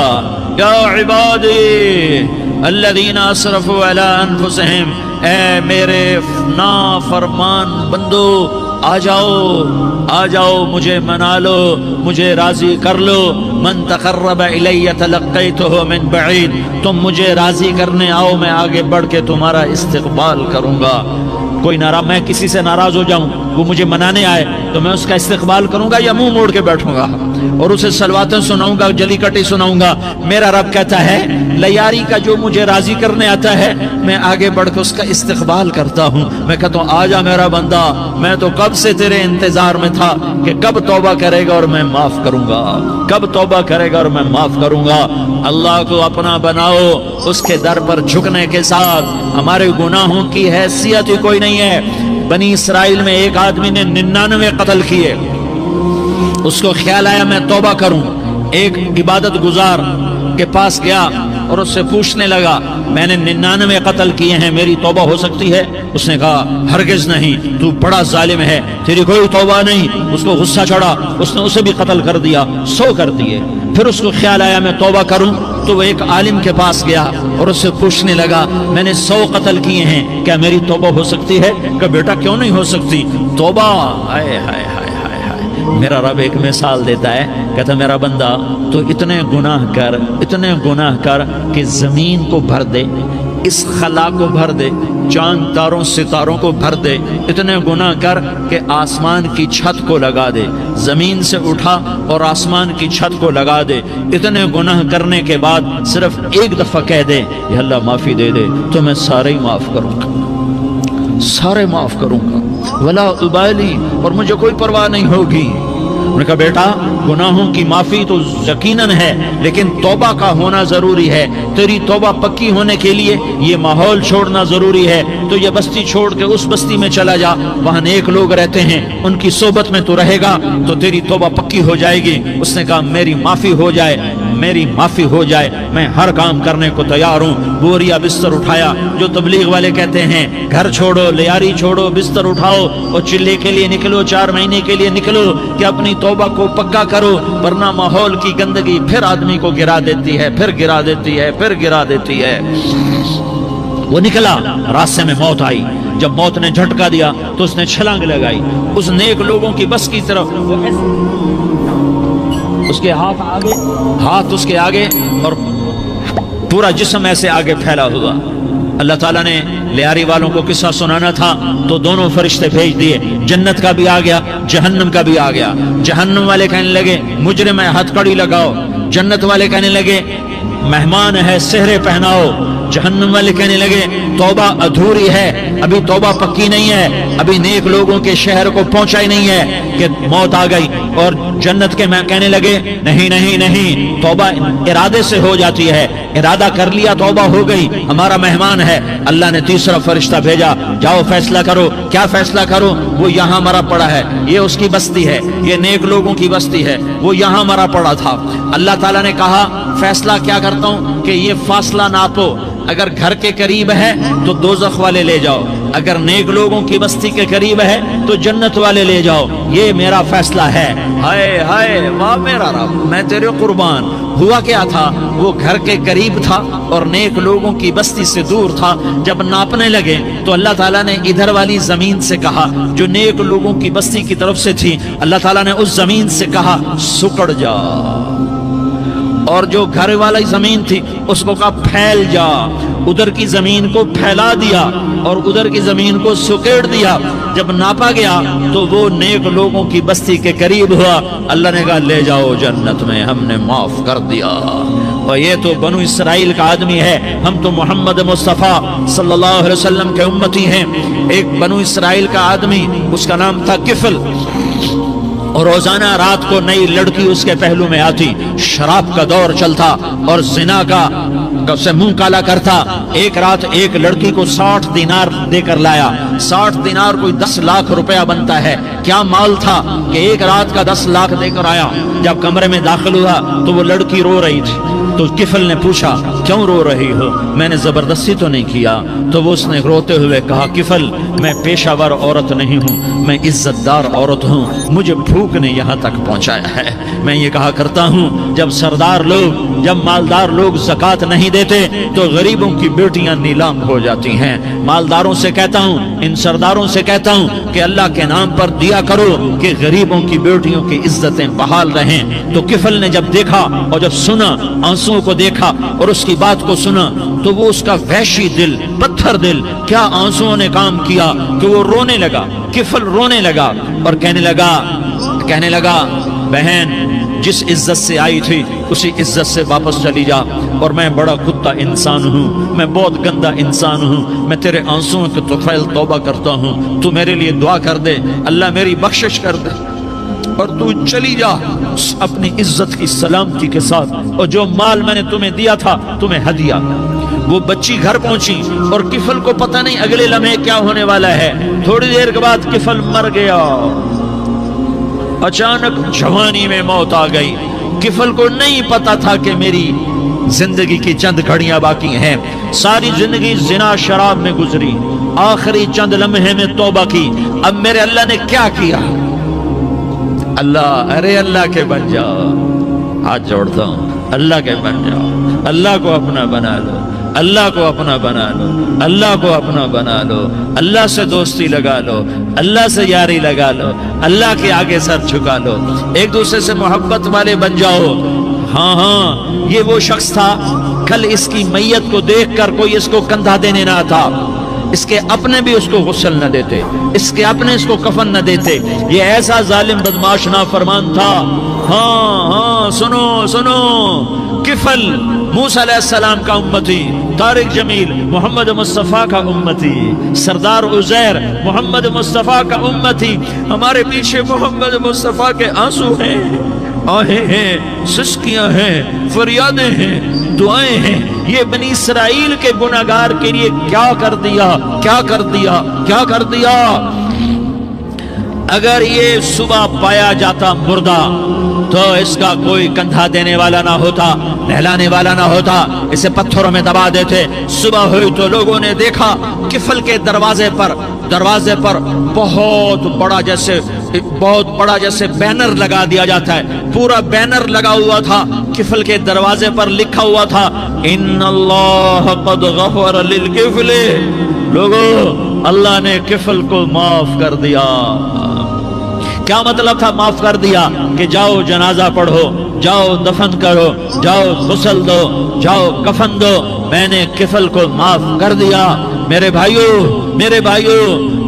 یا عبادی الذین اسرفوا علی انفسہم، اے میرے نافرمان بندو، آ جاؤ آ جاؤ، مجھے منا لو، مجھے راضی کر لو. من تقرب الی تلقیتہ من بعید. تم مجھے راضی کرنے آؤ، میں آگے بڑھ کے تمہارا استقبال کروں گا. کوئی ناراض، میں کسی سے ناراض ہو جاؤں، وہ مجھے منانے آئے تو میں اس کا استقبال کروں گا یا منہ موڑ کے بیٹھوں گا اور اسے صلواتیں سناؤں گا، جلی کٹی سناؤں گا. میرا رب کہتا ہے لیاری کا جو مجھے راضی کرنے آتا ہے میں آگے بڑھ کے اس کا استقبال کرتا ہوں. میں کہتا ہوں آ جا میرا بندہ، میں تو کب سے تیرے انتظار میں تھا کہ کب توبہ کرے گا اور میں معاف کروں گا، کب توبہ کرے گا اور میں معاف کروں گا. اللہ کو اپنا بناؤ، اس کے در پر جھکنے کے ساتھ. ہمارے گناہوں کی حیثیت ہی کوئی نہیں ہے. بنی اسرائیل میں ایک آدمی نے 99 قتل کیے، اس کو خیال آیا میں توبہ کروں. ایک عبادت گزار کے پاس گیا اور اس سے پوچھنے لگا میں نے 99 قتل کیے ہیں، میری توبہ ہو سکتی ہے؟ اس نے کہا ہرگز نہیں، تو بڑا ظالم ہے، تیری کوئی توبہ نہیں. اس کو غصہ چڑھا، اس نے اسے بھی قتل کر دیا، 100 کر دیے. پھر اس کو خیال آیا میں توبہ کروں تو وہ ایک عالم کے پاس گیا اور اس سے پوچھنے لگا میں نے 100 قتل کیے ہیں، کیا میری توبہ ہو سکتی ہے؟ کہ بیٹا کیوں نہیں ہو سکتی توبہ؟ ہائے ہائے ہائے ہائے ہائے. میرا رب ایک مثال دیتا ہے، کہتا میرا بندہ تو اتنے گناہ کر، اتنے گناہ کر کہ زمین کو بھر دے، اس خلا کو بھر دے، چاند تاروں ستاروں کو بھر دے. اتنے گناہ کر کہ آسمان کی چھت کو لگا دے، زمین سے اٹھا اور آسمان کی چھت کو لگا دے. اتنے گناہ کرنے کے بعد صرف ایک دفعہ کہہ دے یا اللہ معافی دے دے تو میں سارے ہی معاف کروں گا، سارے معاف کروں گا. ولا ابالی، اور مجھے کوئی پرواہ نہیں ہوگی. انہوں نے کہا بیٹا گناہوں کی معافی تو یقیناً ہے لیکن توبہ کا ہونا ضروری ہے. تیری توبہ پکی ہونے کے لیے یہ ماحول چھوڑنا ضروری ہے. تو یہ بستی چھوڑ کے اس بستی میں چلا جا، وہاں نیک لوگ رہتے ہیں، ان کی صحبت میں تو رہے گا تو تیری توبہ پکی ہو جائے گی. اس نے کہا میری معافی ہو جائے، میری معافی ہو جائے، میں ہر کام کرنے کو تیار ہوں. بوریا بستر اٹھایا، جو تبلیغ والے کہتے ہیں گھر چھوڑو، لیاری چھوڑو، بستر اٹھاؤ اور چلے کے لیے نکلو، 4 مہینے کے لیے نکلو کہ اپنی توبہ کو پکا کرو، ورنہ ماحول کی گندگی پھر آدمی کو گرا دیتی ہے، پھر گرا دیتی ہے، پھر گرا دیتی ہے. وہ نکلا، راستے میں موت آئی. جب موت نے جھٹکا دیا تو اس نے چھلانگ لگائی اس نیک لوگوں کی بس کی طرف. اس کے ہاتھ آگے، ہاتھ اس کے آگے اور پورا جسم ایسے آگے پھیلا ہوا. اللہ تعالیٰ نے لیاری والوں کو قصہ سنانا تھا تو دونوں فرشتے بھیج دیے، جنت کا بھی آ گیا، جہنم کا بھی آ گیا. جہنم والے کہنے لگے مجرم ہے، ہتھ کڑی لگاؤ. جنت والے کہنے لگے مہمان ہے سہرے پہناؤ. جہنم والے کہنے لگے توبہ ادھوری ہے, ابھی توبہ پکی نہیں ہے, ابھی نیک لوگوں کے شہر کو پہنچا ہی نہیں ہے کہ موت آ گئی. اور جنت کے میں کہنے لگے نہیں نہیں نہیں, توبہ ارادے سے ہو جاتی ہے, ارادہ کر لیا توبہ ہو گئی, ہمارا مہمان ہے. اللہ نے تیسرا فرشتہ بھیجا, جاؤ فیصلہ کرو. کیا فیصلہ کرو؟ وہ یہاں مرا پڑا ہے, یہ اس کی بستی ہے, یہ نیک لوگوں کی بستی ہے, وہ یہاں مرا پڑا تھا. اللہ تعالیٰ نے کہا فیصلہ کیا کرتا ہوں کہ یہ فاصلہ ناپو, اگر گھر کے قریب ہے تو دوزخ والے لے جاؤ, اگر نیک لوگوں کی بستی کے قریب ہے تو جنت والے لے جاؤ. یہ میرا فیصلہ ہے. ہائے ہائے واہ میرا رب, میں تیرے قربان. ہوا کیا تھا؟ وہ گھر کے قریب تھا اور نیک لوگوں کی بستی سے دور تھا. جب ناپنے لگے تو اللہ تعالیٰ نے ادھر والی زمین سے کہا جو نیک لوگوں کی بستی کی طرف سے تھی, اللہ تعالیٰ نے اس زمین سے کہا سکڑ جا, اور جو گھر والی زمین تھی اس کو کہا پھیل جا. ادھر کی زمین کو پھیلا دیا اور ادھر کی زمین کو سکیڑ دیا. جب ناپا گیا تو وہ نیک لوگوں کی بستی کے قریب ہوا. اللہ نے کہا لے جاؤ جنت میں, ہم نے معاف کر دیا. اور یہ تو بنو اسرائیل کا آدمی ہے, ہم تو محمد مصطفیٰ صلی اللہ علیہ وسلم کے امتی ہیں. ایک بنو اسرائیل کا آدمی, اس کا نام تھا کفل, اور روزانہ رات کو نئی لڑکی اس کے پہلو میں آتی. شراب کا دور چلتا اور زنا کا سے منہ کالا کرتا. ایک رات ایک لڑکی کو 60 دینار دے کر لایا. 60 دینار کوئی 10 لاکھ روپیہ بنتا ہے. کیا مال تھا کہ ایک رات کا 10 لاکھ دے کر آیا. جب کمرے میں داخل ہوا تو وہ لڑکی رو رہی تھی. تو کفل نے پوچھا کیوں رو رہی ہو؟ میں نے زبردستی تو نہیں کیا. تو وہ اس نے روتے ہوئے کہا کفل میں پیشہ ور عورت نہیں ہوں, میں عزت دار عورت ہوں, مجھے بھوک نے یہاں تک پہنچایا ہے. میں یہ کہا کرتا ہوں جب سردار لوگ, جب مالدار لوگ زکوٰۃ نہیں دیتے تو غریبوں کی بیٹیاں نیلام ہو جاتی ہیں. مالداروں سے کہتا ہوں, ان سرداروں سے کہتا ہوں کہ اللہ کے نام پر دیا کرو کہ غریبوں کی بیٹیوں کی عزتیں بحال رہیں. تو کفل نے جب دیکھا اور جب سنا, آنسوؤں کو دیکھا اور اس کی بات کو سنا, تو وہ اس کا وحشی دل, پتھر دل, کیا آنسوؤں نے کام کیا کہ وہ رونے لگا. کفل رونے لگا اور کہنے لگا بہن جس عزت سے آئی تھی اسی عزت سے واپس چلی جا. اور میں بڑا کتا انسان ہوں, میں بہت گندا انسان ہوں, میں تیرے آنسوؤں کے طفیل توبہ کرتا ہوں. تو میرے لیے دعا کر دے, اللہ میری بخشش کر دے, اور تو چلی جا اپنی عزت کی سلامتی کے ساتھ. اور جو مال میں نے تمہیں دیا تھا تمہیں ہدیہ. وہ بچی گھر پہنچی اور کفل کو پتہ نہیں اگلے لمحے کیا ہونے والا ہے. تھوڑی دیر کے بعد کفل مر گیا. اچانک جوانی میں موت آ گئی. کفل کو نہیں پتا تھا کہ میری زندگی کی چند گھڑیاں باقی ہیں. ساری زندگی زنا شراب میں گزری, آخری چند لمحے میں توبہ کی. اب میرے اللہ نے کیا کیا؟ اللہ, ارے اللہ کے بن جاؤ, ہاتھ جوڑتا ہوں, اللہ کے بن جاؤ, اللہ کو اپنا بنا لو, اللہ کو اپنا بنا لو, اللہ کو اپنا بنا لو, اللہ سے دوستی لگا لو, اللہ سے یاری لگا لو, اللہ کے آگے سر جھکا لو, ایک دوسرے سے محبت والے بن جاؤ. ہاں یہ وہ شخص تھا, کل اس کی میت کو دیکھ کر کوئی اس کو کندھا دینے نہ تھا, اس کے اپنے بھی اس کو غسل نہ دیتے, اس کے اپنے اس کو کفن نہ دیتے. یہ ایسا ظالم بدماش نافرمان تھا. ہاں سنو, کفل موسیٰ علیہ السلام کا امتی, طارق جمیل محمد مصطفیٰ کا امتی, سردار عزیر محمد مصطفیٰ کا امتی. ہمارے پیچھے محمد مصطفیٰ کے آنسو ہیں, آہیں ہیں, سسکیاں ہیں, فریادیں ہیں, دعائیں ہیں. یہ بنی اسرائیل کے گناہگار کے لیے کیا کر دیا. اگر یہ صبح پایا جاتا مردہ تو اس کا کوئی کندھا دینے والا نہ ہوتا, نہلانے والا نہ ہوتا, اسے پتھروں میں دبا دیتے. صبح ہوئی تو لوگوں نے دیکھا کفل کے دروازے پر بہت بڑا جیسے بینر لگا دیا جاتا ہے, پورا بینر لگا ہوا تھا. کفل کے دروازے پر لکھا ہوا تھا ان اللہ قد غفر للکفل. لوگو, اللہ نے کفل کو معاف کر دیا. کیا مطلب تھا معاف کر دیا؟ کہ جاؤ جنازہ پڑھو, جاؤ دفن کرو, جاؤ غسل دو, جاؤ کفن دو, میں نے کفل کو معاف کر دیا. میرے بھائیو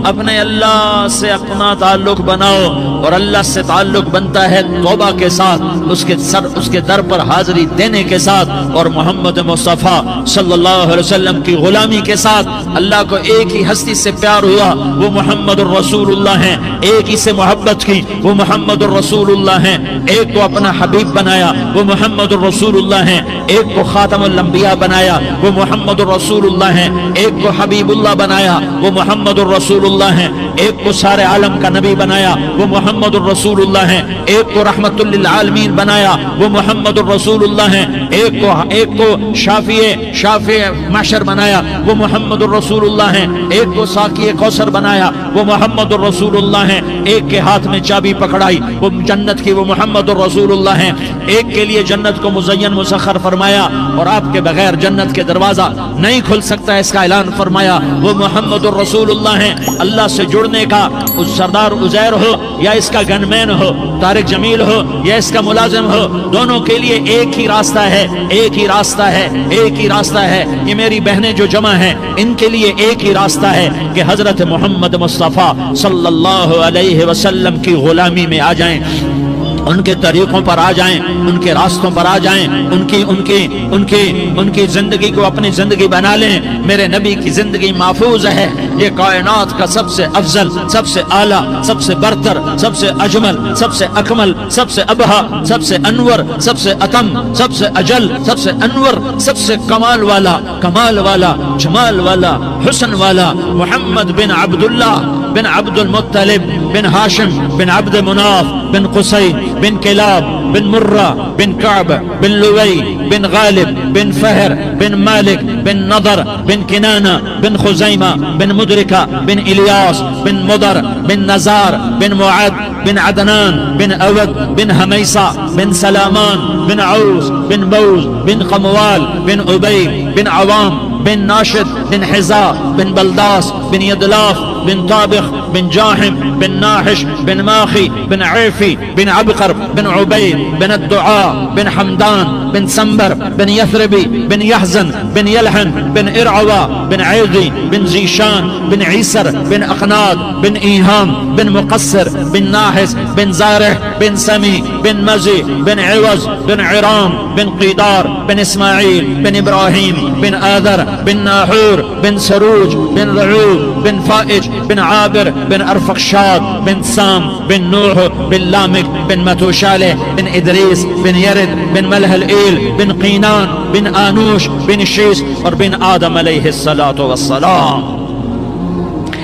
اپنے اللہ سے اپنا تعلق بناؤ، اور اللہ سے تعلق بنتا ہے توبہ کے ساتھ، اس کے در پر حاضری دینے کے ساتھ، اور محمد مصطفیٰ صلی اللہ علیہ وسلم کی غلامی کے ساتھ۔ اللہ کو ایک ہی ہستی سے پیار ہوا، وہ محمد الرسول اللہ ہیں، ایک ہی سے محبت کی، وہ محمد الرسول اللہ ہیں، ایک کو اپنا حبیب بنایا، وہ محمد الرسول اللہ ہیں، ایک کو خاتم الانبیاء بنایا، وہ محمد الرسول اللہ ہیں، ایک کو حبیب اللہ بنایا، وہ محمد الرسول اللہ ہیں، ایک کو سارے عالم کا نبی بنایا، وہ محمد الرسول اللہ ہیں، ایک کو رحمت للعالمین بنایا، وہ محمد الرسول اللہ ہیں، ایک کو شافع محشر بنایا، وہ محمد الرسول اللہ ہیں، ایک کو ساقی کوثر بنایا، وہ محمد الرسول اللہ ہیں، ایک کے ہاتھ میں چابی پکڑائی، وہ جنت کی، وہ محمد الرسول اللہ ہیں، ایک کے لیے جنت کو مزین مسخر فرمایا، اور آپ کے بغیر جنت کے دروازہ نہیں کھل سکتا، اس کا اعلان فرمایا، وہ محمد الرسول اللہ ہیں۔ اللہ سے جڑنے کا سردار عزیر ہو یا اس کا گن مین ہو، طارق جمیل ہو یا اس کا ملازم ہو، دونوں کے لیے ایک ہی راستہ ہے، ایک ہی راستہ ہے، ایک ہی راستہ ہے۔ یہ میری بہنیں جو جمع ہیں، ان کے لیے ایک ہی راستہ ہے کہ حضرت محمد مصطفیٰ صلی اللہ علیہ وسلم کی غلامی میں آ جائیں، ان کے طریقوں پر آ جائیں، ان کے راستوں پر آ جائیں، ان کی زندگی کو اپنی زندگی بنا لیں۔ میرے نبی کی زندگی محفوظ ہے، یہ کائنات کا سب سے افضل، سب سے اعلیٰ، سب سے برتر، سب سے اجمل، سب سے اکمل، سب سے ابہا، سب سے انور، سب سے اتم، سب سے اجل، سب سے انور، سب سے کمال والا، جمال والا، حسن والا محمد بن عبداللہ بن عبد المطلب بن ہاشم بن عبد مناف بن قصی بن کلاب بن مرہ بن کعب بن لوی بن غالب بن فہر بن مالک بن نضر بن کنانہ بن خزیمہ بن مدرکہ بن الیاس بن مدر بن نزار بن معد بن عدنان بن اود بن حمیسہ بن سلامان بن عوس بن بوز بن قموال بن عبی بن عوام بن ناشد بن حزا بن بلداس بن یدلاف بن طابخ بن جاحم بن ناحش بن ماخی بن عیفی بن عبقر بن عبید بن الدعاء بن حمدان بن سنبر بن یثربی بن یحزن بن یلحن بن ارعوا بن عیدی بن زیشان بن عیسر بن اقناد بن ایہام بن مقصر بن ناحس بن زارح بن سمی بن مزی بن عوض بن عرام بن قیدار بن اسماعیل بن ابراہیم بن آذر بن ناحور بن سروج بن رعوب بن فائج بن عابر بن ارفقشاد بن سام بن نوح بن لامک بن متوشالح بن ادریس بن یرد بن ملح الایل بن قینان بن آنوش بن شیس اور بن آدم علیہ السلام۔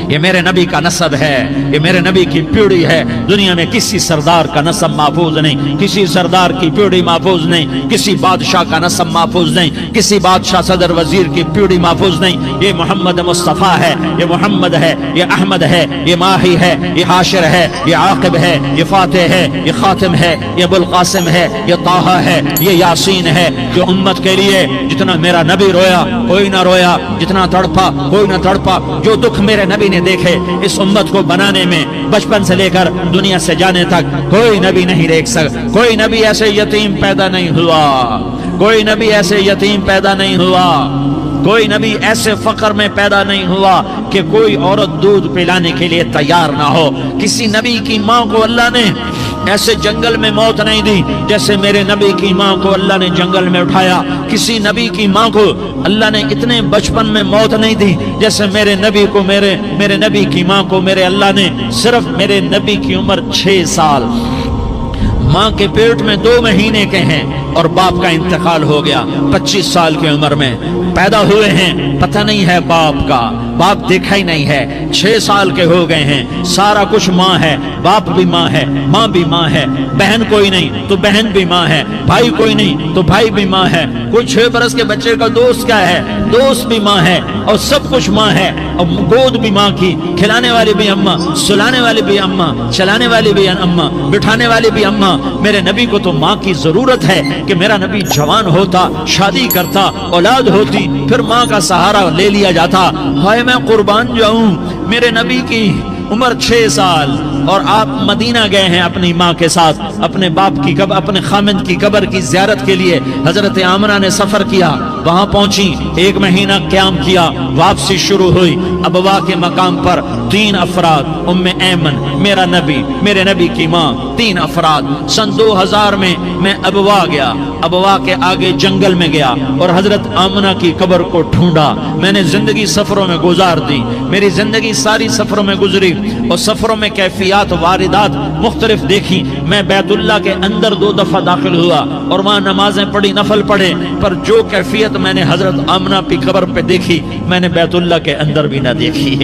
یہ میرے نبی کا نسب ہے، یہ میرے نبی کی پیڑھی ہے۔ دنیا میں کسی سردار کا نسب محفوظ نہیں، کسی سردار کی پیڑھی محفوظ نہیں، کسی بادشاہ کا نسب محفوظ نہیں، کسی بادشاہ صدر وزیر کی پیڑھی محفوظ نہیں۔ یہ محمد مصطفیٰ ہے، یہ محمد ہے، یہ احمد ہے، یہ ماہی ہے، یہ حاشر ہے، یہ عاقب ہے، یہ فاتح ہے، یہ خاتم ہے، یہ ابو القاسم ہے، یہ طٰہٰ ہے، یہ یاسین ہے۔ جو امت کے لیے جتنا میرا نبی رویا کوئی نہ رویا، جتنا تڑپا کوئی نہ تڑپا، جو دکھ میرے نبی نے دیکھے اس امت کو بنانے میں، بچپن سے لے کر دنیا سے جانے تک کوئی نبی نہیں دیکھ سکتا۔ کوئی نبی ایسے یتیم پیدا نہیں ہوا، کوئی نبی ایسے یتیم پیدا نہیں ہوا، کوئی نبی ایسے فقر میں پیدا نہیں ہوا کہ کوئی عورت دودھ پلانے کے لیے تیار نہ ہو۔ کسی نبی کی ماں کو اللہ نے ایسے جنگل میں موت نہیں دی جیسے میرے نبی کی ماں کو اللہ نے جنگل میں اٹھایا۔ کسی نبی کی ماں کو اللہ نے اتنے بچپن میں موت نہیں دی جیسے میرے نبی کو، میرے نبی کی ماں کو میرے اللہ نے صرف میرے نبی کی عمر 6 سال، ماں کے پیٹ میں 2 مہینے کے ہیں اور باپ کا انتقال ہو گیا 25 سال کی عمر میں۔ پیدا ہوئے ہیں، پتہ نہیں ہے باپ کا، باپ دیکھا ہی نہیں ہے، 6 سال کے ہو گئے ہیں، سارا کچھ ماں ہے، باپ بھی ماں ہے، ماں بھی ماں ہے، بہن کوئی نہیں تو بہن بھی ماں ہے، بھائی کوئی نہیں تو بھائی بھی ماں ہے، کوئی 6 برس کے بچے کا دوست کیا ہے، دوست بھی ماں ہے، اور سب کچھ ماں ہے، اور گود بھی ماں کی، کھلانے والی بھی اماں، سلانے والی بھی اماں، چلانے والی بھی اماں، بٹھانے والی بھی اماں۔ میرے نبی کو تو ماں کی ضرورت ہے کہ میرا نبی جوان ہوتا، شادی کرتا، اولاد ہوتی، پھر ماں کا سہارا لے لیا جاتا۔ ہائے میں قربان جاؤں، میرے نبی کی عمر 6 سال، اور آپ مدینہ گئے ہیں اپنی ماں کے ساتھ اپنے باپ کی قبر اپنے خامند کی قبر کی زیارت کے لیے حضرت آمنہ نے سفر کیا وہاں پہنچی 1 مہینہ قیام کیا واپسی شروع ہوئی ابوا کے مقام پر 3 افراد ام ایمن میرا نبی میرے نبی کی ماں 3 افراد سن 2000 میں ابوا گیا ابوا کے آگے جنگل میں گیا اور حضرت آمنہ کی قبر کو ڈھونڈا میں نے زندگی سفروں میں گزار دی میری زندگی ساری سفروں میں گزری اور سفروں میں کیفیات واردات مختلف دیکھی میں بیت اللہ کے اندر 2 دفعہ داخل ہوا اور وہاں نمازیں پڑھی نفل پڑھے پر جو کیفیت میں نے حضرت آمنہ کی قبر پہ دیکھی میں نے بیت اللہ کے اندر بھی نہ دیکھی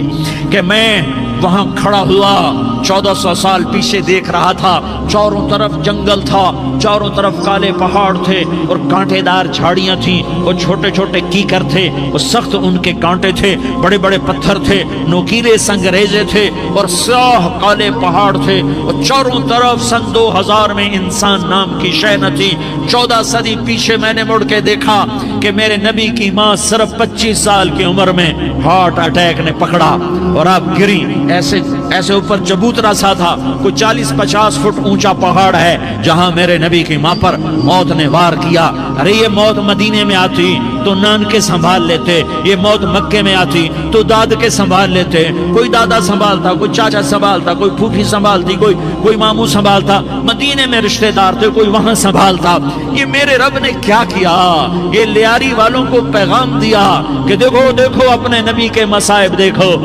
کہ میں وہاں کھڑا ہوا 1400 سال پیچھے دیکھ رہا تھا چاروں طرف جنگل تھا چاروں طرف کالے پہاڑ تھے اور کانٹے دار جھاڑیاں تھیں اور چھوٹے چھوٹے کیکر تھے اور سخت ان کے کانٹے تھے بڑے بڑے پتھر تھے نوکیلے سنگریزے تھے اور سیاہ کالے پہاڑ تھے اور چاروں طرف سن 2000 میں انسان نام کی شے نہ تھی 14 صدی پیچھے میں نے مڑ کے دیکھا کہ میرے نبی کی ماں صرف 25 سال کی عمر میں ہارٹ اٹیک نے پکڑا اور آپ گری ایسے اوپر چبوترا سا تھا کوئی 40-50 فٹ اونچا پہاڑ ہے جہاں میرے نبی کی ماں پر موت نے وار کیا ارے یہ موت مدینے میں آتی تو نان کے سنبھال لیتے یہ موت مکے میں آتی تو داد کے سنبھال لیتے کوئی دادا سنبھالتا کوئی چاچا سنبھالتا کوئی پھوپھی سنبھالتی کوئی ماموں سنبھالتا مدینے میں رشتہ دار تھے کوئی وہاں سنبھالتا یہ میرے رب نے کیا کیا یہ لیاری والوں کو پیغام دیا کہ دیکھو دیکھو اپنے نبی کے مصائب دیکھو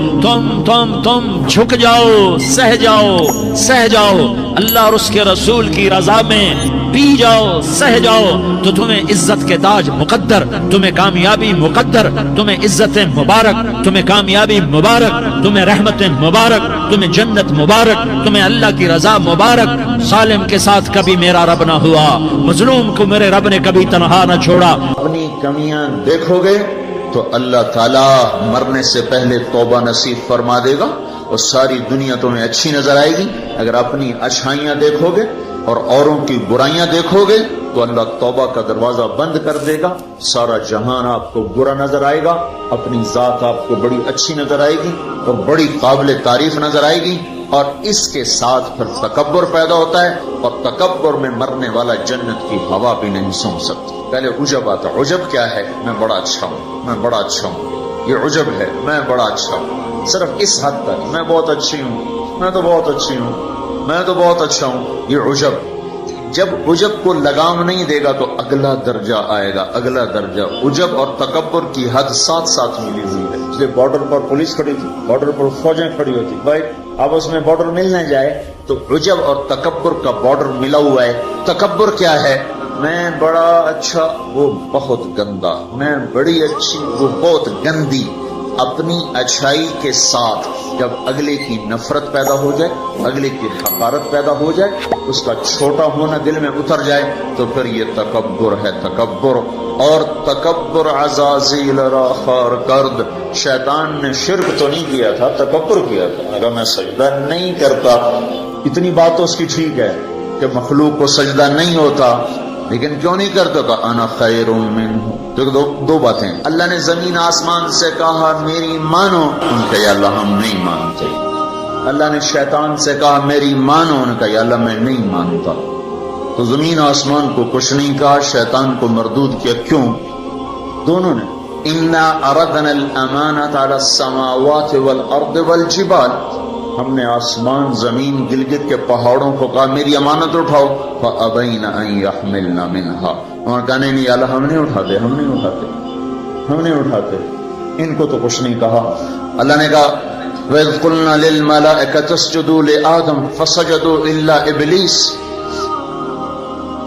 تم جھک جاؤ سہ جاؤ اللہ اور اس کے رسول کی رضا میں پی جاؤ سہ جاؤ تو تمہیں عزت کے تاج مقدر تمہیں کامیابی مقدر تمہیں عزت مبارک تمہیں کامیابی مبارک تمہیں رحمت مبارک تمہیں جنت مبارک تمہیں اللہ کی رضا مبارک ظالم کے ساتھ کبھی میرا رب نہ ہوا مظلوم کو میرے رب نے کبھی تنہا نہ چھوڑا اپنی کمیاں دیکھو گے تو اللہ تعالیٰ مرنے سے پہلے توبہ نصیب فرما دے گا اور ساری دنیا تمہیں اچھی نظر آئے گی اگر اپنی اچھائیاں دیکھو گے اور اوروں کی برائیاں دیکھو گے تو اللہ توبہ کا دروازہ بند کر دے گا سارا جہان آپ کو برا نظر آئے گا اپنی ذات آپ کو بڑی اچھی نظر آئے گی اور بڑی قابل تعریف نظر آئے گی اور اس کے ساتھ پھر تکبر پیدا ہوتا ہے اور تکبر میں مرنے والا جنت کی ہوا بھی نہیں سونگ سکتی پہلے عجب آتا عجب کیا ہے میں بڑا اچھا ہوں یہ عجب ہے میں بڑا اچھا ہوں صرف اس حد تک میں بہت اچھی ہوں میں تو بہت اچھا ہوں یہ عجب جب عجب کو لگام نہیں دے گا تو اگلا درجہ آئے گا اگلا درجہ عجب اور تکبر کی حد ساتھ ساتھ ملی ہوئی ہے اس لیے بارڈر پر پولیس کھڑی تھی بارڈر پر فوجیں کھڑی ہوتی بھائی آپس میں بارڈر مل نہ جائے تو عجب اور تکبر کا بارڈر ملا ہوا ہے تکبر کیا ہے میں بڑا اچھا وہ بہت گندا میں بڑی اچھی وہ بہت گندی اپنی اچھائی کے ساتھ جب اگلے کی نفرت پیدا ہو جائے اگلے کی حقارت پیدا ہو جائے اس کا چھوٹا ہونا دل میں اتر جائے تو پھر یہ تکبر ہے تکبر اور تکبر عزازیل را خار کرد شیطان نے شرک تو نہیں کیا تھا تکبر کیا تھا اگر میں سجدہ نہیں کرتا اتنی بات تو اس کی ٹھیک ہے کہ مخلوق کو سجدہ نہیں ہوتا لیکن کیوں نہیں کرتا کہ انا خیر منہ تو دو باتیں اللہ نے زمین آسمان سے کہا میری مانو ان کا یا اللہ ہم نہیں مانتے اللہ نے شیطان سے کہا میری مانو ان کا یا اللہ میں نہیں مانتا تو زمین آسمان کو کچھ نہیں کہا شیطان کو مردود کیا کیوں دونوں نے انا اردنا الامانۃ علی السماوات والارض والجبال ہم نے آسمان زمین گلگت کے پہاڑوں کو کہا میری امانت اٹھاؤ فابین ان یحملن منها اور کہنے نہیں اللہ ہم نہیں اٹھاتے ان کو تو کچھ نہیں کہا اللہ نے کہا وَإِذْ قُلْنَا لِلْمَلَائِكَةِ اسْجُدُوا لِآدَمَ فَسَجَدُوا إِلَّا إِبْلِيسَ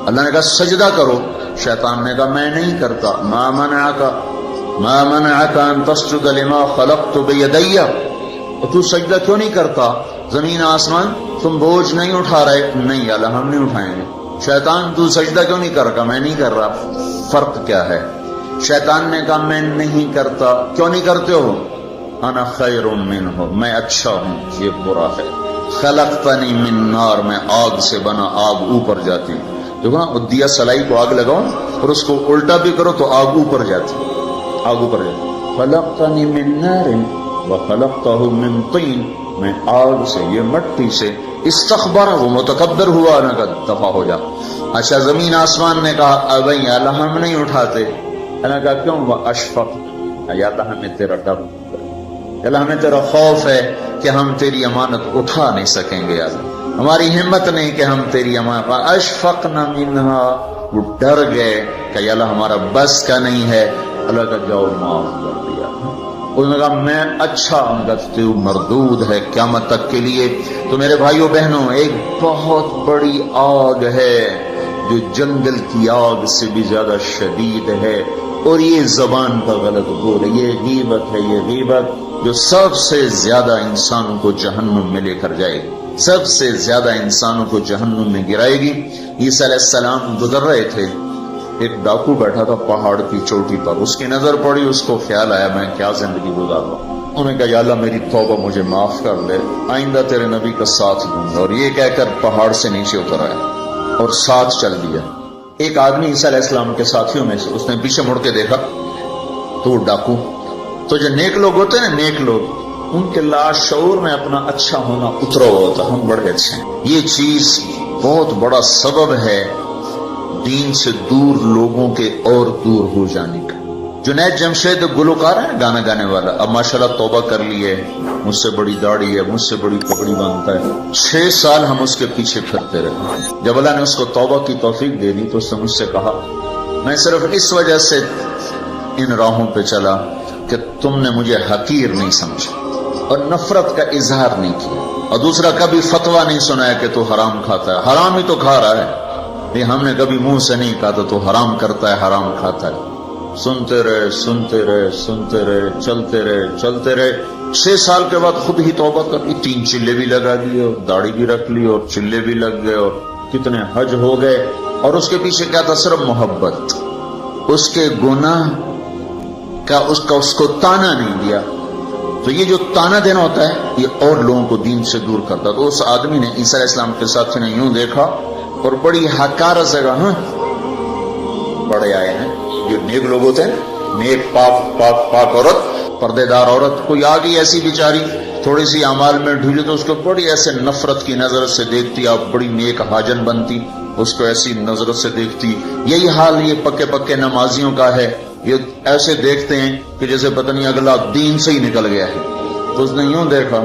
اللہ نے کہا سجدہ کرو شیطان نے کہا میں نہیں کرتا ما منعك ان تسجد لما خلقت بيدي تو سجدہ کیوں نہیں کرتا زمین آسمان تم بوجھ نہیں اٹھا رہے نہیں اللہ ہم نہیں اٹھائیں گے شیطان تو سجدہ کیوں نہیں کر رہا میں نہیں کر رہا فرق کیا ہے شیطان نے کہا میں نہیں کرتا کیوں نہیں کرتے ہو انا خیر منہ میں اچھا ہوں یہ برا ہے خلقتنی من نار میں آگ سے بنا آگ اوپر جاتی دیکھو نا دیا سلائی کو آگ لگاؤ اور اس کو الٹا بھی کرو تو آگ اوپر جاتی خلقتنی من نار وخلقتہ من طین میں آگ سے یہ مٹی سے استخبر, وہ متکبر ہوا نہ کہ دفع ہو جا. اچھا زمین آسمان نے کہا ابھی اللہ ہم نہیں اٹھاتے. اللہ کہا کیوں؟ اشفق, یا اللہ ہمیں تیرا ڈر, اللہ ہمیں تیرا خوف ہے کہ ہم تیری امانت اٹھا نہیں سکیں گے, اللہ ہماری ہمت نہیں کہ ہم تیری امانت. اشفقنا منہا, وہ ڈر گئے کہ اللہ ہمارا بس کا نہیں ہے. اللہ کا جاؤ معاف کر دیا. انہوں نے کہا میں اچھا گفتگو مردود ہے قیامت تک کے لیے. تو میرے بھائیوں بہنوں, ایک بہت بڑی آگ ہے جو جنگل کی آگ سے بھی زیادہ شدید ہے, اور یہ زبان کا غلط بول ہے, یہ غیبت ہے. یہ غیبت جو سب سے زیادہ انسانوں کو جہنم میں لے کر جائے گی, سب سے زیادہ انسانوں کو جہنم میں گرائے گی. عیسیٰ علیہ السلام گزر رہے تھے, ایک ڈاکو بیٹھا تھا پہاڑ کی چوٹی پر. اس کی نظر پڑی, اس کو خیال آیا میں کیا زندگی گزار رہا ہوں. انہوں نے کہا یا اللہ میری توبہ مجھے معاف کر دے, آئندہ تیرے نبی کا ساتھ دوں گا. اور یہ کہہ کر پہاڑ سے نیچے اتر آیا اور ساتھ چل دیا. ایک آدمی عیسیٰ علیہ السلام کے ساتھیوں میں سے, اس نے پیچھے مڑ کے دیکھا تو وہ ڈاکو. تو جو نیک لوگ ہوتے ہیں نا, نیک لوگ, ان کے لاشعور میں اپنا اچھا ہونا اترا ہوا ہوتا, ہم بڑے اچھے ہیں. یہ چیز بہت بڑا سبب ہے دین سے دور لوگوں کے اور دور ہو جانے کا. جنید جمشید گلوکار ہے, گانا گانے والا, اب ماشاءاللہ توبہ کر لی ہے, مجھ سے بڑی داڑھی ہے, مجھ سے بڑی پگڑی باندھتا ہے. 6 سال ہم اس کے پیچھے پھرتے رہے. جب اللہ نے اس کو توبہ کی توفیق دے دی تو اس نے مجھ سے کہا میں صرف اس وجہ سے ان راہوں پہ چلا کہ تم نے مجھے حقیر نہیں سمجھا اور نفرت کا اظہار نہیں کیا, اور دوسرا کبھی فتویٰ نہیں سنایا کہ تو حرام کھاتا ہے. حرام ہی تو کھا رہا ہے, یہ ہم نے کبھی منہ سے نہیں کہا تو حرام کرتا ہے, حرام کھاتا ہے. سنتے رہے سنتے رہے سنتے رہے, چلتے رہے چلتے رہے. 6 سال کے بعد خود ہی توبہ کر لی, 3 چلے بھی لگا دیے اور داڑھی بھی رکھ لی اور چلے بھی لگ گئے اور کتنے حج ہو گئے. اور اس کے پیچھے کیا تھا؟ صرف محبت. اس کے گناہ کا اس کو تانا نہیں دیا. تو یہ جو تانا دینا ہوتا ہے یہ اور لوگوں کو دین سے دور کرتا. تو اس آدمی نے, عیسیٰ علیہ السلام کے ساتھی نے یوں دیکھا اور بڑی حقارت سے کہا ہاں بڑے آئے ہیں. جو نیک لوگ ہوتے ہیں, نیک پاک عورت, پردے دار عورت, کوئی آ گئی ایسی بیچاری تھوڑی سی اعمال میں ڈھیلی تو اس کو بڑی ایسے نفرت کی نظر سے دیکھتی, آپ بڑی نیک حاجن بنتی, اس کو ایسی نظر سے دیکھتی. یہی حال یہ پکے نمازیوں کا ہے, یہ ایسے دیکھتے ہیں کہ جیسے پتہ نہیں اگلا دین سے ہی نکل گیا ہے. تو اس نے یوں دیکھا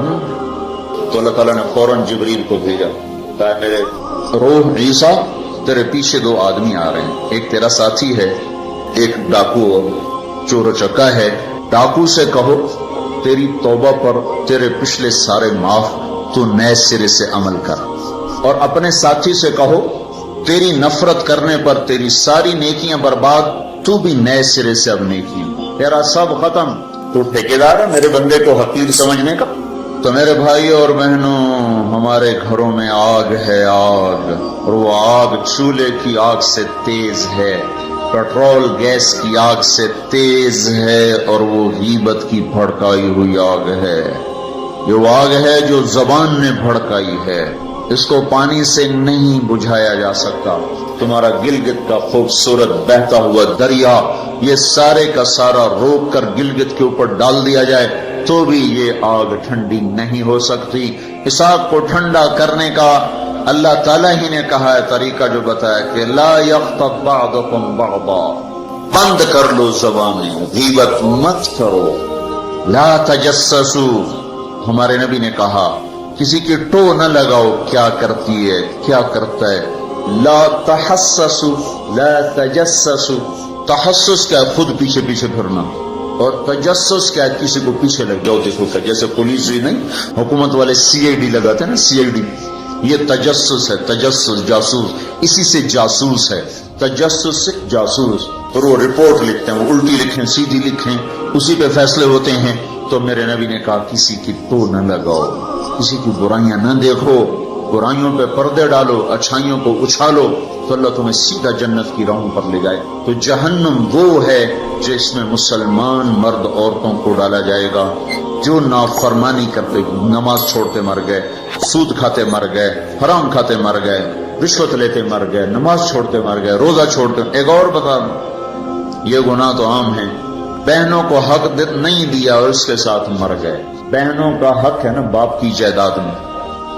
تو اللہ تعالیٰ نے فوراً جبریل کو بھیجا, کہا میرے روح عیسیٰ تیرے پیچھے 2 آدمی آ رہے ہیں, ایک تیرا ساتھی ہے, ایک ڈاکو اور چور و چکا ہے. ڈاکو سے کہو تیری توبہ پر تیرے پچھلے سارے معاف, تو نئے سرے سے عمل کر. اور اپنے ساتھی سے کہو تیری نفرت کرنے پر تیری ساری نیکیاں برباد, تو بھی نئے سرے سے اب نیکی, تیرا سب ختم. تو ٹھیکیدار ہے میرے بندے کو حقیر سمجھنے کا. تو میرے بھائی اور بہنوں, ہمارے گھروں میں آگ ہے, آگ, اور وہ آگ چولہے کی آگ سے تیز ہے, پیٹرول گیس کی آگ سے تیز ہے, اور وہ غیبت کی بھڑکائی ہوئی آگ ہے. یہ وہ آگ ہے جو زبان نے بھڑکائی ہے, اس کو پانی سے نہیں بجھایا جا سکتا. تمہارا گلگت کا خوبصورت بہتا ہوا دریا, یہ سارے کا سارا روک کر گلگت کے اوپر ڈال دیا جائے تو بھی یہ آگ ٹھنڈی نہیں ہو سکتی. اس آگ کو ٹھنڈا کرنے کا اللہ تعالیٰ ہی نے کہا ہے طریقہ, جو بتایا کہ لا یغتب بعضکم بعضا, بند کر لو زبانیں, غیبت مت کرو. لا تجسسوا, ہمارے نبی نے کہا کسی کی ٹو نہ لگاؤ, کیا کرتی ہے کیا کرتا ہے. لا تحسسوا لا تجسسوا, تحسس کیا خود پیچھے پھرنا, اور تجسس کیا کسی کو پیچھے لگ جاؤ دیکھو کیا, جیسے پولیس ہی نہیں, حکومت والے CID لگاتے ہیں نا, CID, یہ تجسس ہے. تجسس جاسوس, اسی سے جاسوس ہے, تجسس سے جاسوس. اور وہ رپورٹ لکھتے ہیں, وہ الٹی لکھیں سیدھی لکھیں, اسی پہ فیصلے ہوتے ہیں. تو میرے نبی نے کہا کسی کی تو نہ لگاؤ, کسی کی برائیاں نہ دیکھو, برائیوں پہ پردے ڈالو, اچھائیوں کو اچھالو, تو اللہ تمہیں سیدھا جنت کی راہوں پر لے جائے. تو جہنم وہ ہے جس میں مسلمان مرد عورتوں کو ڈالا جائے گا جو نافرمانی کرتے, نماز چھوڑتے مر گئے, سود کھاتے مر گئے, حرام کھاتے مر گئے, رشوت لیتے مر گئے, نماز چھوڑتے مر گئے, روزہ چھوڑتے. ایک اور بتا دوں, یہ گناہ تو عام ہے, بہنوں کو حق نہیں دیا اور اس کے ساتھ مر گئے. بہنوں کا حق ہے نا باپ کی جائیداد میں,